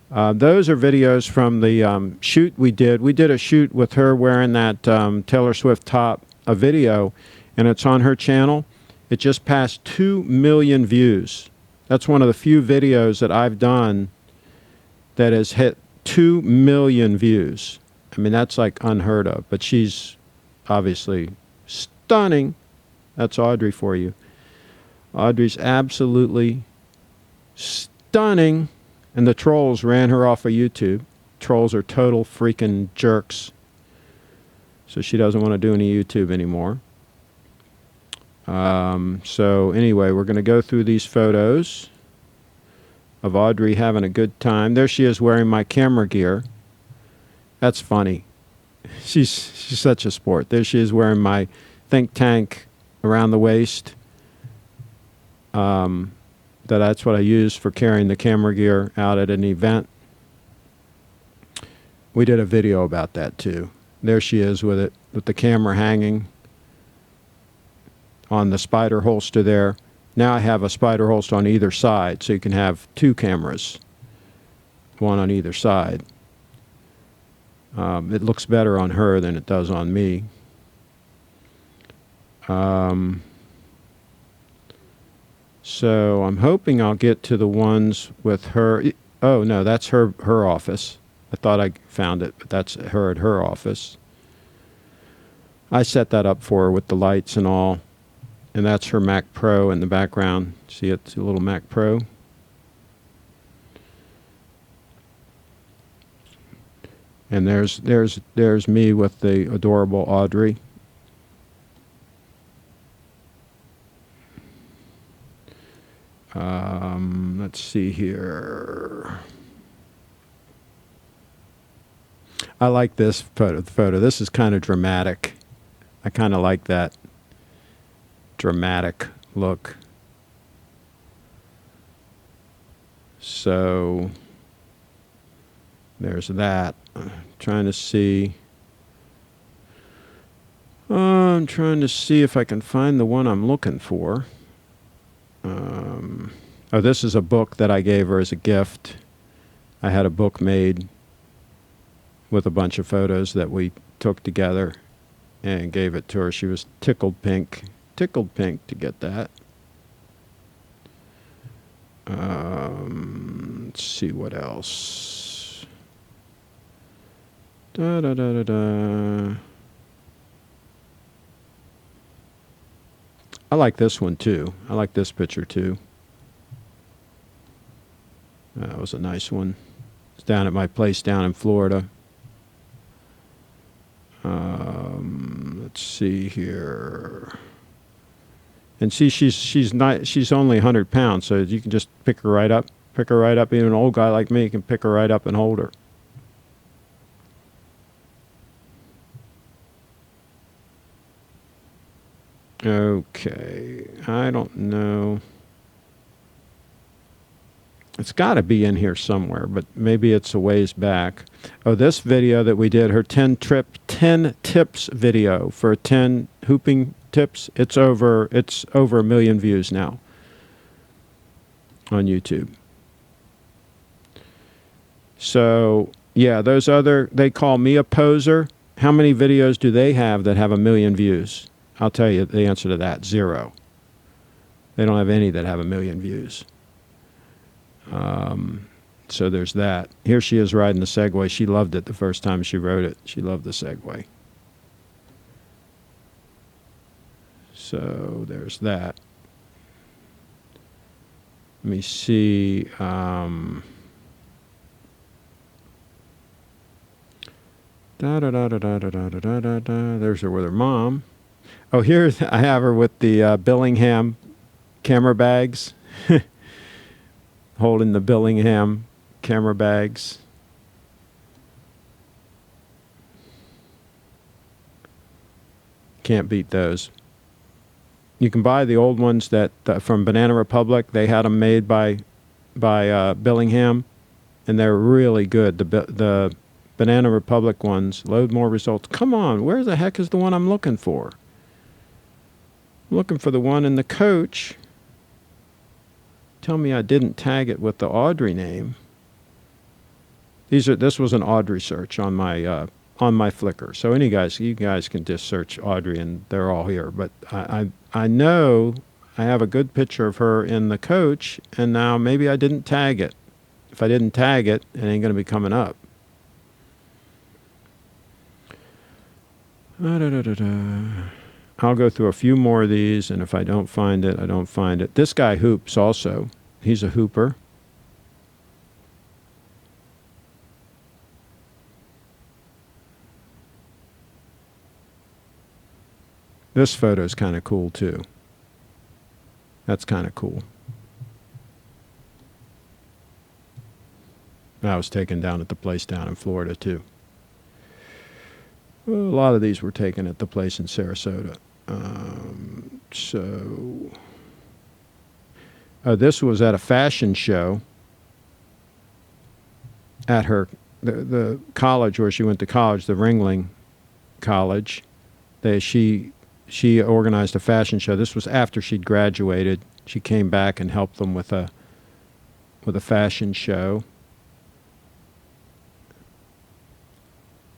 [SPEAKER 1] Those are videos from the shoot we did. We did a shoot with her wearing that Taylor Swift top, a video, and it's on her channel. It just passed 2 million views. That's one of the few videos that I've done that has hit 2 million views. I mean, that's like unheard of. But she's obviously stunning. That's Audrey for you. Audrey's absolutely stunning. And the trolls ran her off of YouTube. Trolls are total freaking jerks. So she doesn't want to do any YouTube anymore. So anyway, we're going to go through these photos of Audrey having a good time. There she is wearing my camera gear. That's funny. She's such a sport. There she is wearing my think tank around the waist. That's what I use for carrying the camera gear out at an event. We did a video about that too. There she is with it, with the camera hanging on the spider holster there. Now I have a spider holster on either side, so you can have 2 cameras, one on either side. It looks better on her than it does on me. So I'm hoping I'll get to the ones with her. Oh, no, that's her office. I thought I found it, but that's her at her office. I set that up for her with the lights and all. And that's her Mac Pro in the background. See, it's a little Mac Pro. And there's me with the adorable Audrey. Let's see here. I like this photo. This is kind of dramatic. I kind of like that dramatic look. So there's that. I'm trying to see if I can find the one I'm looking for. Oh, this is a book that I gave her as a gift. I had a book made with a bunch of photos that we took together and gave it to her. She was tickled pink to get that. Let's see what else. Da da da da da. I like this one too. I like this picture too. That was a nice one. It's down at my place down in Florida. Let's see here. And see, she's only 100 pounds, so you can just pick her right up, Pick her right up. Even an old guy like me can pick her right up and hold her. Okay, I don't know. It's got to be in here somewhere, but maybe it's a ways back. Oh, this video that we did, her 10 tips video for 10 hooping tips. It's over 1 million views now on YouTube. So, yeah, those other, they call me a poser. How many videos do they have that have 1 million views? I'll tell you the answer to that, 0. They don't have any that have 1 million views. So there's that. Here she is riding the Segway. She loved it the first time she rode it. She loved the Segway. So there's that. Let me see. There's her with her mom. Oh, here I have her with the Billingham camera bags. Holding the Billingham camera bags. Can't beat those. You can buy the old ones that from Banana Republic. They had them made by Billingham, and they're really good. The Banana Republic ones load more results. Come on, where the heck is the one I'm looking for? I'm looking for the one in the coach. Tell me I didn't tag it with the Audrey name. This was an Audrey search on my Flickr. So you guys can just search Audrey and they're all here. But I know I have a good picture of her in the coach, and now maybe I didn't tag it. If I didn't tag it, it ain't going to be coming up. I'll go through a few more of these, and if I don't find it, I don't find it. This guy hoops also. He's a hooper. This photo is kind of cool, too. That's kind of cool. That was taken down at the place down in Florida, too. Well, a lot of these were taken at the place in Sarasota. This was at a fashion show at the college where she went to college, the Ringling College. She organized a fashion show. This was after she'd graduated. She came back and helped them with a fashion show.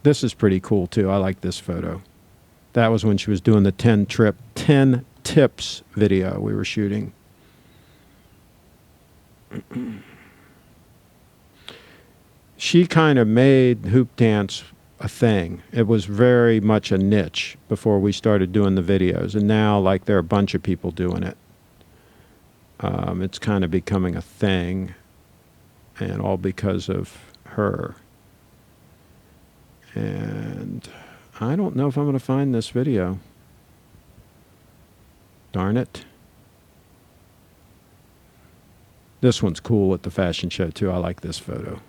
[SPEAKER 1] This is pretty cool too. I like this photo. That was when she was doing the 10 tips video we were shooting. She kind of made hoop dance a thing. It was very much a niche before we started doing the videos, and now like there are a bunch of people doing it. It's kind of becoming a thing, and all because of her. And I don't know if I'm going to find this video. Darn it. This one's cool at the fashion show too. I like this photo.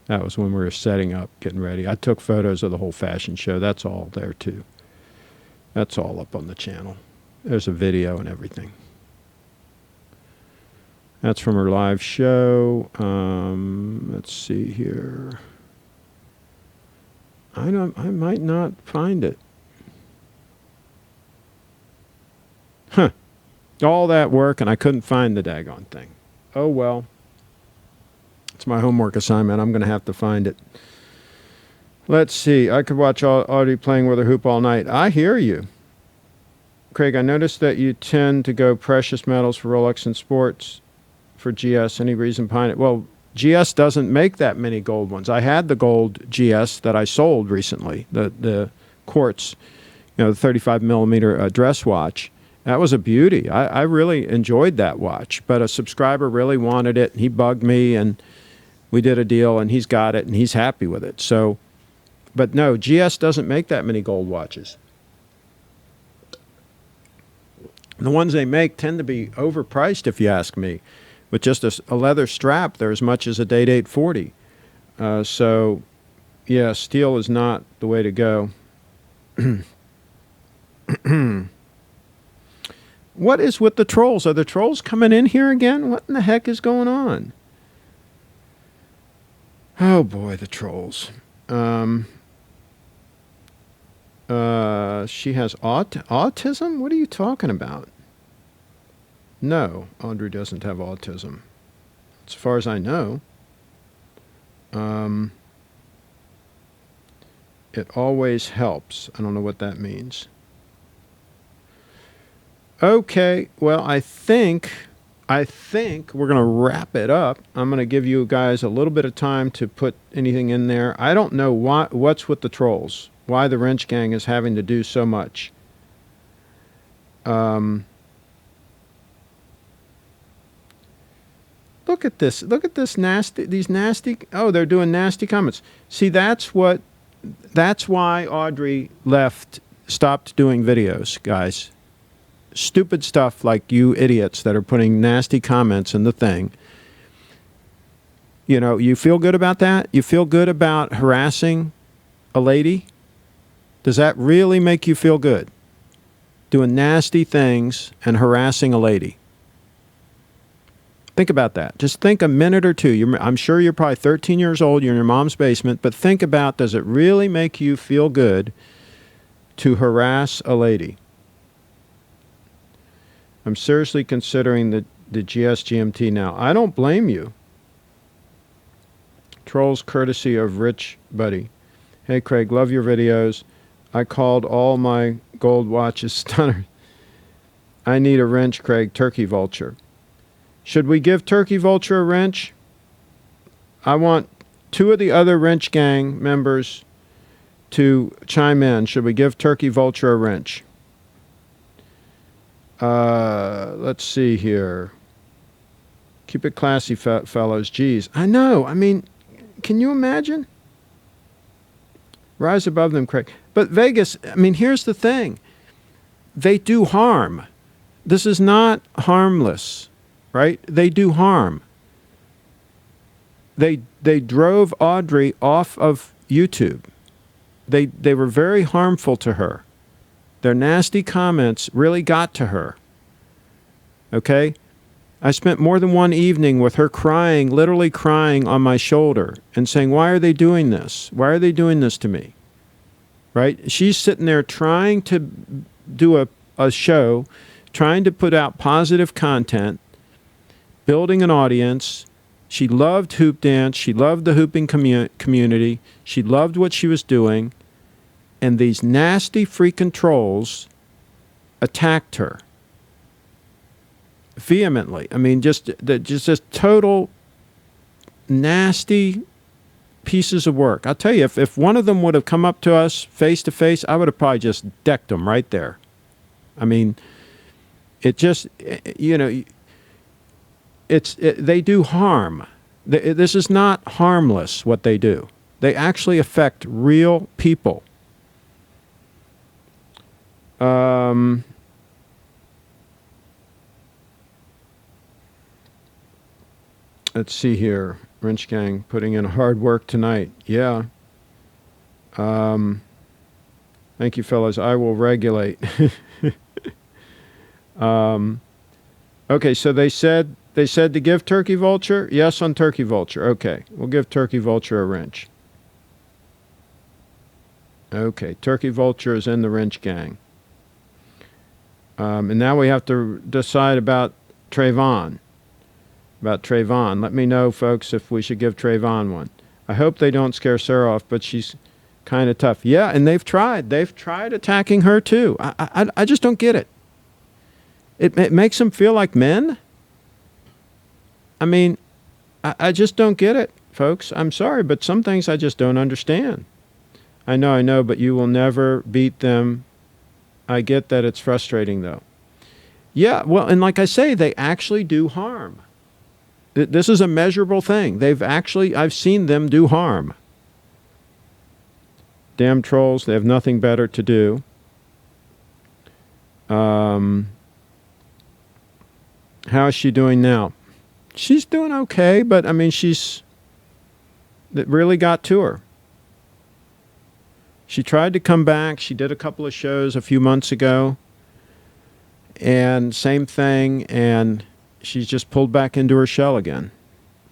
[SPEAKER 1] That was when we were setting up, getting ready. I took photos of the whole fashion show. That's all there too. That's all up on the channel. There's a video and everything. That's from her live show. Let's see here. I might not find it. Huh. All that work and I couldn't find the daggone thing. Oh well. It's my homework assignment. I'm going to have to find it. Let's see. I could watch Audrey playing with her hoop all night. I hear you. Craig, I noticed that you tend to go precious metals for Rolex and sports. For GS, any reason behind it? Well, GS doesn't make that many gold ones. I had the gold GS that I sold recently, the quartz, the 35 millimeter dress watch. That was a beauty. I really enjoyed that watch, but a subscriber really wanted it. He bugged me, and we did a deal, and he's got it, and he's happy with it. So, but no, GS doesn't make that many gold watches. The ones they make tend to be overpriced, if you ask me. With just a leather strap, they're as much as a Date 840. So, yeah, steel is not the way to go. What is with the trolls? Are the trolls coming in here again? What in the heck is going on? Oh boy, the trolls. She has autism? What are you talking about? No, Audrey doesn't have autism. As far as I know. It always helps. I don't know what that means. Okay, well, I think we're going to wrap it up. I'm going to give you guys a little bit of time to put anything in there. I don't know what's with the trolls, why the wrench gang is having to do so much. Look at this. Look at this these nasty. Oh, they're doing nasty comments. See, that's why Audrey stopped doing videos, guys. Stupid stuff like you idiots that are putting nasty comments in the thing. You know, you feel good about that? You feel good about harassing a lady? Does that really make you feel good? Doing nasty things and harassing a lady. Think about that. Just think a minute or two. I'm sure you're probably 13 years old. You're in your mom's basement. But think about, does it really make you feel good to harass a lady? I'm seriously considering the GSGMT now. I don't blame you. Trolls courtesy of Rich Buddy. Hey, Craig, love your videos. I called all my gold watches stunner. I need a wrench, Craig. Turkey Vulture. Should we give Turkey Vulture a wrench? I want 2 of the other wrench gang members to chime in. Should we give Turkey Vulture a wrench? Let's see here. Keep it classy, fellows. Geez, I know. I mean, can you imagine? Rise above them, Craig. But Vegas, I mean, here's the thing. They do harm. This is not harmless, right? They do harm. They drove Audrey off of YouTube. They were very harmful to her. Their nasty comments really got to her. Okay? I spent more than one evening with her crying, literally crying on my shoulder and saying, why are they doing this? Why are they doing this to me? Right? She's sitting there trying to do a show, trying to put out positive content, building an audience. She loved hoop dance. She loved the hooping community. She loved what she was doing. And these nasty freaking trolls attacked her vehemently. I mean, just total nasty pieces of work. I'll tell you, if one of them would have come up to us face to face, I would have probably just decked them right there. I mean, it just, you know, they do harm. This is not harmless what they do. They actually affect real people. Let's see here. Wrench Gang putting in hard work tonight. Yeah. Thank you, fellas. I will regulate. Okay, so they said to give Turkey Vulture? Yes on Turkey Vulture. Okay, we'll give Turkey Vulture a wrench. Okay, Turkey Vulture is in the Wrench Gang. And now we have to decide about Trayvon. Let me know, folks, if we should give Trayvon one. I hope they don't scare Sarah off, but she's kind of tough. Yeah, and they've tried. They've tried attacking her, too. I just don't get it. It makes them feel like men? I mean, I just don't get it, folks. I'm sorry, but some things I just don't understand. I know, but you will never beat them. I get that it's frustrating, though. Yeah, well, and like I say, they actually do harm. This is a measurable thing. I've seen them do harm. Damn trolls, they have nothing better to do. How is she doing now? She's doing okay, but I mean, it really got to her. She tried to come back. She did a couple of shows a few months ago, and same thing, and she's just pulled back into her shell again.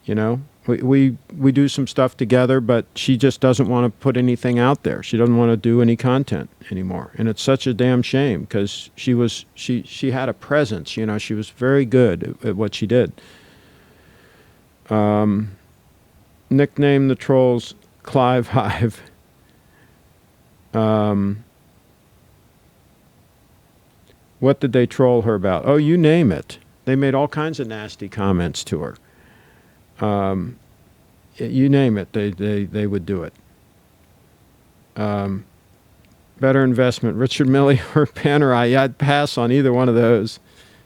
[SPEAKER 1] You know, we do some stuff together, but she just doesn't want to put anything out there. She doesn't want to do any content anymore, and it's such a damn shame because she had a presence. You know, she was very good at what she did. Nickname the trolls Clive Hive. What did they troll her about? Oh, you name it. They made all kinds of nasty comments to her. You name it, they would do it. Better investment, Richard Mille or Panerai. Yeah, I'd pass on either one of those.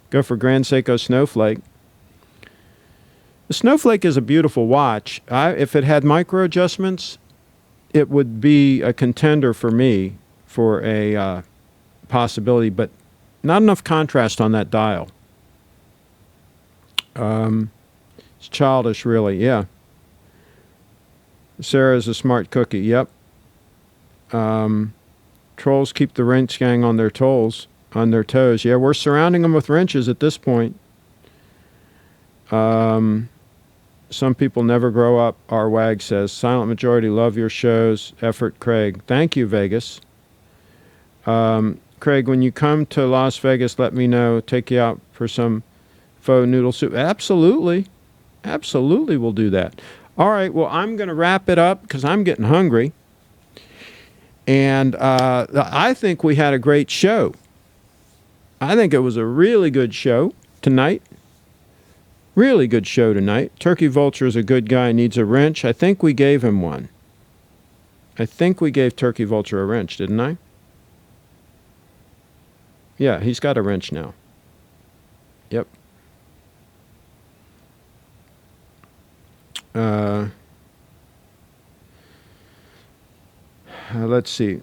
[SPEAKER 1] Go for Grand Seiko Snowflake. The Snowflake is a beautiful watch. If it had micro adjustments, it would be a contender for me for a possibility, but not enough contrast on that dial. It's childish, really. Yeah. Sarah's a smart cookie. Yep. Trolls keep the wrench gang on their toes. Yeah, we're surrounding them with wrenches at this point. Some people never grow up, our wag says. Silent majority love your shows. Effort, Craig. Thank you, Vegas. Craig, when you come to Las Vegas, let me know. Take you out for some faux noodle soup. Absolutely. Absolutely, we'll do that. All right, well, I'm going to wrap it up because I'm getting hungry. And I think we had a great show. I think it was a really good show tonight. Really good show tonight. Turkey Vulture is a good guy, needs a wrench. I think we gave him one. I think we gave Turkey Vulture a wrench, didn't I? Yeah, he's got a wrench now. Yep. Let's see.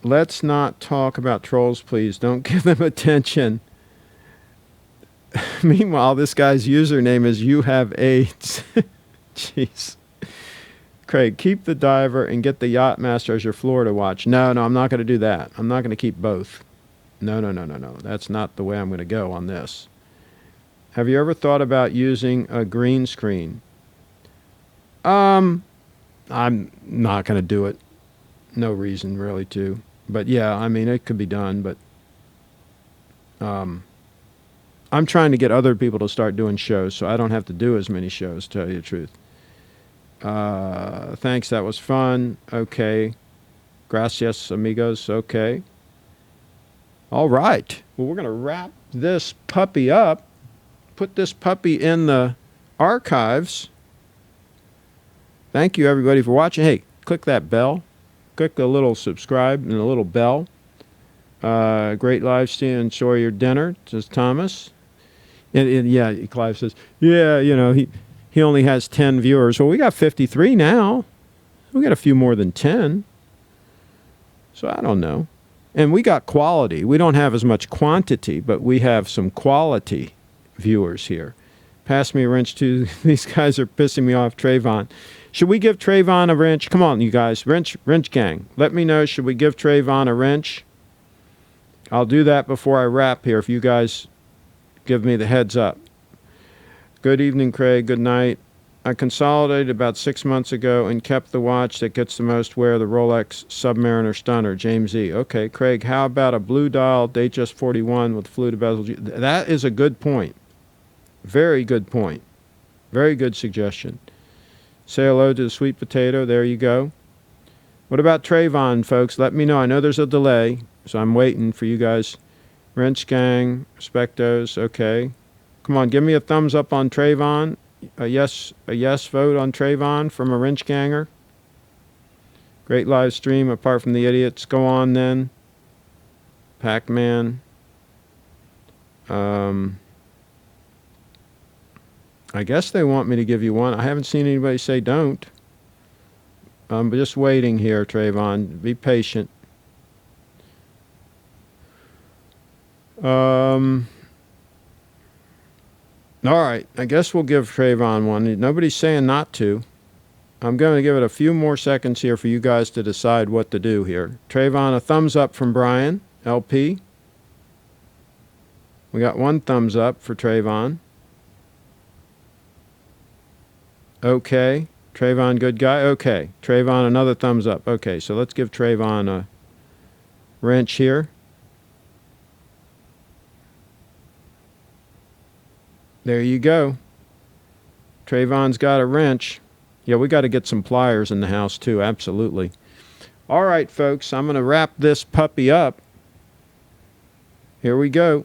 [SPEAKER 1] Let's not talk about trolls, please. Don't give them attention. Meanwhile, this guy's username is You Have AIDS. Jeez. Craig, keep the diver and get the Yachtmaster as your Florida watch. No, I'm not going to do that. I'm not going to keep both. No. That's not the way I'm going to go on this. Have you ever thought about using a green screen? I'm not going to do it. No reason really to. But yeah, I mean, it could be done, but I'm trying to get other people to start doing shows so I don't have to do as many shows, to tell you the truth. Thanks, that was fun. Okay. Gracias, amigos. Okay. All right. Well, we're going to wrap this puppy up, put this puppy in the archives. Thank you, everybody, for watching. Hey, click that bell. Click the little subscribe and the little bell. Great live stream. Enjoy your dinner, says Thomas. And yeah, Clive says, yeah, you know, he only has 10 viewers. Well, we got 53 now. We got a few more than 10. So I don't know. And we got quality. We don't have as much quantity, but we have some quality viewers here. Pass me a wrench, too. These guys are pissing me off. Trayvon. Should we give Trayvon a wrench? Come on, you guys. Wrench gang. Let me know. Should we give Trayvon a wrench? I'll do that before I wrap here if you guys give me the heads up. Good evening, Craig. Good night. I consolidated about 6 months ago and kept the watch that gets the most wear, the Rolex Submariner Stunner, James E. Okay, Craig, how about a blue dial Datejust 41 with fluted bezel? That is a good point. Very good point. Very good suggestion. Say hello to the sweet potato. There you go. What about Trayvon, folks? Let me know. I know there's a delay, so I'm waiting for you guys. Wrench gang, Spectos, okay. Come on, give me a thumbs up on Trayvon. A yes vote on Trayvon from a wrench ganger. Great live stream, apart from the idiots. Go on then. Pac-Man. I guess they want me to give you one. I haven't seen anybody say don't. I'm just waiting here, Trayvon. Be patient. All right, I guess we'll give Trayvon one. Nobody's saying not to. I'm going to give it a few more seconds here for you guys to decide what to do here. Trayvon, a thumbs up from Brian, LP. We got one thumbs up for Trayvon. Okay. Trayvon, good guy. Okay. Trayvon, another thumbs up. Okay, so let's give Trayvon a wrench here. There you go. Trayvon's got a wrench. Yeah, we got to get some pliers in the house too, absolutely. All right, folks, I'm going to wrap this puppy up. Here we go.